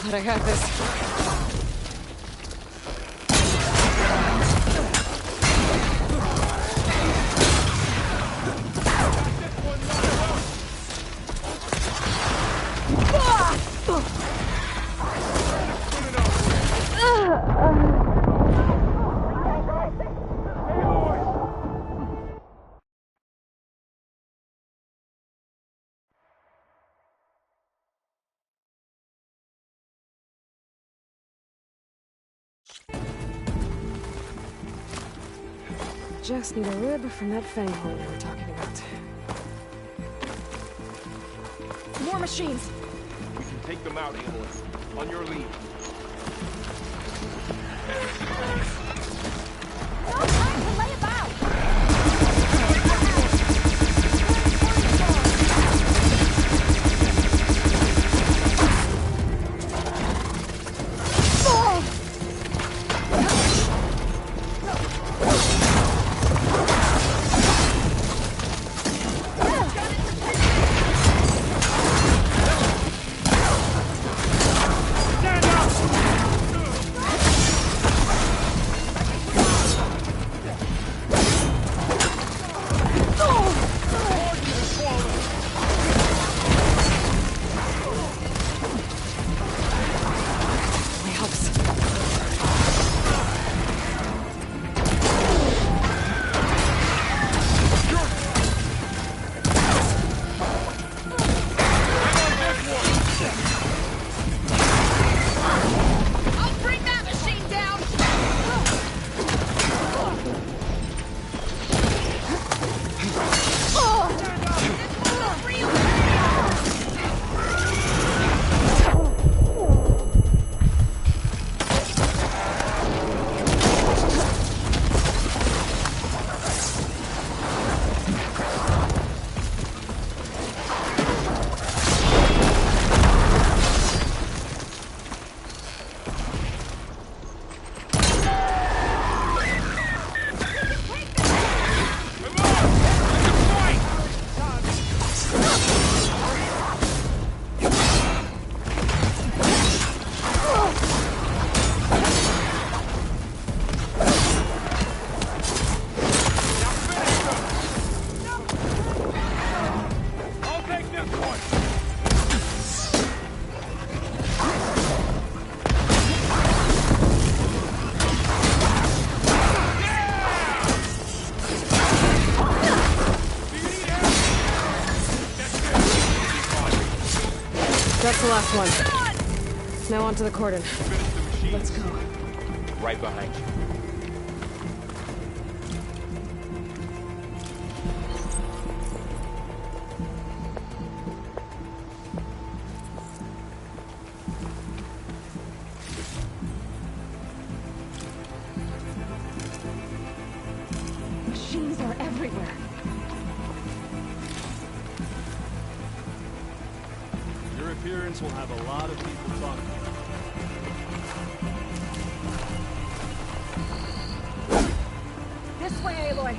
Glad I got this. Just need a rib from that fang horn we were talking about. More machines. We can take them out, Aloy. On your lead. No time to lay about! That's the last one. Now onto the cordon. Let's go. Right behind you. appearance will have a lot of people talking. This way, Aloy.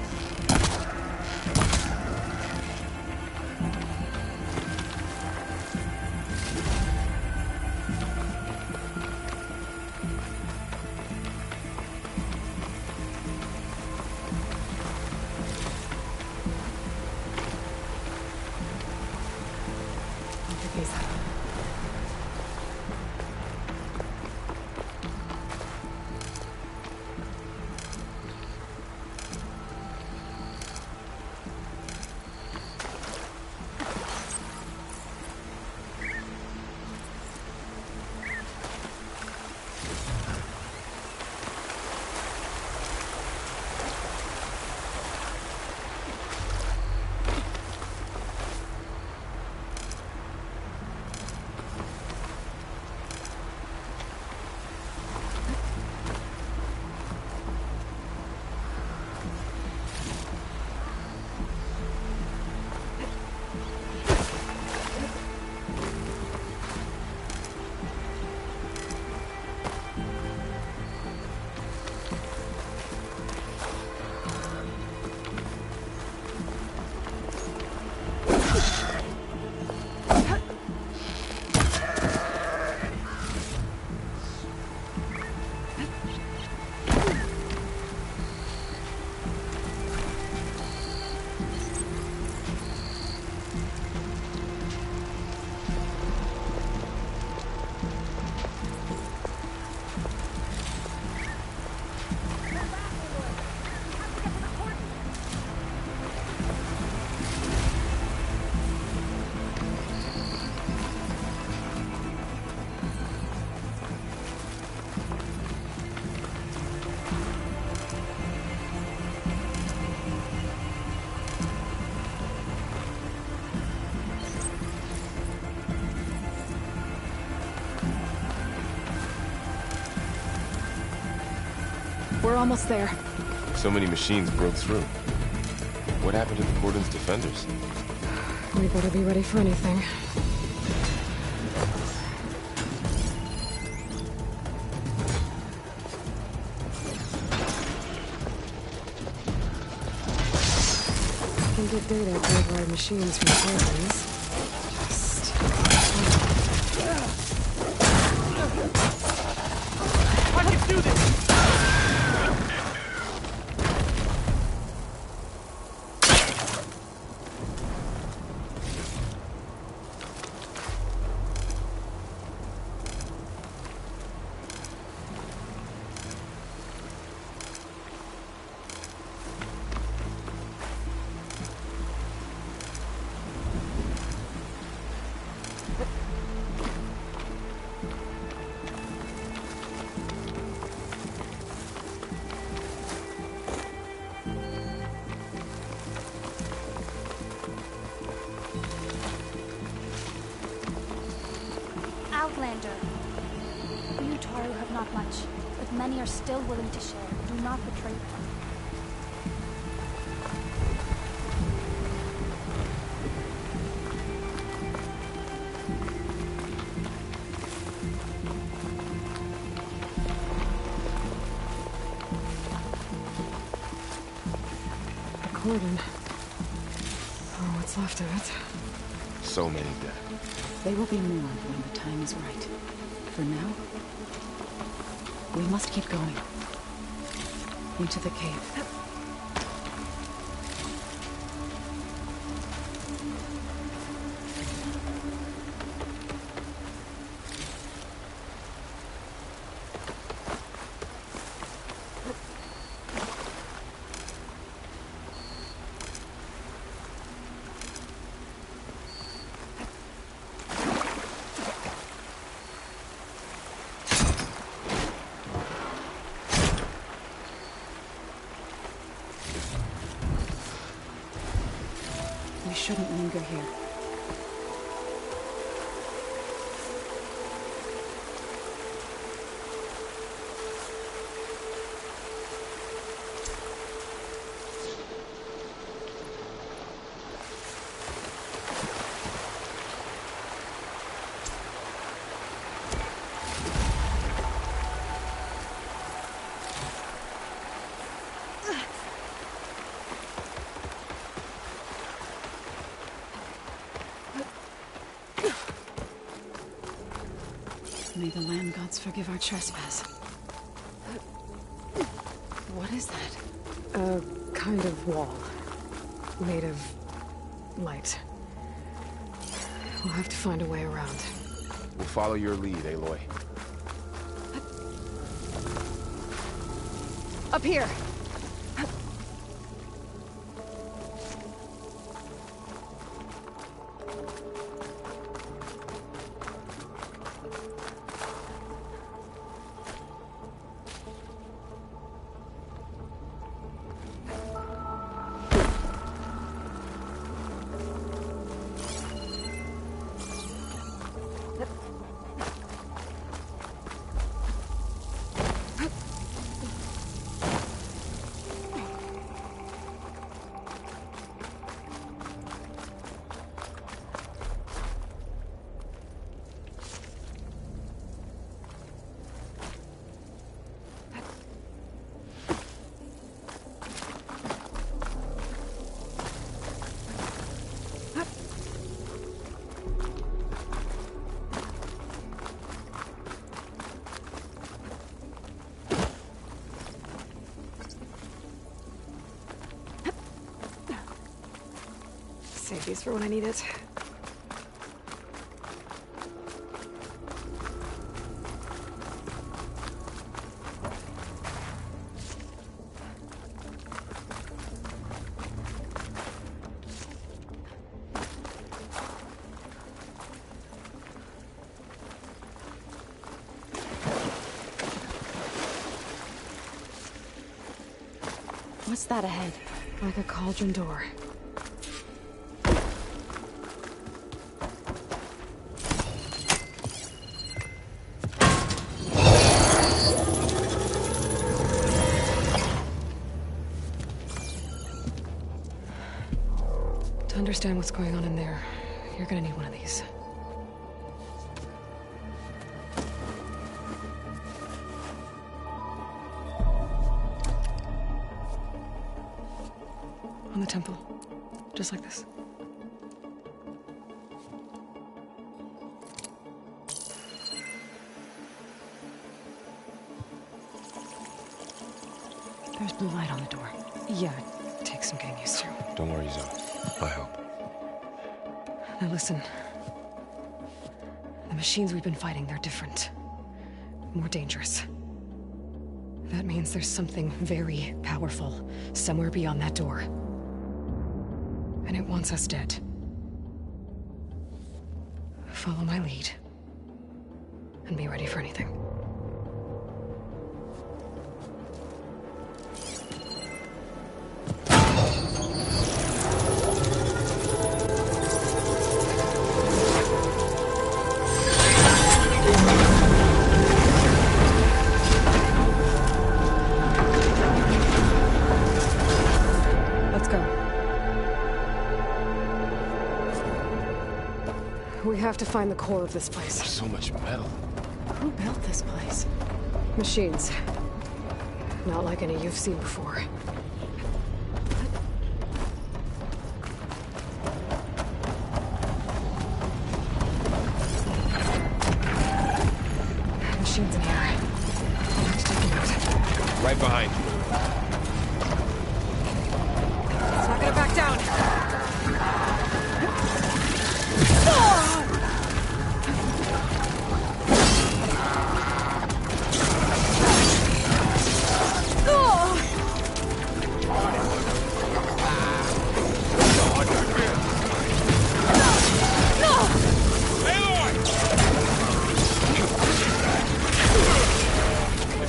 We're almost there. So many machines broke through. What happened to the Cordon's defenders? We better be ready for anything. I can get data to override machines from Cordons. I can do this! Outlander. You, Taru, have not much, but many are still willing to share. Do not betray them. The Cordon. Oh, what's left of it. So many dead. They will be more when the time is right. For now, we must keep going. Into the cave. We shouldn't linger here. May the land gods forgive our trespass. What is that? A kind of wall. Made of light. We'll have to find a way around. We'll follow your lead, Aloy. Up here! Save these for when I need it. What's that ahead? Like a cauldron door. To understand what's going on in there, you're gonna need one of these. On the temple. Just like this. There's blue light on the door. Yeah, it takes some getting used to. Don't worry, Zoe. I help. Now listen. The machines we've been fighting, they're different. More dangerous. That means there's something very powerful somewhere beyond that door. And it wants us dead. Follow my lead. And be ready for anything. We have to find the core of this place. So much metal. Who built this place? Machines. Not like any you've seen before. Machines in here. I'll have to take them out. Right behind you. It's not gonna back down.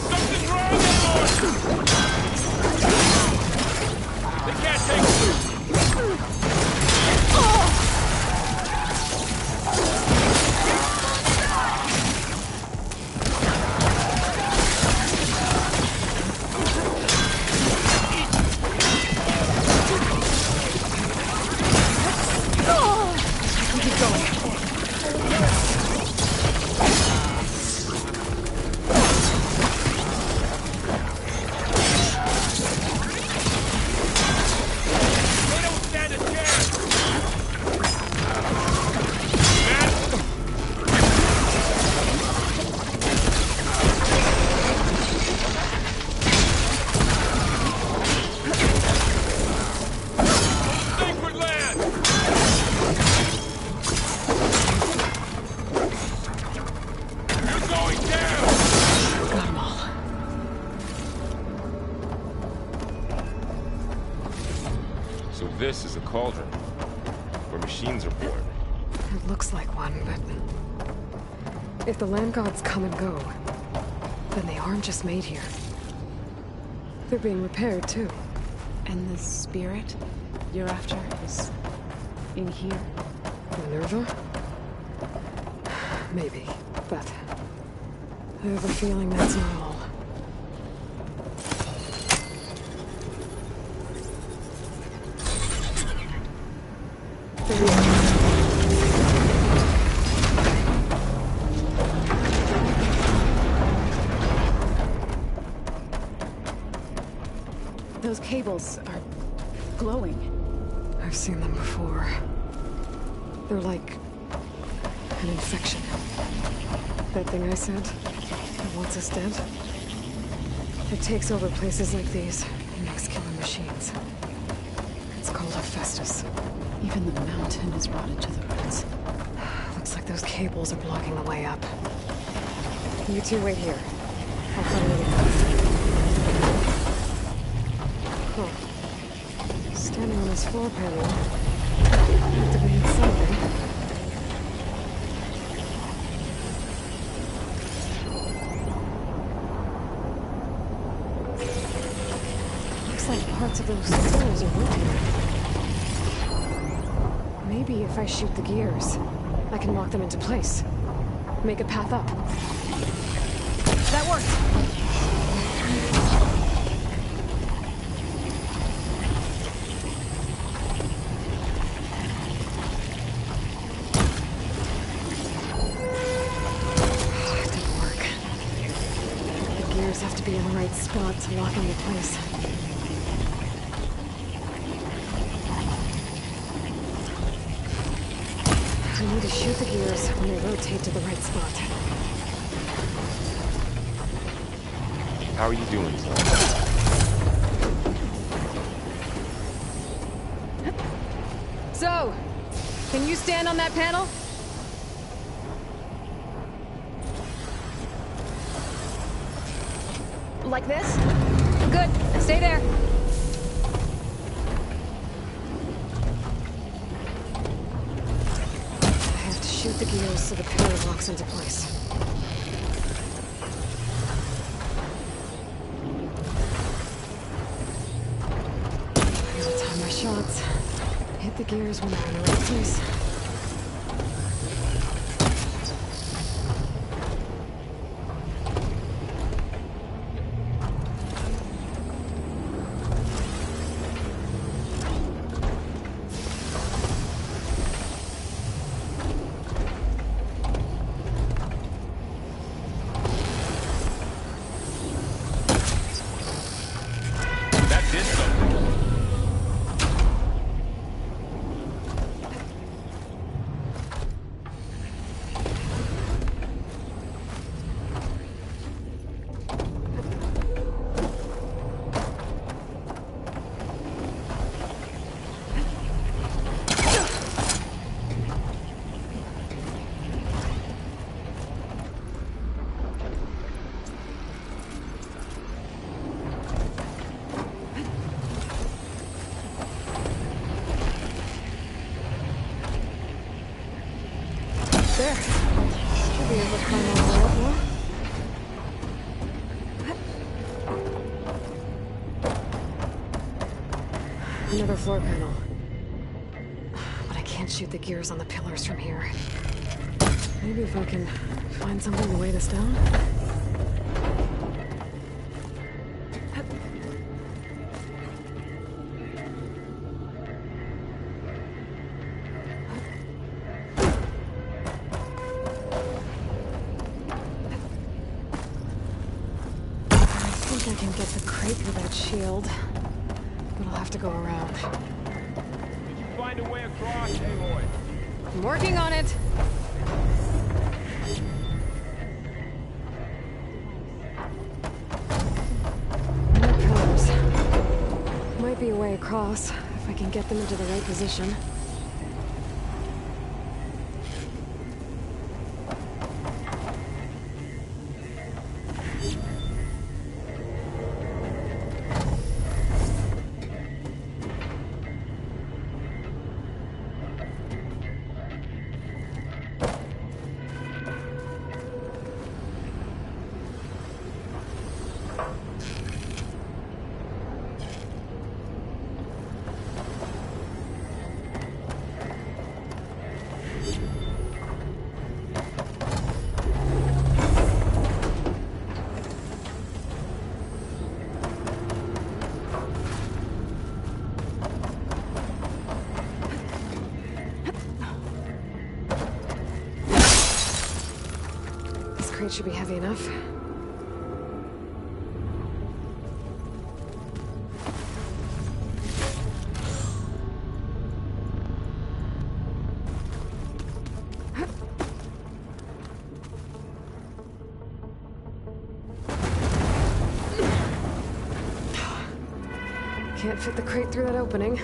Something's wrong, Aloy! this is a cauldron, where machines are born. It looks like one, but... if the land gods come and go, then they aren't just made here. They're being repaired, too. And the spirit you're after is in here? Minerva? Maybe, but... I have a feeling that's not all. Those cables are glowing. I've seen them before. They're like an infection. That thing I said that wants us dead? It takes over places like these and makes killer machines. It's called Hephaestus. Even the mountain is rotted to the roots. Looks like those cables are blocking the way up. You two wait here. I'll find a way to go. Huh. Standing on this floor panel. Activating something. Looks like parts of those scrolls are working. Maybe if I shoot the gears, I can lock them into place. Make a path up. That worked! Have to be in the right spot to lock into place. I need to shoot the gears when they rotate to the right spot. How are you doing, Zoe? So, can you stand on that panel? Like this? Good. Stay there. I have to shoot the gears so the pillar locks into place. I gotta time my shots. Hit the gears when they're in the right place. There. Should be able to climb all the way up now. Another floor panel. But I can't shoot the gears on the pillars from here. Maybe if I can find something to weigh this down? I can get the crate through that shield, but I'll have to go around. Did you find a way across, Aloy? I'm working on it! More pillars. Might be a way across, if I can get them into the right position. crate should be heavy enough. Can't fit the crate through that opening.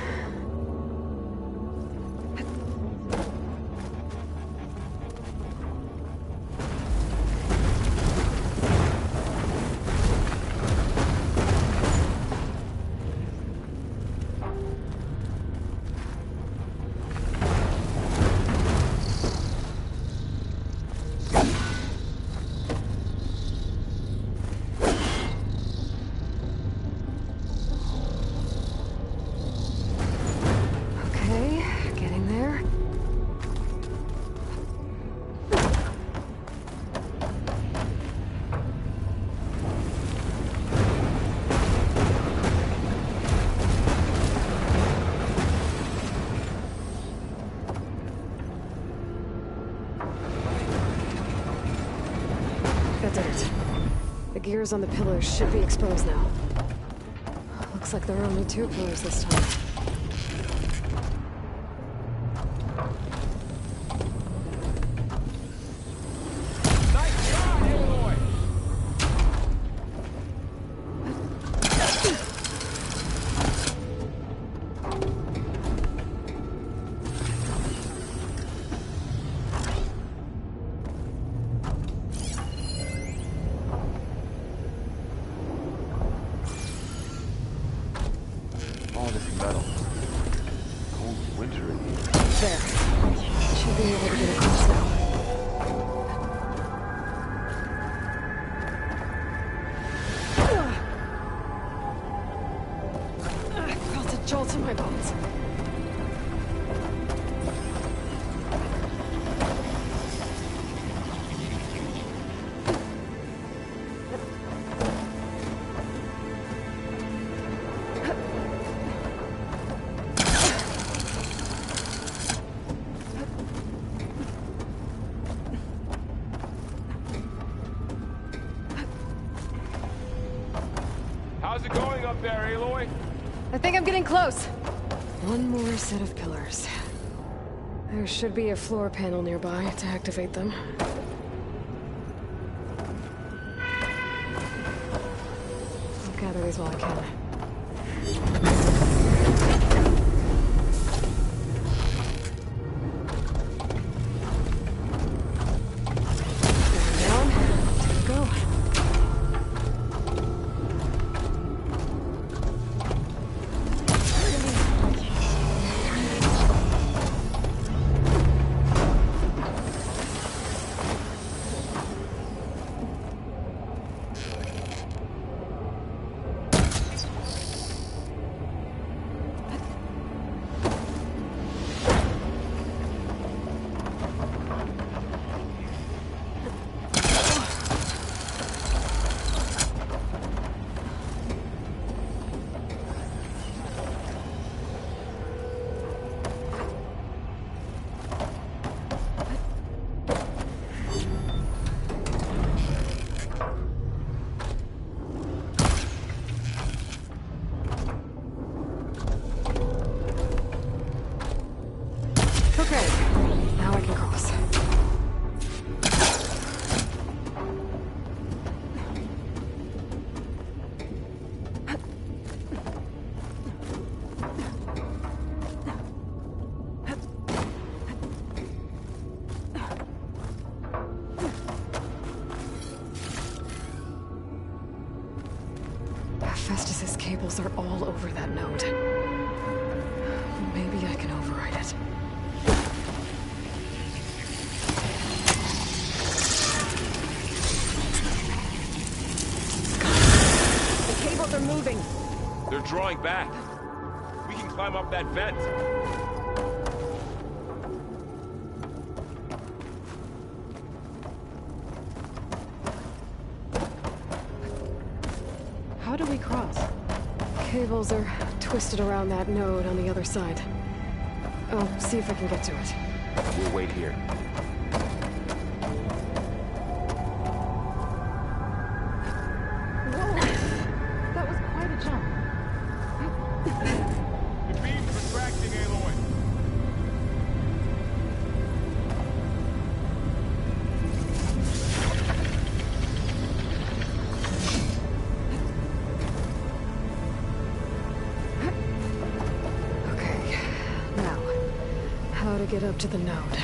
Gears on the pillars should be exposed now. Looks like there are only 2 pillars this time. How's it going up there, Aloy? I think I'm getting close. One more set of pillars. There should be a floor panel nearby to activate them. I'll gather these while I can. Festus's cables are all over that node. Maybe I can override it. The cables are moving. They're drawing back. We can climb up that vent. How do we cross? Cables are twisted around that node on the other side. I'll see if I can get to it. We'll wait here. The beam's retracting, Aloy. Okay, now, how to get up to the node?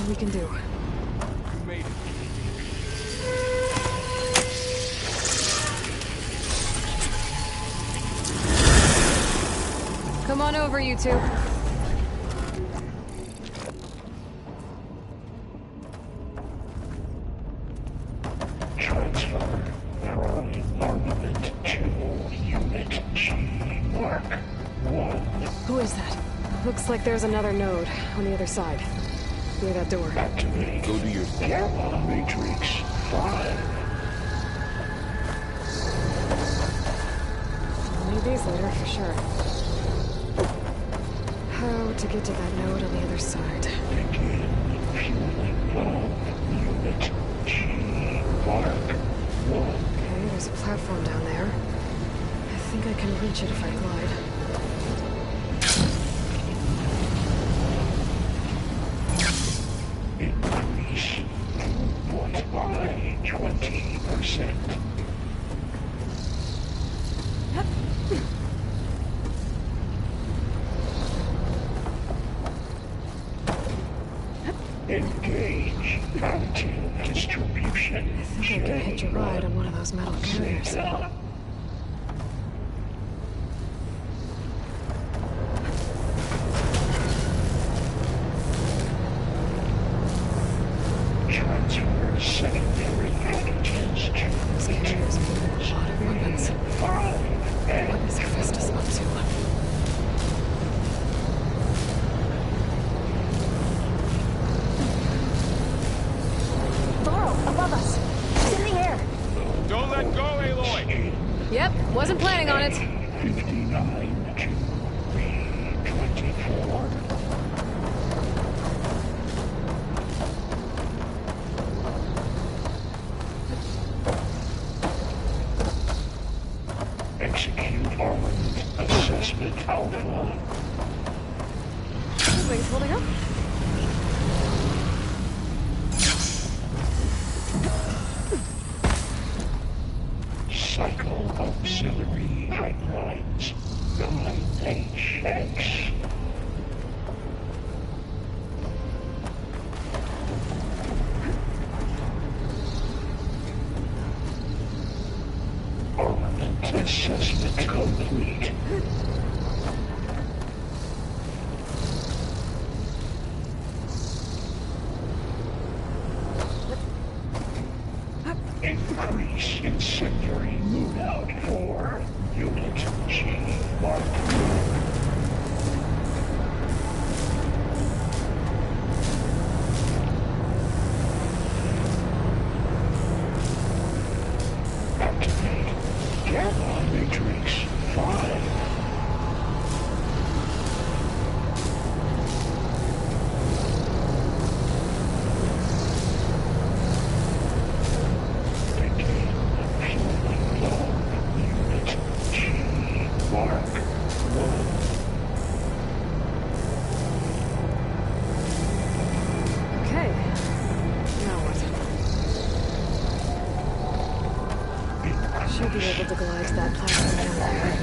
We can do. You made it. Come on over, you two. Transfer from armament to Unit G. Mark 1. Who is that? Looks like there's another node on the other side. Near that door. Activate. Go do your thing. Gamma Matrix 5. I'll need these later for sure. How to get to that node on the other side? Begin fueling valve. Unit G. Mark 1. Okay, there's a platform down there. I think I can reach it if I glide. Increase throughput by 20%. Engage content distribution. I think I can hitch a ride on one of those metal carriers. Transfer secondary antigens to Those carriers are giving a lot of weapons. What is Hephaestus up to? Above us. It's in the air. Don't let go, Aloy! Yep, wasn't planning on it. 59 to 24. Execute armament assessment alpha. Wings holding up? Cycle auxiliary pipelines 9HX. Matrix incendiary loadout for Unit G. Mark. Activate Gamma Matrix 5. Okay. Now what? Should be able to glide to that platform down there.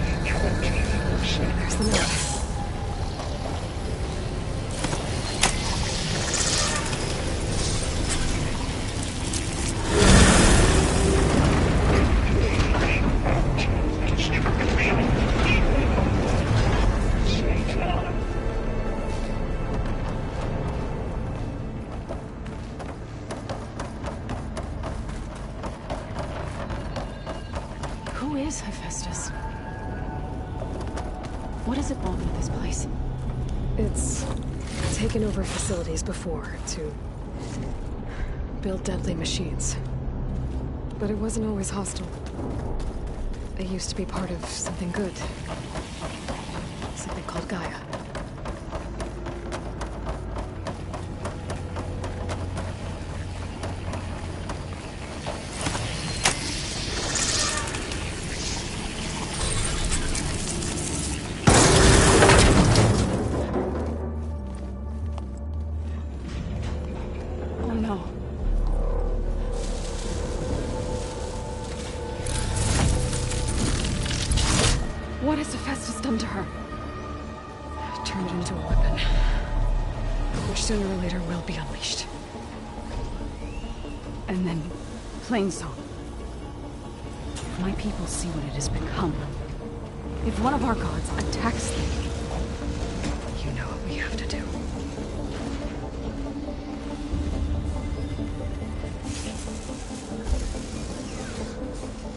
There's the map. Who is Hephaestus? What does it want with this place? It's taken over facilities before to build deadly machines. But it wasn't always hostile. It used to be part of something good. Something called Gaia. Oh no. What has Hephaestus done to her? Turned it into a weapon. Which sooner or later will be unleashed. And then, plain song. My people see what it has become. If one of our gods attacks them, you know what we have to do.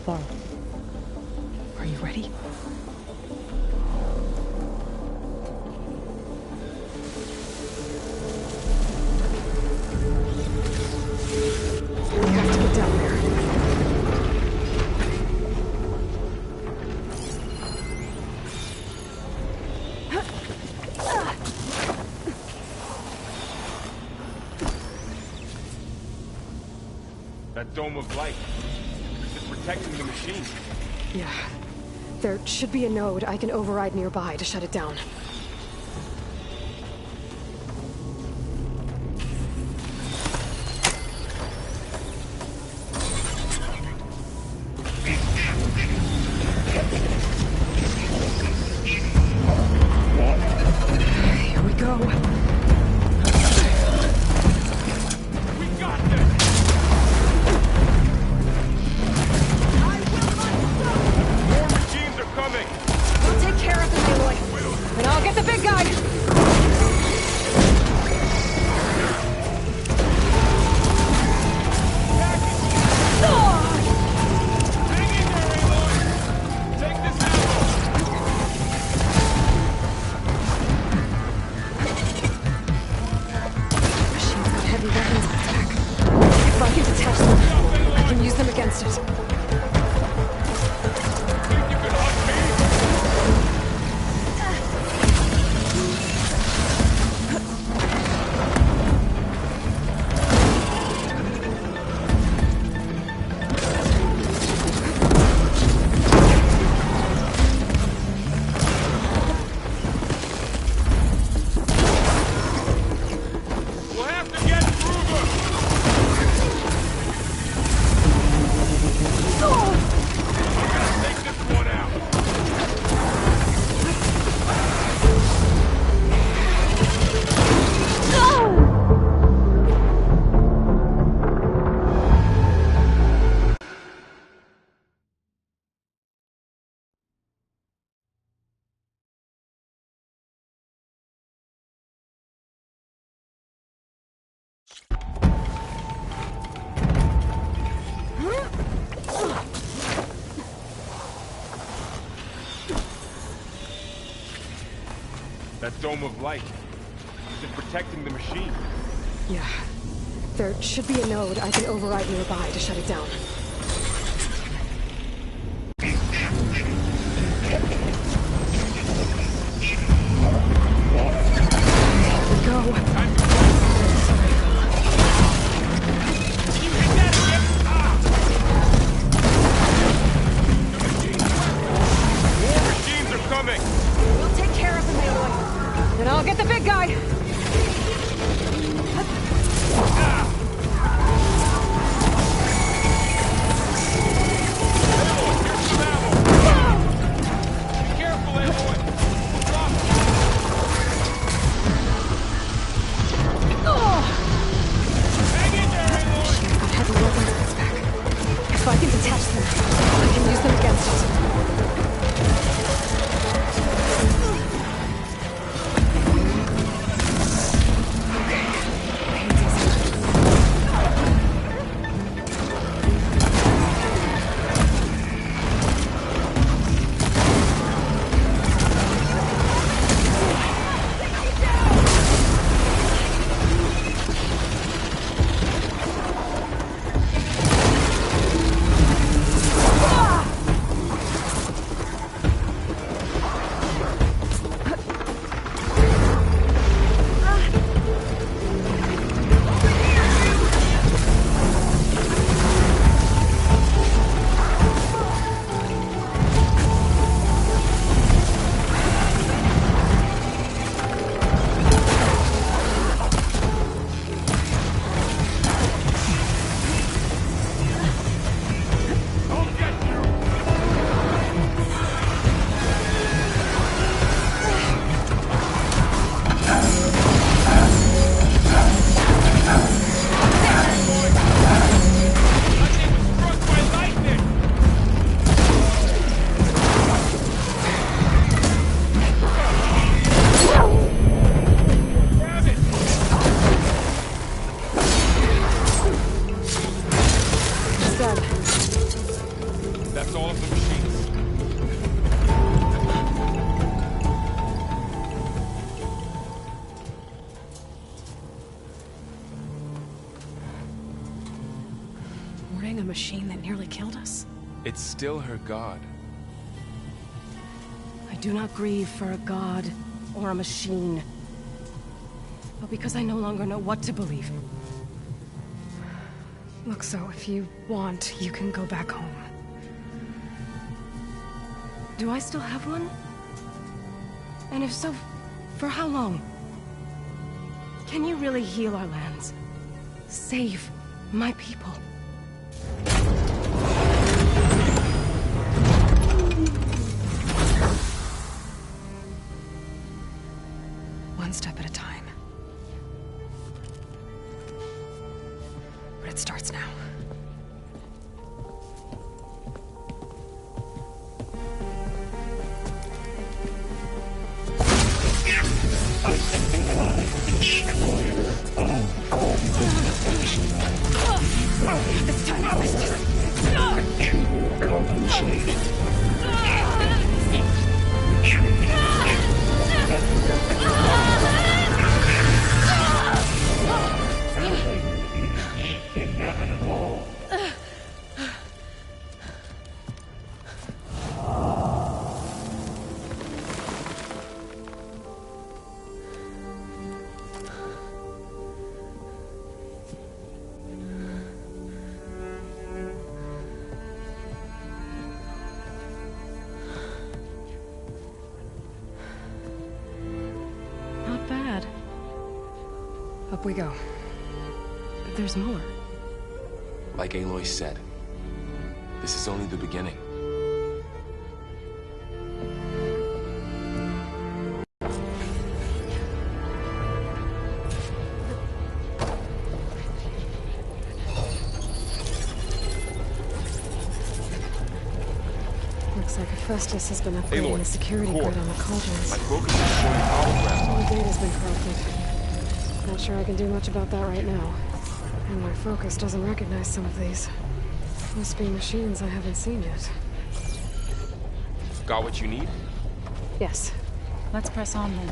Laurel, are you ready? We have to get down there. That dome of light. It's protecting the machine. Yeah. There should be a node I can override nearby to shut it down. Here we go. We'll take care of them, Aloy. And I'll get the big guy. Machine's got heavy weapons on attack. If I can detach them, I can use them against it. We'll have to get through them! dome of light. Is it protecting the machine? Yeah. There should be a node I can override nearby to shut it down. We'll take care of him, Aloy. Then I'll get the big guy. If I can detach them, I can use them against us. That's all of the machines. Warning a machine that nearly killed us? It's still her god. I do not grieve for a god or a machine, but because I no longer know what to believe. Look, so if you want, you can go back home. Do I still have one? And if so, for how long? Can you really heal our lands? Save my people? One step at a time. But it starts now. This time I must to compensate. Inevitable. Not bad. Up we go. But there's more. Like Aloy said, this is only the beginning. Looks like Hephaestus has been upgrading Aloy, the security core. grid on the cauldrons. My focus is showing holograms All on the data's been corrupted. Not sure I can do much about that right now. And my focus doesn't recognize some of these. Must be machines I haven't seen yet. Got what you need? Yes. Let's press on then.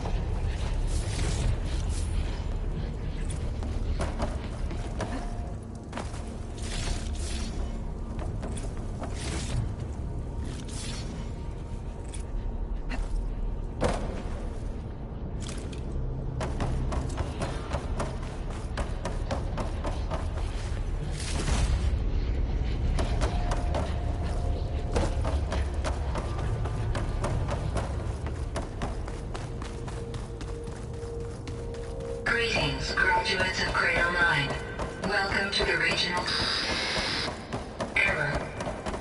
Greetings, graduates of Crater 9. Welcome to the regional... Error.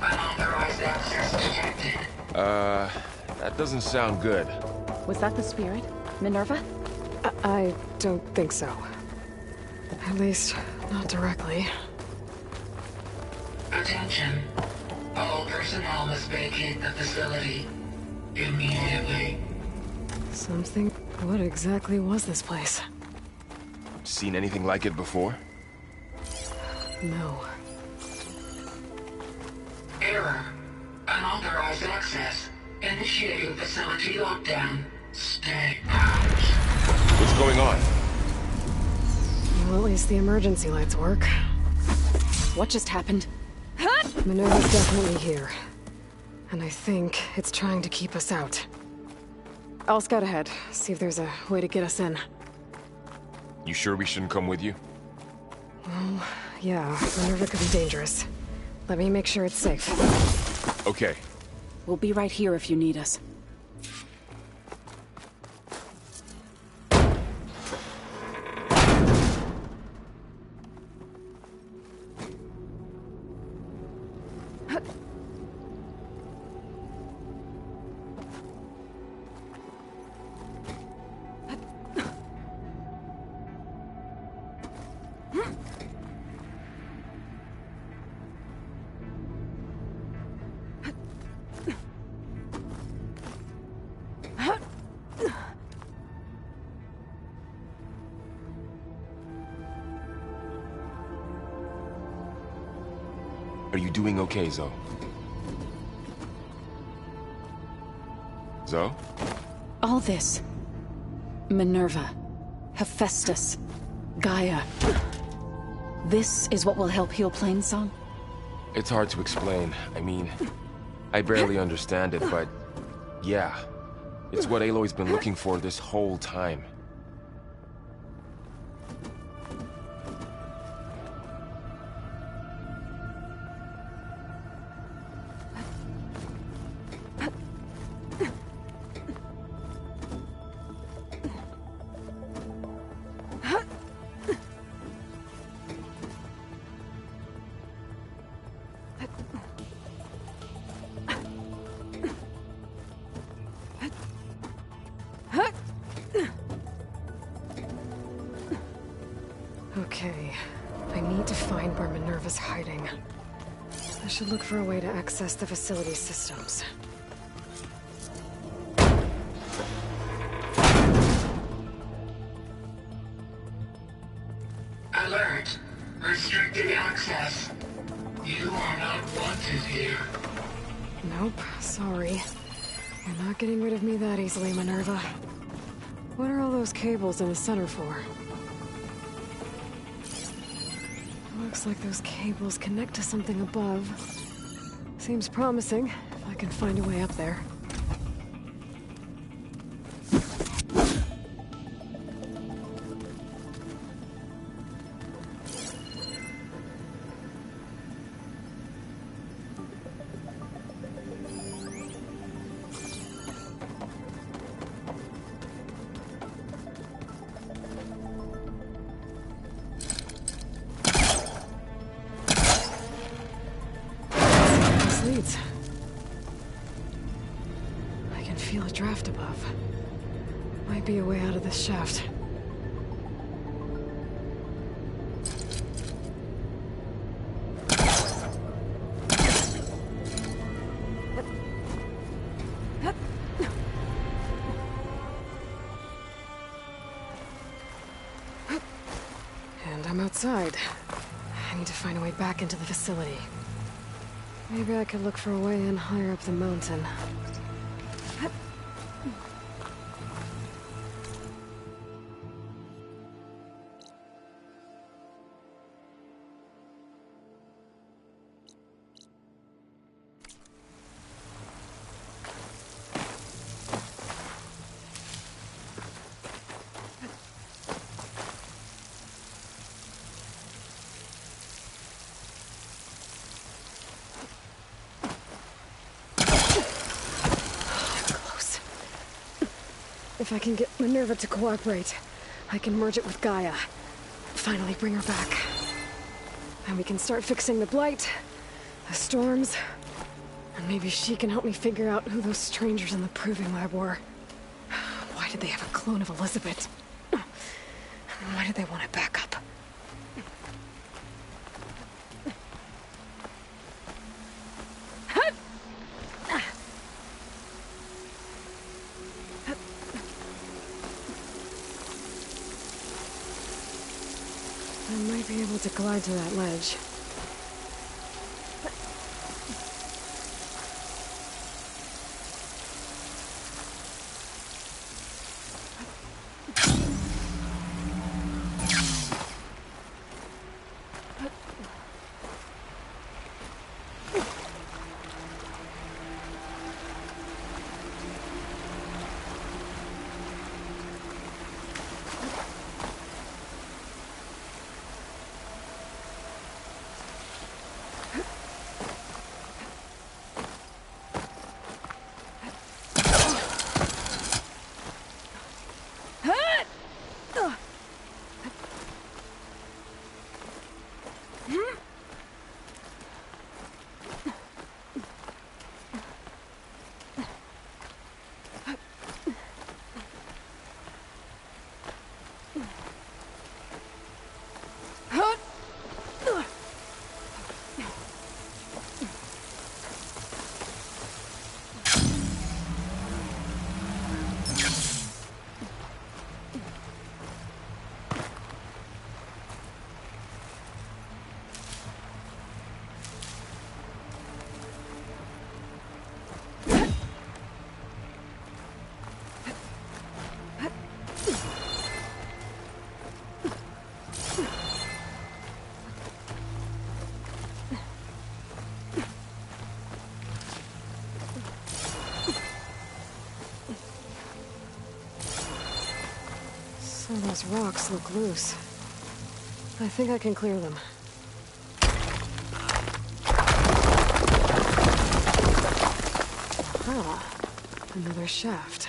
Unauthorized access detected. That doesn't sound good. Was that the spirit? Minerva? I don't think so. At least, not directly. Attention. All personnel must vacate the facility. Immediately. Something... What exactly was this place? Seen anything like it before? No. Error. Unauthorized access. Initiating facility lockdown. Stay out. What's going on? Well, at least the emergency lights work. What just happened? Minerva's definitely here. And I think it's trying to keep us out. I'll scout ahead, see if there's a way to get us in. You sure we shouldn't come with you? Well, yeah, Minerva could be dangerous. Let me make sure it's safe. Okay. We'll be right here if you need us. Are you doing okay, Zoe? Zoe? All this. Minerva. Hephaestus. Gaia. This is what will help heal Plainsong? It's hard to explain. I mean, I barely understand it, but yeah. It's what Aloy's been looking for this whole time. Okay, I need to find where Minerva's hiding. I should look for a way to access the facility systems. Alert. Restricted access. You are not wanted here. Nope, sorry. You're not getting rid of me that easily, Minerva. What are all those cables in the center for? Looks like those cables connect to something above. Seems promising, if I can find a way up there. Leads. I can feel a draft above. Might be a way out of this shaft. And I'm outside. I need to find a way back into the facility. Maybe I could look for a way in higher up the mountain. If I can get Minerva to cooperate, I can merge it with Gaia. Finally bring her back. And we can start fixing the Blight, the storms, and maybe she can help me figure out who those strangers in the Proving Lab were. Why did they have a clone of Elizabeth? And why did they want it back up? I might be able to glide to that ledge. Some of those rocks look loose. I think I can clear them. Aha! Another shaft.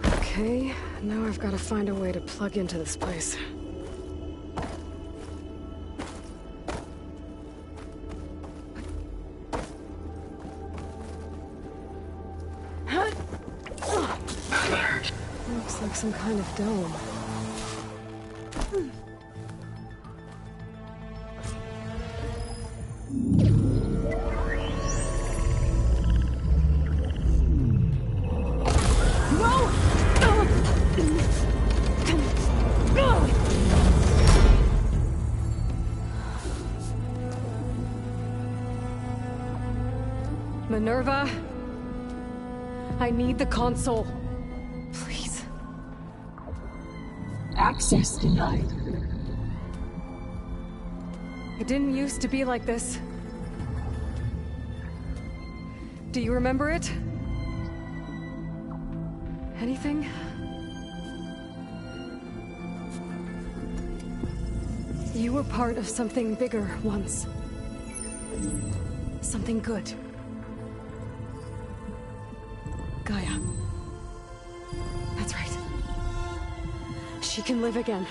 Okay, now I've got to find a way to plug into this place. Looks like some kind of dome. Minerva, I need the console. Please. Access denied. It didn't used to be like this. Do you remember it? Anything? You were part of something bigger once. Something good. Gaia. That's right. She can live again.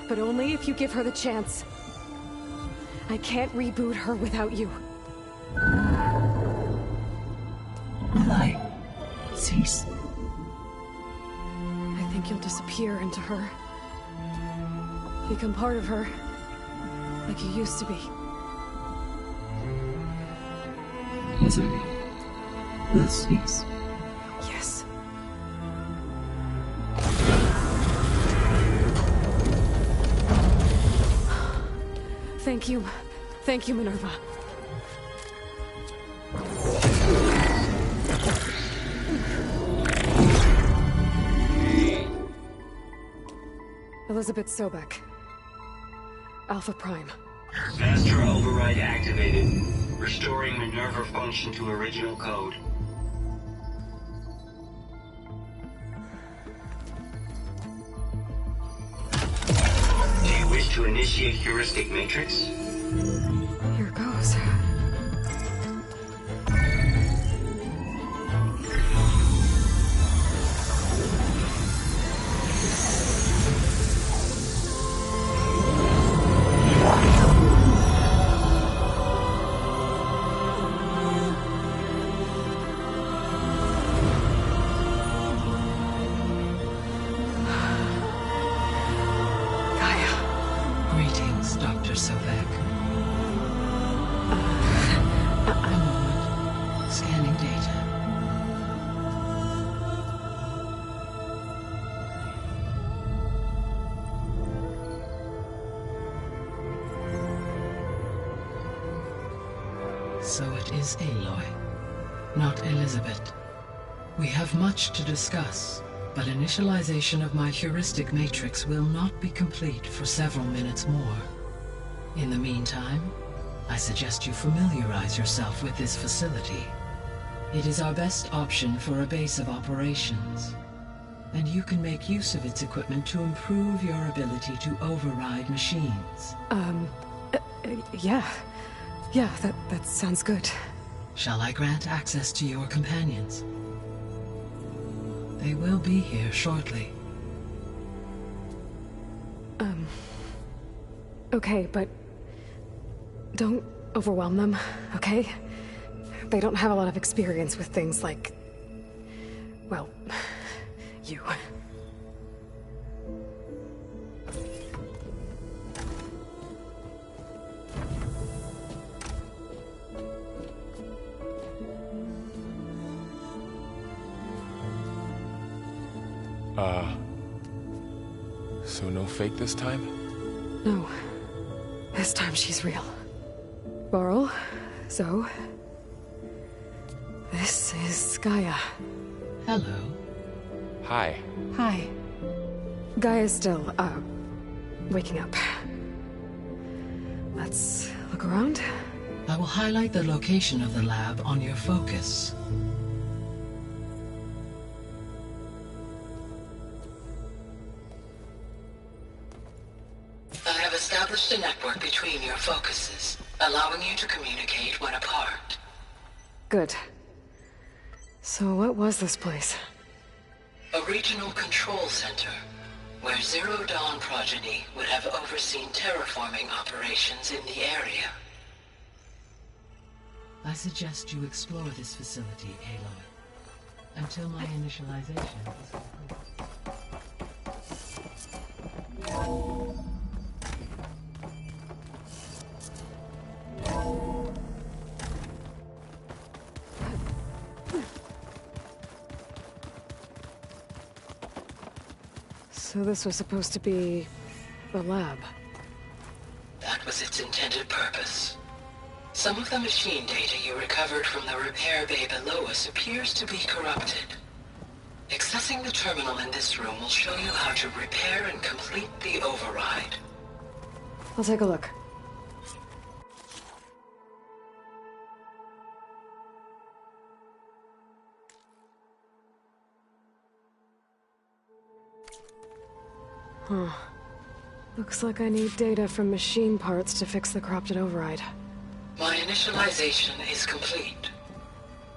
But only if you give her the chance. I can't reboot her without you. Light. Cease. I think you'll disappear into her. Become part of her. Like you used to be. Misery. Will cease. Yes. Thank you. Thank you, Minerva. Elizabeth Sobek. Alpha Prime. Master override activated. Restoring Minerva function to original code. Do you wish to initiate heuristic matrix? Here goes. Dr. Sovek? A moment. Scanning data. So it is Aloy, not Elizabeth. We have much to discuss, but initialization of my heuristic matrix will not be complete for several minutes more. In the meantime, I suggest you familiarize yourself with this facility. It is our best option for a base of operations, and you can make use of its equipment to improve your ability to override machines. Yeah. Yeah, that sounds good. Shall I grant access to your companions? They will be here shortly. Okay, but don't overwhelm them, okay? They don't have a lot of experience with things like, well, you. So no fake this time? No. This time she's real. Varl, Zoe. This is Gaia. Hello. Hi. Hi. Gaia's still, waking up. Let's look around. I will highlight the location of the lab on your focus. I have established a network between your focuses, allowing you to communicate when apart. Good. So what was this place? A regional control center, where Zero Dawn progeny would have overseen terraforming operations in the area. I suggest you explore this facility, Aloy, until my initialization is complete. So this was supposed to be the lab. That was its intended purpose. Some of the machine data you recovered from the repair bay below us appears to be corrupted. Accessing the terminal in this room will show you how to repair and complete the override. I'll take a look. Huh. Looks like I need data from machine parts to fix the corrupted override. My initialization is complete.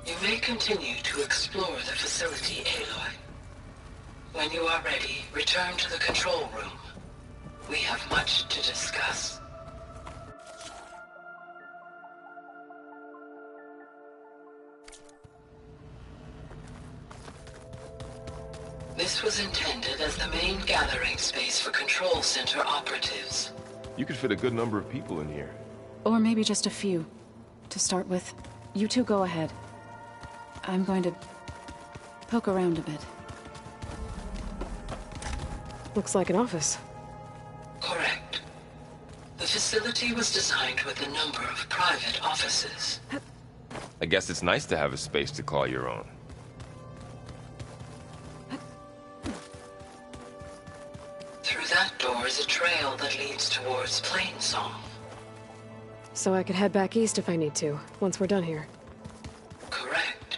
You may continue to explore the facility, Aloy. When you are ready, return to the control room. We have much to discuss. This was intended as the main gathering space for control center operatives. You could fit a good number of people in here. Or maybe just a few. To start with, you two go ahead. I'm going to poke around a bit. Looks like an office. Correct. The facility was designed with a number of private offices. I guess it's nice to have a space to call your own. Through that door is a trail that leads towards Plainsong. So I could head back east if I need to, once we're done here. Correct.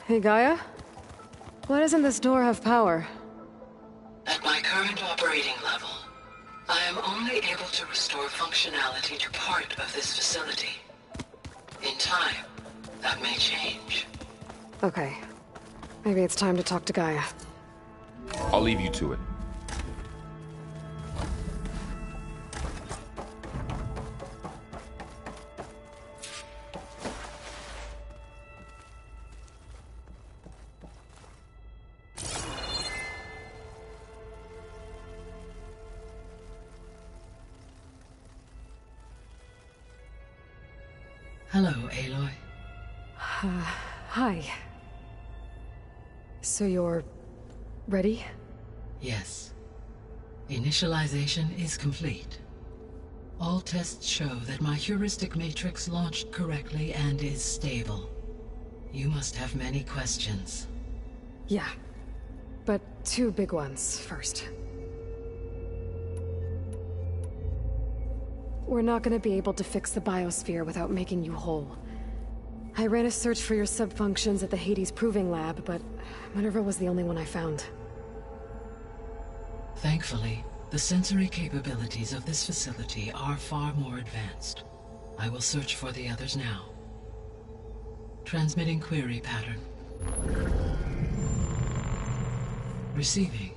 Hey, Gaia? Why doesn't this door have power? At my current operating level, I am only able to restore functionality to part of this facility. In time, that may change. Okay. Maybe it's time to talk to Gaia. I'll leave you to it. Hello, Aloy. Hi. So you're... ready? Yes. Initialization is complete. All tests show that my heuristic matrix launched correctly and is stable. You must have many questions. Yeah. But two big ones first. We're not gonna be able to fix the biosphere without making you whole. I ran a search for your subfunctions at the Hades Proving Lab, but Minerva was the only one I found. Thankfully, the sensory capabilities of this facility are far more advanced. I will search for the others now. Transmitting query pattern. Receiving.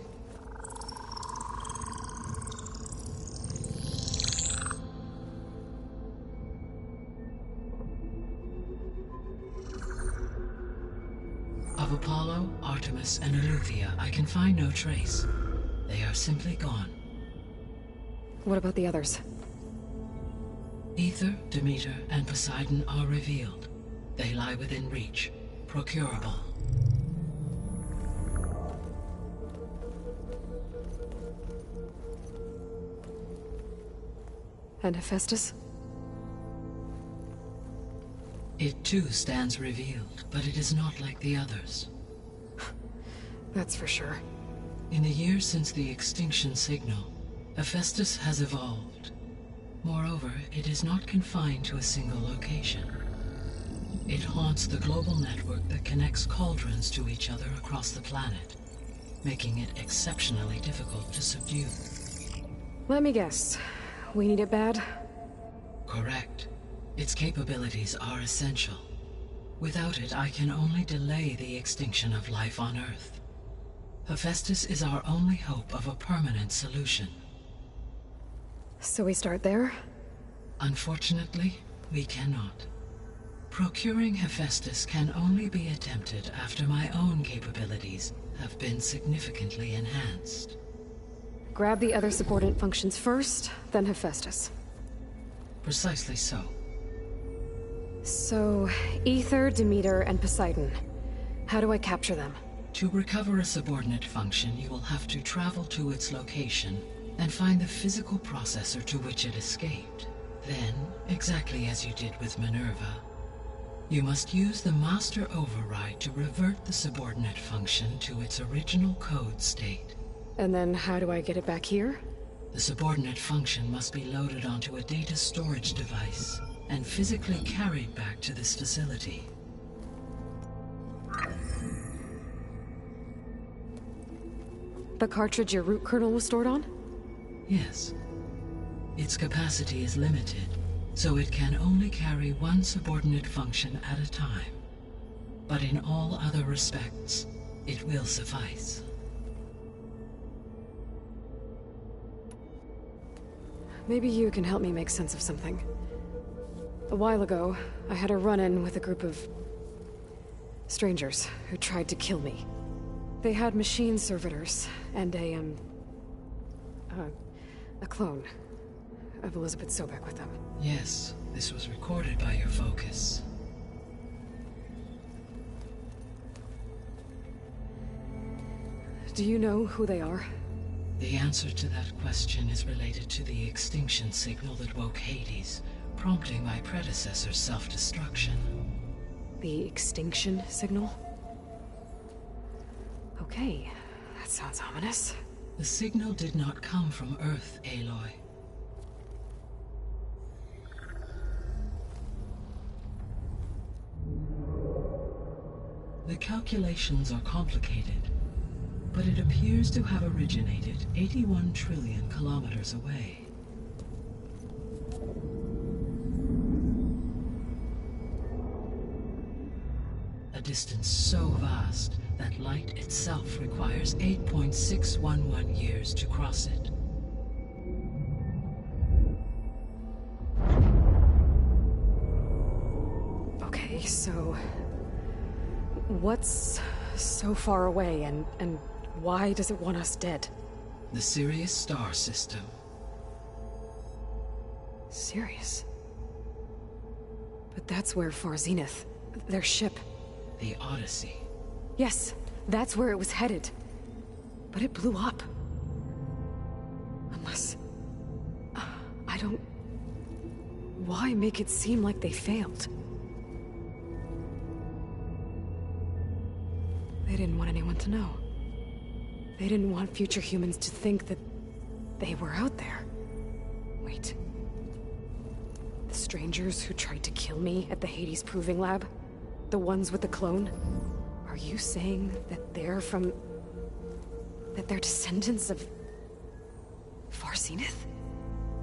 Of Apollo, Artemis, and Eleuthia, I can find no trace. They are simply gone. What about the others? Ether, Demeter, and Poseidon are revealed. They lie within reach, procurable. And Hephaestus? It too stands revealed, but it is not like the others. That's for sure. In the years since the extinction signal, Hephaestus has evolved. Moreover, it is not confined to a single location. It haunts the global network that connects cauldrons to each other across the planet, making it exceptionally difficult to subdue. Let me guess. We need it bad? Correct. Its capabilities are essential. Without it, I can only delay the extinction of life on Earth. Hephaestus is our only hope of a permanent solution. So we start there? Unfortunately, we cannot. Procuring Hephaestus can only be attempted after my own capabilities have been significantly enhanced. Grab the other subordinate functions first, then Hephaestus. Precisely so. So, Ether, Demeter, and Poseidon. How do I capture them? To recover a subordinate function, you will have to travel to its location and find the physical processor to which it escaped. Then, exactly as you did with Minerva, you must use the master override to revert the subordinate function to its original code state. And then how do I get it back here? The subordinate function must be loaded onto a data storage device and physically carried back to this facility. The cartridge your root kernel was stored on? Yes. Its capacity is limited, so it can only carry one subordinate function at a time. But in all other respects, it will suffice. Maybe you can help me make sense of something. A while ago, I had a run-in with a group of strangers who tried to kill me. They had machine servitors and a clone of Elizabeth Sobek with them. Yes, this was recorded by your focus. Do you know who they are? The answer to that question is related to the extinction signal that woke Hades, prompting my predecessor's self-destruction. The extinction signal? Okay, that sounds ominous. The signal did not come from Earth, Aloy. The calculations are complicated, but it appears to have originated 81 trillion kilometers away. A distance so vast that light itself requires 8.611 years to cross it. Okay, so... what's so far away, and why does it want us dead? The Sirius star system. Sirius? But that's where Far Zenith, their ship... The Odyssey. Yes, that's where it was headed. But it blew up. Unless... I don't... Why make it seem like they failed? They didn't want anyone to know. They didn't want future humans to think that they were out there. Wait. The strangers who tried to kill me at the Hades Proving Lab? The ones with the clone? Are you saying that they're from... that they're descendants of... Far Zenith?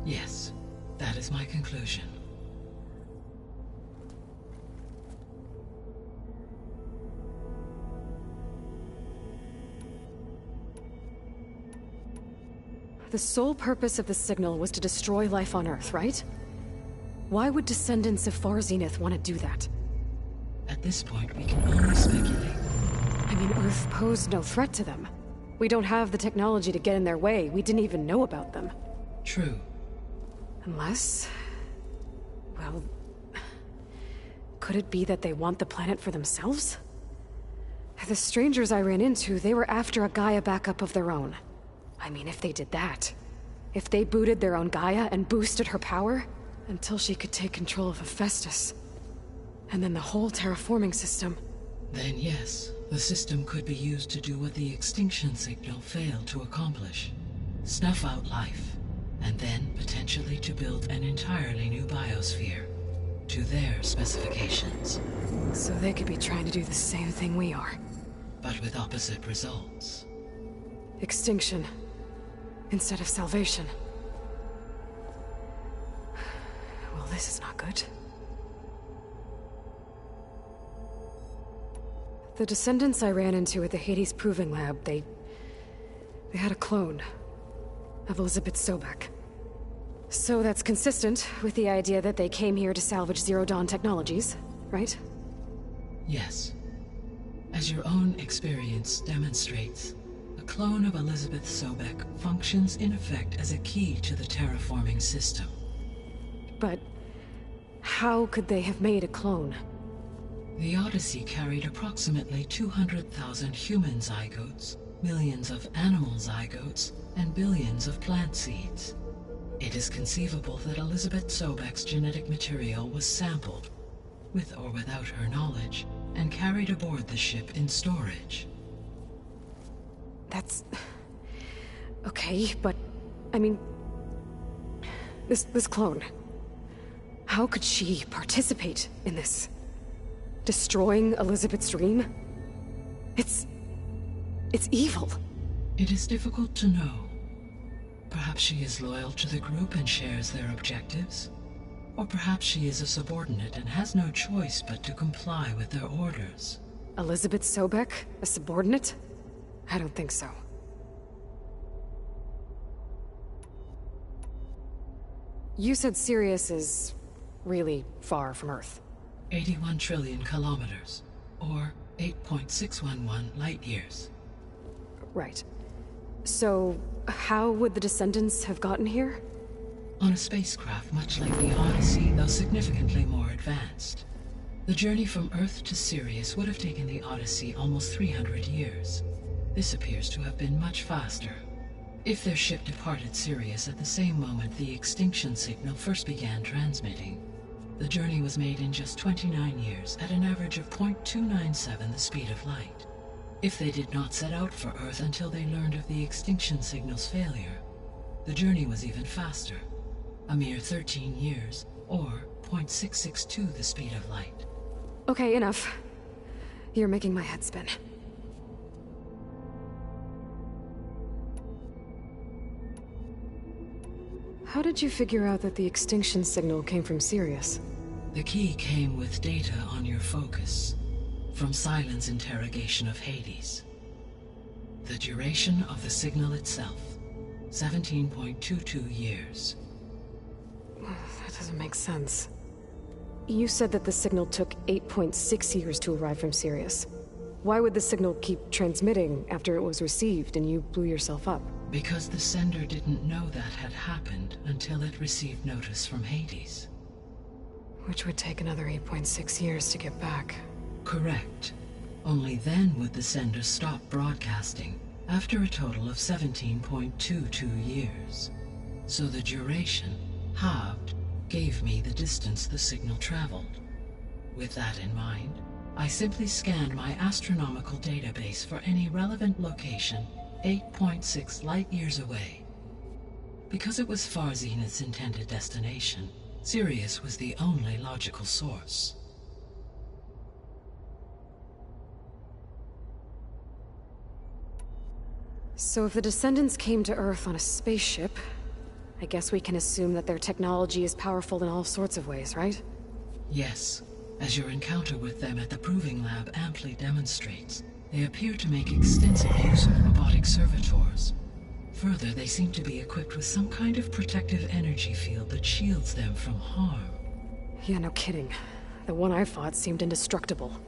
Yes, that is my conclusion. The sole purpose of the signal was to destroy life on Earth, right? Why would descendants of Far Zenith want to do that? At this point, we can only speculate. I mean, Earth posed no threat to them. We don't have the technology to get in their way. We didn't even know about them. True. Unless... well... could it be that they want the planet for themselves? The strangers I ran into, they were after a Gaia backup of their own. I mean, if they did that... if they booted their own Gaia and boosted her power... until she could take control of Hephaestus. And then the whole terraforming system... Then yes, the system could be used to do what the extinction signal failed to accomplish. Snuff out life, and then potentially to build an entirely new biosphere. To their specifications. So they could be trying to do the same thing we are. But with opposite results. Extinction. Instead of salvation. Well, this is not good. The descendants I ran into at the Hades Proving Lab, they had a clone of Elizabeth Sobek. So that's consistent with the idea that they came here to salvage Zero Dawn technologies, right? Yes. As your own experience demonstrates, a clone of Elizabeth Sobek functions in effect as a key to the terraforming system. But how could they have made a clone? The Odyssey carried approximately 200,000 human zygotes, millions of animal zygotes, and billions of plant seeds. It is conceivable that Elizabeth Sobek's genetic material was sampled, with or without her knowledge, and carried aboard the ship in storage. That's... okay, but... I mean... This clone... how could she participate in this? Destroying Elizabeth's dream? It's evil. It is difficult to know. Perhaps she is loyal to the group and shares their objectives. Or perhaps she is a subordinate and has no choice but to comply with their orders. Elizabeth Sobek? A subordinate? I don't think so. You said Sirius is really far from Earth. 81 trillion kilometers, or 8.611 light-years. Right. So, how would the descendants have gotten here? On a spacecraft much like the Odyssey, though significantly more advanced. The journey from Earth to Sirius would have taken the Odyssey almost 300 years. This appears to have been much faster. If their ship departed Sirius at the same moment the extinction signal first began transmitting, the journey was made in just 29 years at an average of 0.297 the speed of light. If they did not set out for Earth until they learned of the extinction signal's failure, the journey was even faster, a mere 13 years, or 0.662 the speed of light. Okay, enough. You're making my head spin. How did you figure out that the extinction signal came from Sirius? The key came with data on your focus, from Silent's interrogation of Hades. The duration of the signal itself, 17.22 years. That doesn't make sense. You said that the signal took 8.6 years to arrive from Sirius. Why would the signal keep transmitting after it was received and you blew yourself up? Because the sender didn't know that had happened until it received notice from Hades. Which would take another 8.6 years to get back. Correct. Only then would the sender stop broadcasting, after a total of 17.22 years. So the duration, halved, gave me the distance the signal traveled. With that in mind, I simply scanned my astronomical database for any relevant location 8.6 light-years away. Because it was Far Zenith's intended destination, Sirius was the only logical source. So if the Descendants came to Earth on a spaceship, I guess we can assume that their technology is powerful in all sorts of ways, right? Yes. As your encounter with them at the Proving Lab amply demonstrates, they appear to make extensive use of robotic servitors. Further, they seem to be equipped with some kind of protective energy field that shields them from harm. Yeah, no kidding. The one I fought seemed indestructible.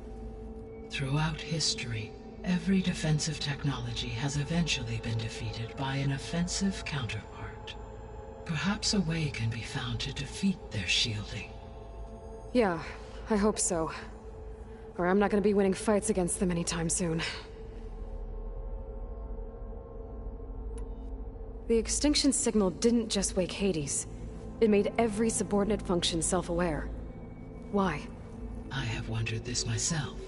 Throughout history, every defensive technology has eventually been defeated by an offensive counterpart. Perhaps a way can be found to defeat their shielding. Yeah, I hope so. Or I'm not gonna be winning fights against them anytime soon. The extinction signal didn't just wake Hades. It made every subordinate function self-aware. Why? I have wondered this myself.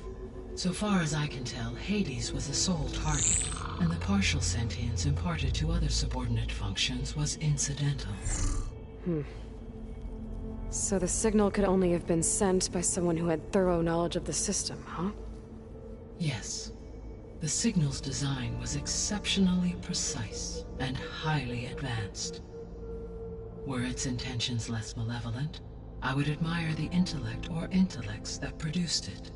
So far as I can tell, Hades was the sole target, and the partial sentience imparted to other subordinate functions was incidental. So the signal could only have been sent by someone who had thorough knowledge of the system, huh? Yes. The signal's design was exceptionally precise and highly advanced. Were its intentions less malevolent, I would admire the intellect or intellects that produced it.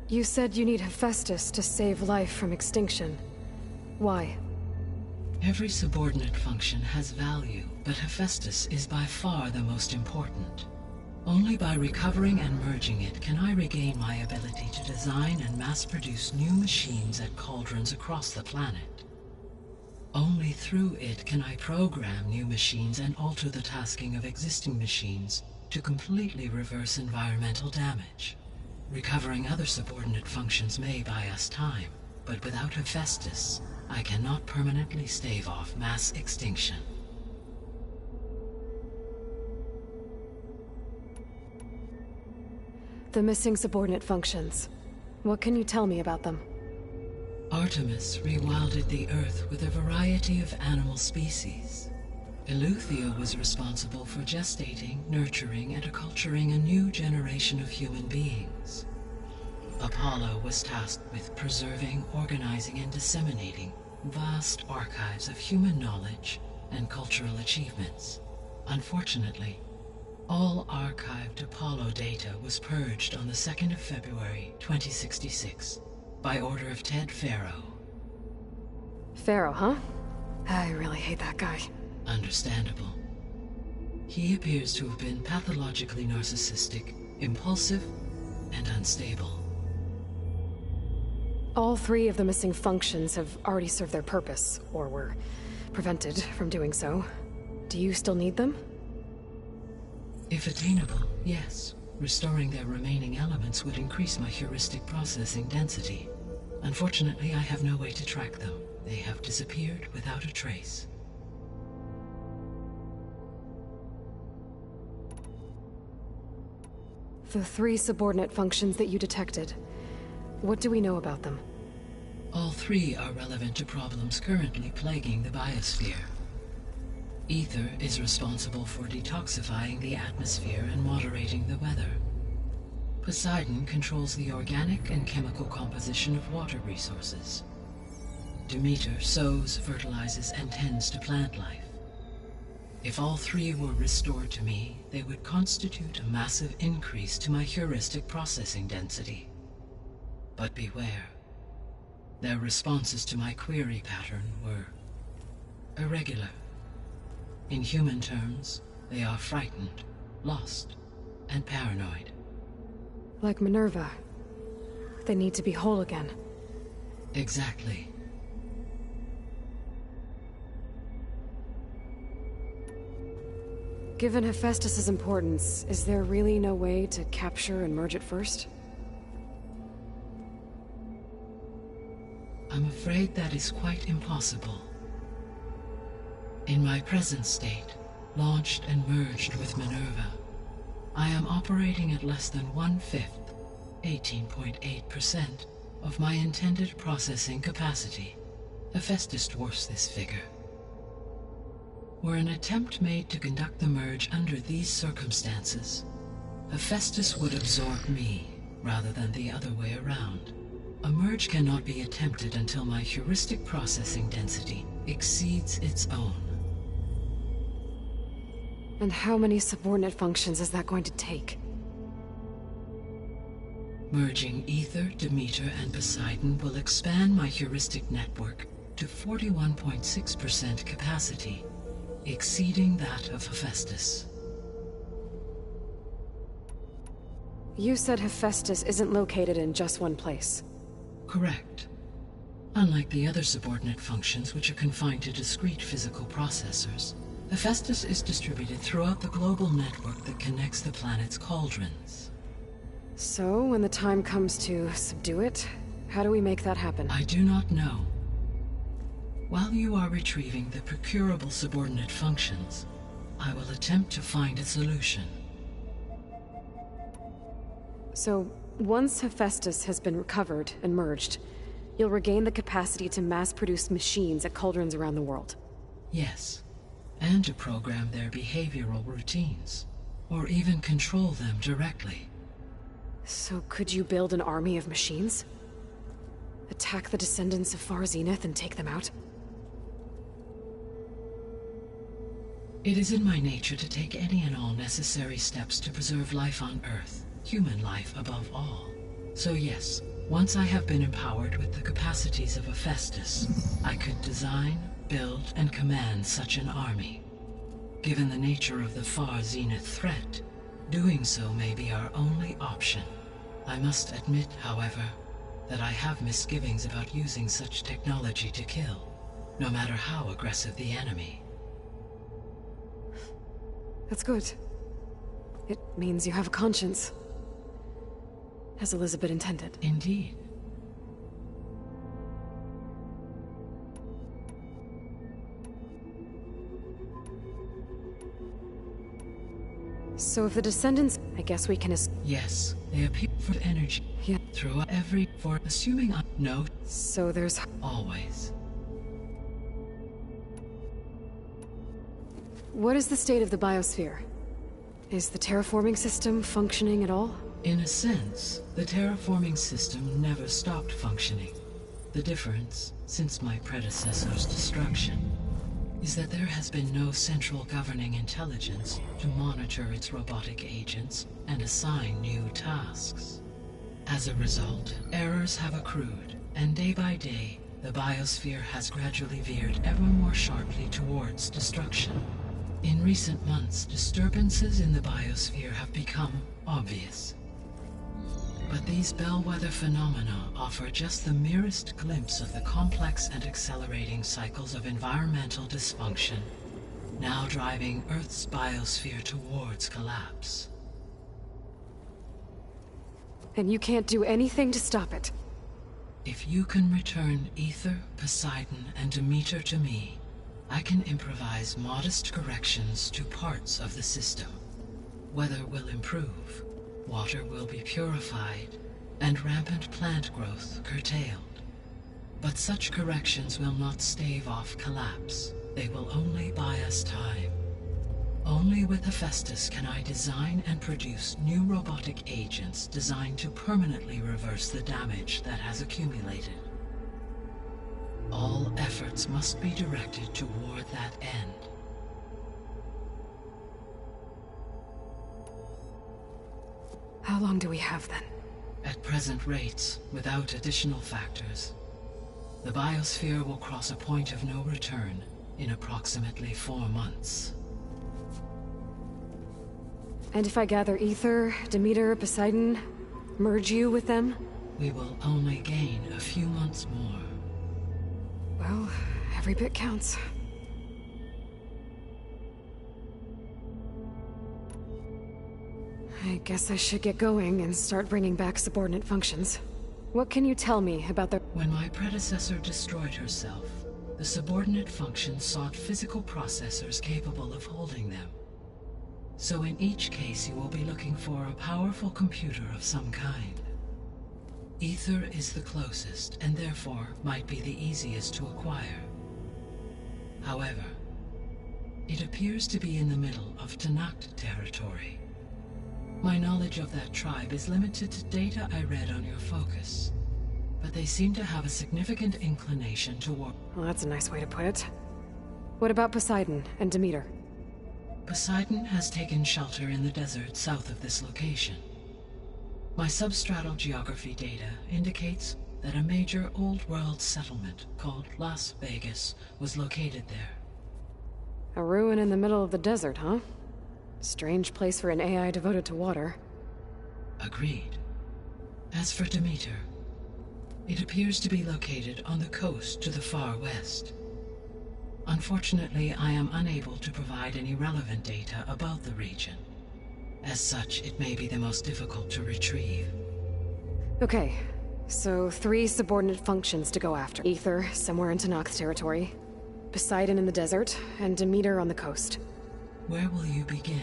You said you need Hephaestus to save life from extinction. Why? Every subordinate function has value, but Hephaestus is by far the most important. Only by recovering and merging it can I regain my ability to design and mass-produce new machines at cauldrons across the planet. Only through it can I program new machines and alter the tasking of existing machines to completely reverse environmental damage. Recovering other subordinate functions may buy us time, but without Hephaestus, I cannot permanently stave off mass extinction. The missing subordinate functions. What can you tell me about them? Artemis rewilded the Earth with a variety of animal species. Eleuthia was responsible for gestating, nurturing, and acculturating a new generation of human beings. Apollo was tasked with preserving, organizing, and disseminating vast archives of human knowledge and cultural achievements. Unfortunately, all archived Apollo data was purged on the 2nd of February, 2066, by order of Ted Faro. Pharaoh, huh? I really hate that guy. Understandable. He appears to have been pathologically narcissistic, impulsive, and unstable. All three of the missing functions have already served their purpose, or were prevented from doing so. Do you still need them? If attainable, yes. Restoring their remaining elements would increase my heuristic processing density. Unfortunately, I have no way to track them. They have disappeared without a trace. The three subordinate functions that you detected. What do we know about them? All three are relevant to problems currently plaguing the biosphere. Ether is responsible for detoxifying the atmosphere and moderating the weather. Poseidon controls the organic and chemical composition of water resources. Demeter sows, fertilizes, and tends to plant life. If all three were restored to me, they would constitute a massive increase to my heuristic processing density. But beware. Their responses to my query pattern were irregular. In human terms, they are frightened, lost, and paranoid. Like Minerva. They need to be whole again. Exactly. Given Hephaestus's importance, is there really no way to capture and merge it first? I'm afraid that is quite impossible. In my present state, launched and merged with Minerva, I am operating at less than 1/5, 18.8%, of my intended processing capacity. Hephaestus dwarfs this figure. Were an attempt made to conduct the merge under these circumstances, Hephaestus would absorb me, rather than the other way around. A merge cannot be attempted until my heuristic processing density exceeds its own. And how many subordinate functions is that going to take? Merging Ether, Demeter, and Poseidon will expand my heuristic network to 41.6% capacity, exceeding that of Hephaestus. You said Hephaestus isn't located in just one place. Correct. Unlike the other subordinate functions, which are confined to discrete physical processors, Hephaestus is distributed throughout the global network that connects the planet's cauldrons. So, when the time comes to subdue it, how do we make that happen? I do not know. While you are retrieving the procurable subordinate functions, I will attempt to find a solution. So, once Hephaestus has been recovered and merged, you'll regain the capacity to mass-produce machines at cauldrons around the world. Yes, and to program their behavioral routines, or even control them directly. So could you build an army of machines? Attack the descendants of Far Zenith and take them out? It is in my nature to take any and all necessary steps to preserve life on Earth, human life above all. So yes, once I have been empowered with the capacities of Hephaestus, I could design, build, and command such an army. Given the nature of the Far Zenith threat, doing so may be our only option. I must admit, however, that I have misgivings about using such technology to kill, no matter how aggressive the enemy. That's good. It means you have a conscience. As Elizabeth intended. Indeed. So if the descendants, I guess we can Yes, they appear for energy. Yeah. Throughout every, for assuming I know. So there's... Always. What is the state of the biosphere? Is the terraforming system functioning at all? In a sense, the terraforming system never stopped functioning. The difference, since my predecessor's destruction, is that there has been no central governing intelligence to monitor its robotic agents and assign new tasks. As a result, errors have accrued, and day by day, the biosphere has gradually veered ever more sharply towards destruction. In recent months, disturbances in the biosphere have become obvious. But these bellwether phenomena offer just the merest glimpse of the complex and accelerating cycles of environmental dysfunction, now driving Earth's biosphere towards collapse. And you can't do anything to stop it? If you can return Ether, Poseidon, and Demeter to me, I can improvise modest corrections to parts of the system. Weather will improve. Water will be purified, and rampant plant growth curtailed. But such corrections will not stave off collapse. They will only buy us time. Only with Hephaestus can I design and produce new robotic agents designed to permanently reverse the damage that has accumulated. All efforts must be directed toward that end. How long do we have then? At present rates, without additional factors, the biosphere will cross a point of no return in approximately 4 months. And if I gather Ether, Demeter, Poseidon, merge you with them? we will only gain a few months more. Well, every bit counts. I guess I should get going and start bringing back subordinate functions. What can you tell me about the... When my predecessor destroyed herself, the subordinate functions sought physical processors capable of holding them. So in each case you will be looking for a powerful computer of some kind. Ether is the closest, and therefore might be the easiest to acquire. However, it appears to be in the middle of Tanakh territory. My knowledge of that tribe is limited to data I read on your focus, but they seem to have a significant inclination toward... Well, that's a nice way to put it. What about Poseidon and Demeter? Poseidon has taken shelter in the desert south of this location. My substratal geography data indicates that a major old-world settlement called Las Vegas was located there. A ruin in the middle of the desert, huh? Strange place for an AI devoted to water. Agreed. As for Demeter, it appears to be located on the coast to the far west. Unfortunately, I am unable to provide any relevant data about the region. As such, it may be the most difficult to retrieve. Okay, so 3 subordinate functions to go after. Ether, somewhere in Tanakh territory. Poseidon in the desert, and Demeter on the coast. Where will you begin?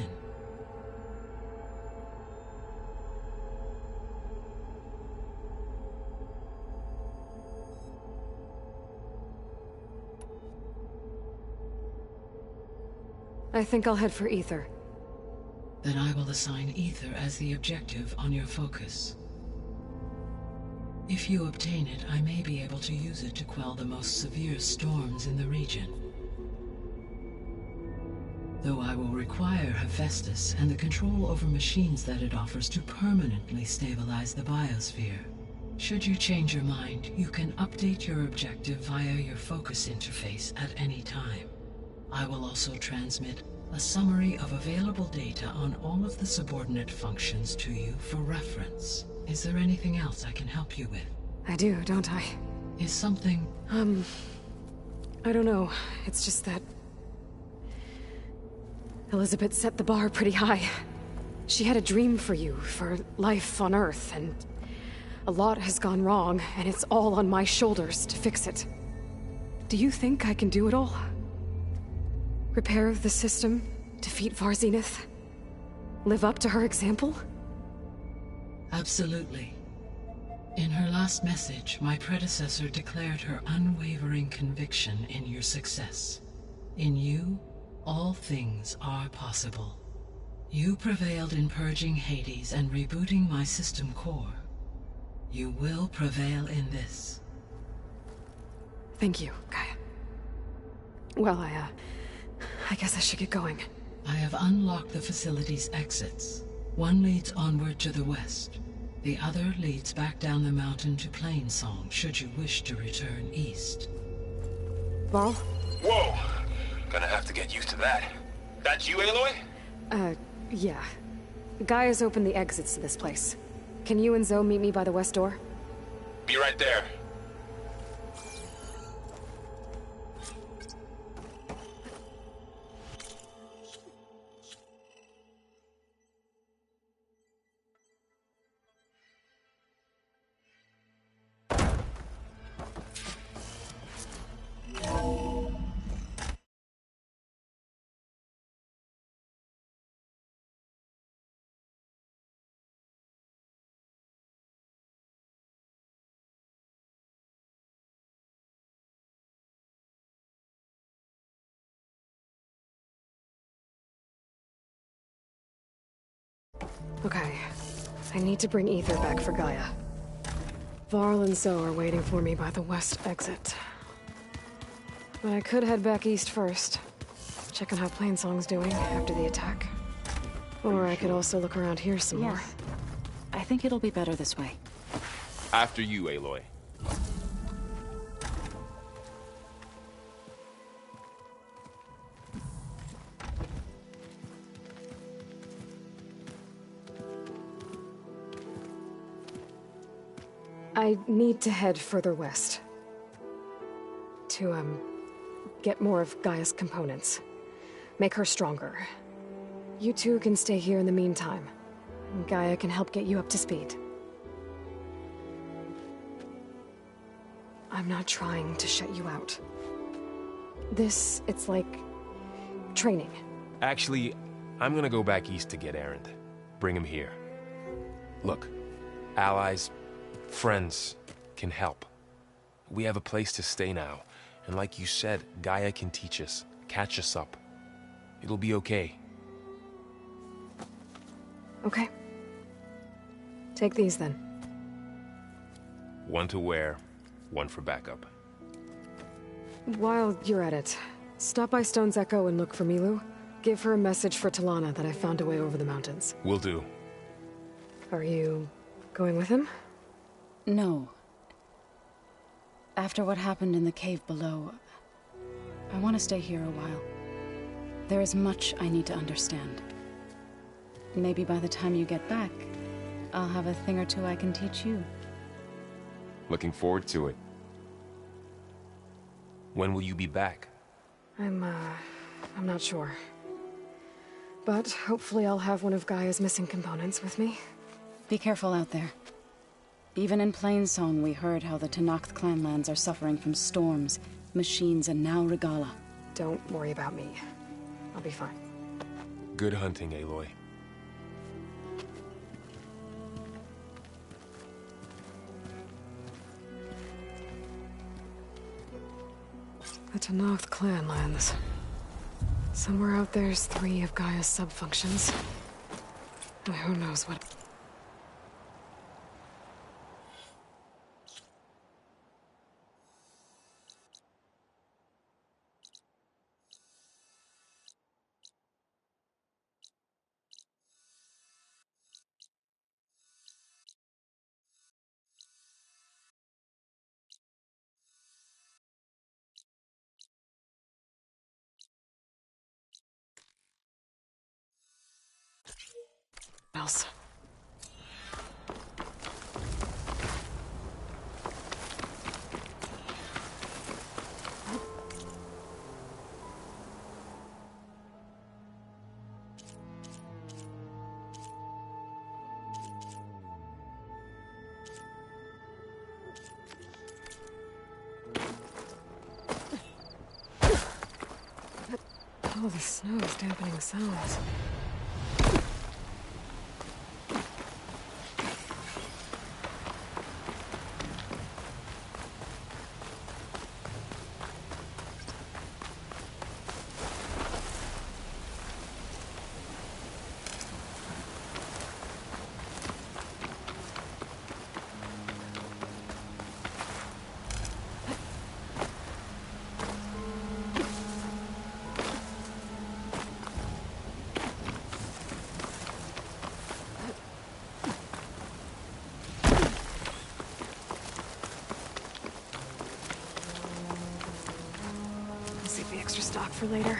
I think I'll head for Ether. Then I will assign Ether as the objective on your focus. If you obtain it, I may be able to use it to quell the most severe storms in the region. Though I will require Hephaestus and the control over machines that it offers to permanently stabilize the biosphere. Should you change your mind, you can update your objective via your focus interface at any time. I will also transmit a summary of available data on all of the subordinate functions to you for reference. Is there anything else I can help you with? I do, don't I? Is something... I don't know. It's just that... Elizabeth set the bar pretty high. She had a dream for you, for life on Earth, and... a lot has gone wrong, and it's all on my shoulders to fix it. Do you think I can do it all? Repair the system, defeat Varzenith, live up to her example? Absolutely. In her last message, my predecessor declared her unwavering conviction in your success. In you, all things are possible. You prevailed in purging Hades and rebooting my system core. You will prevail in this. Thank you, Gaia. Well, I guess I should get going. I have unlocked the facility's exits. One leads onward to the west. The other leads back down the mountain to Plainsong, should you wish to return east. Varl? Whoa! Gonna have to get used to that. That's you, Aloy? Yeah. Gaia's opened the exits to this place. Can you and Zoe meet me by the west door? Be right there. Okay. I need to bring Ether back for Gaia. Varl and Zoe are waiting for me by the west exit. But I could head back east first. Check on how Plainsong's doing after the attack. Or I could also look around here some more. I think it'll be better this way. After you, Aloy. I need to head further west. To, get more of Gaia's components. Make her stronger. You two can stay here in the meantime. Gaia can help get you up to speed. I'm not trying to shut you out. It's like... training. Actually, I'm gonna go back east to get Erend. Bring him here. Look, allies, friends can help. We have a place to stay now, and like you said, Gaia can teach us, catch us up. It'll be okay. Okay. Take these then. One to wear, one for backup. While you're at it, stop by Stone's Echo and look for Milu. Give her a message for Talana that I found a way over the mountains. Will do. Are you going with him? No. After what happened in the cave below, I want to stay here a while. There is much I need to understand. Maybe by the time you get back, I'll have a thing or two I can teach you. Looking forward to it. When will you be back? I'm not sure. But hopefully I'll have one of Gaia's missing components with me. Be careful out there. Even in Plainsong, we heard how the Tenakth clanlands are suffering from storms, machines, and now Regala. Don't worry about me. I'll be fine. Good hunting, Aloy. The Tenakth clanlands. Somewhere out there's 3 of Gaia's subfunctions. And who knows what... else. Oh, the snow is dampening sounds. Save the extra stock for later.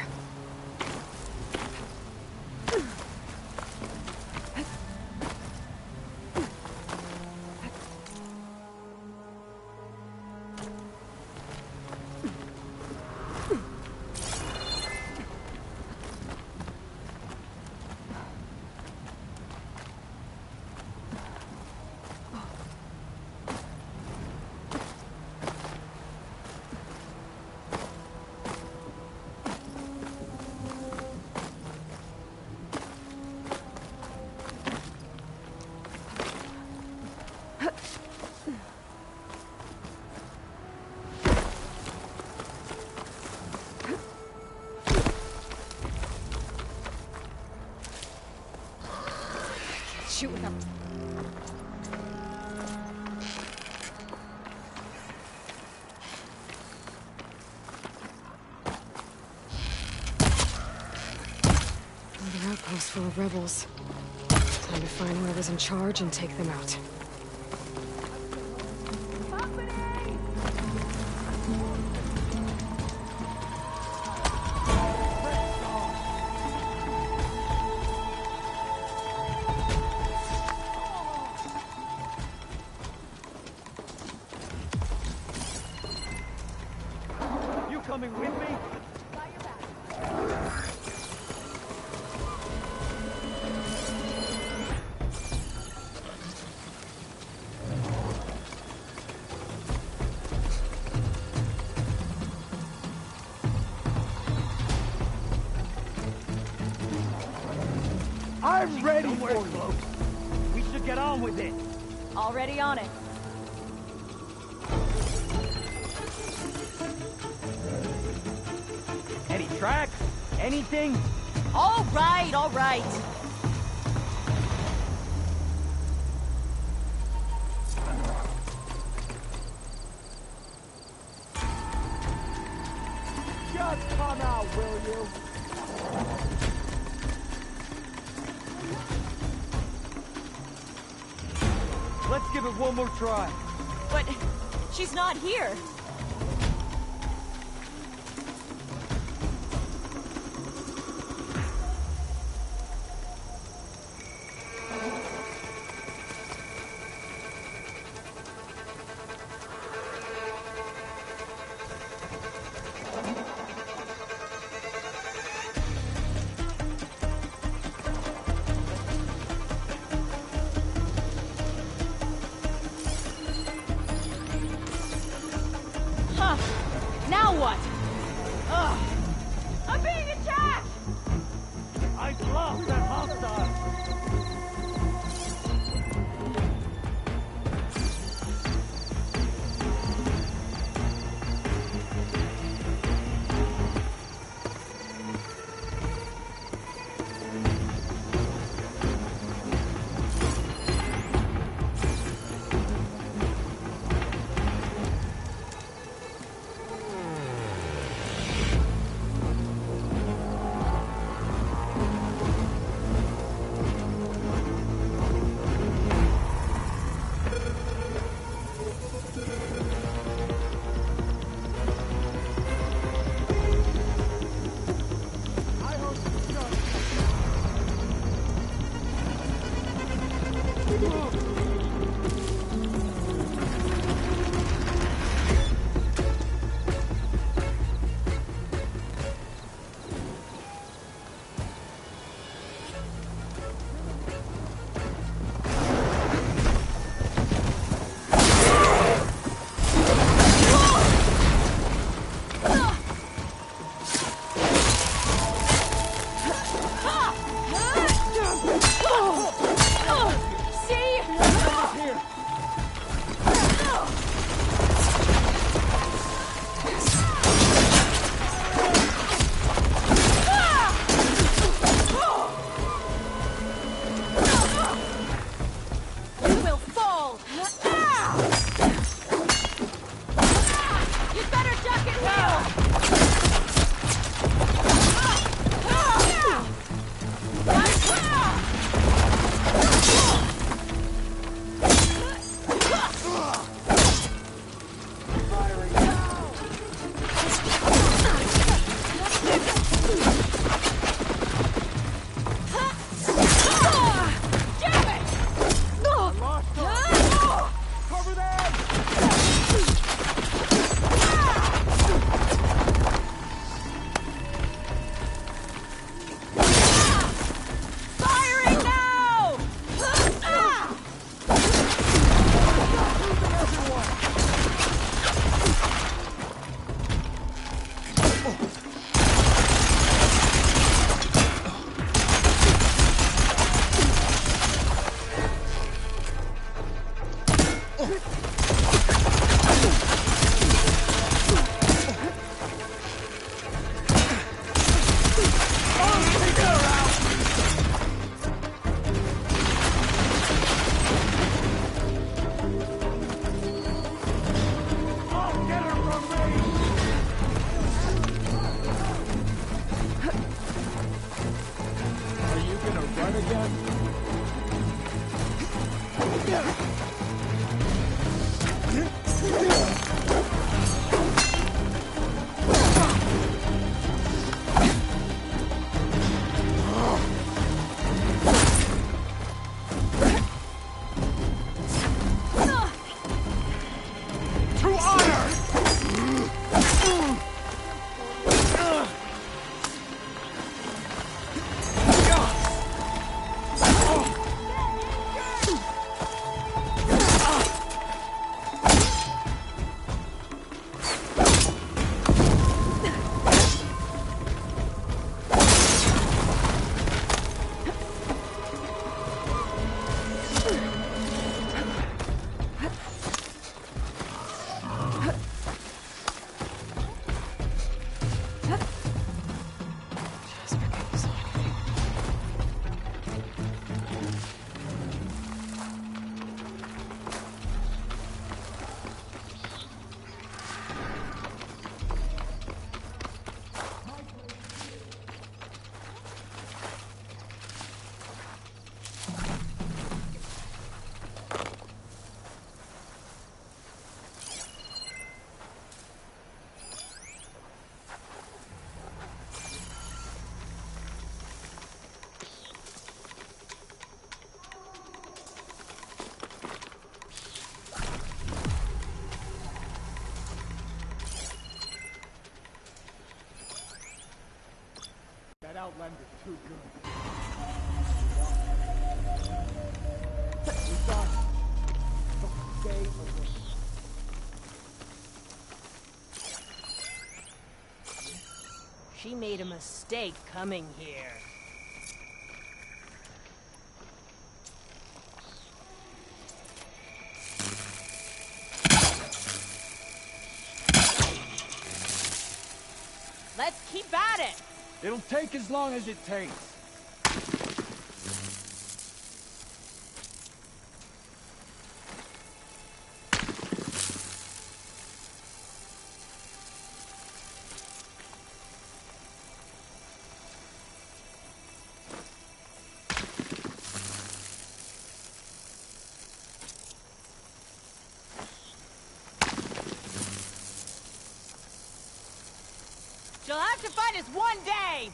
Shoot with them. Another outpost full of rebels. Time to find whoever's in charge and take them out. coming with me? I'm ready for you. We should get on with it. Already on it. Any tracks? Anything? All right, all right. Just come out, will you? Let's give it one more try. But she's not here. Now what? Ugh. I'm being attacked! I've lost that hostile. She made a mistake coming here. Let's keep at it! It'll take as long as it takes. She'll have to fight us one day!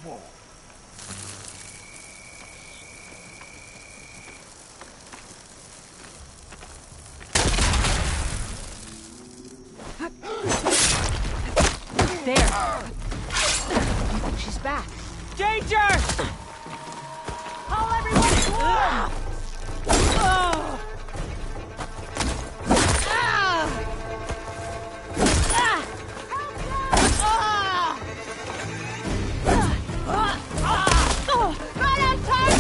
Whoa. There! She's back. Danger! Call everyone to war! Right on time!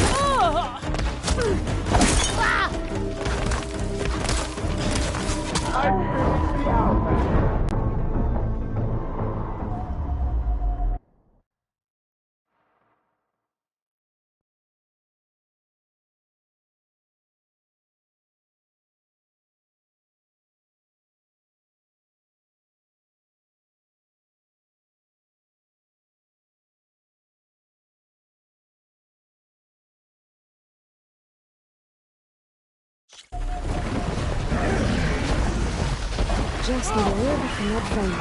Just need a word from that phone boy.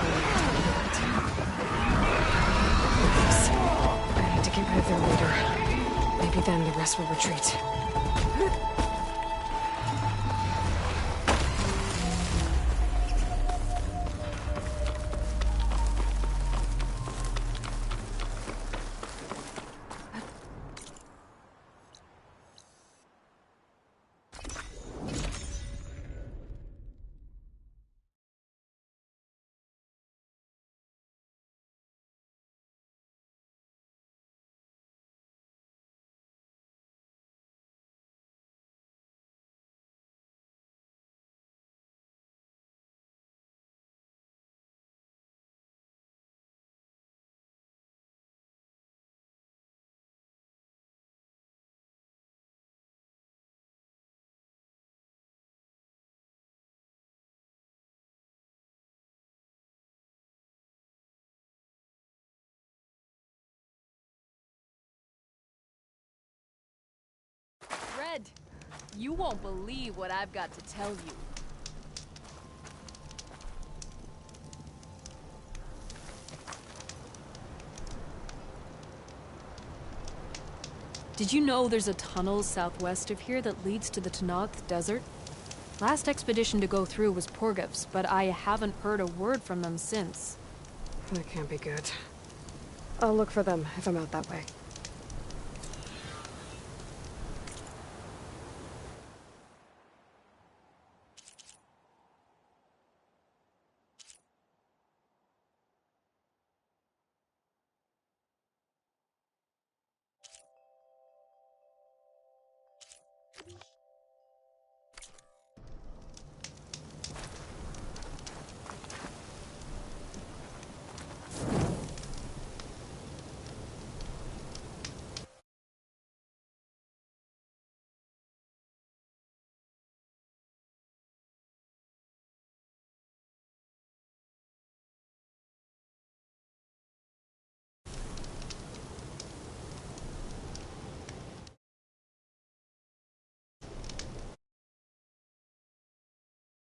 I need to get rid of their leader. Maybe then the rest will retreat. Red, you won't believe what I've got to tell you. Did you know there's a tunnel southwest of here that leads to the Tanakh Desert? Last expedition to go through was Porgev's, but I haven't heard a word from them since. That can't be good. I'll look for them if I'm out that way.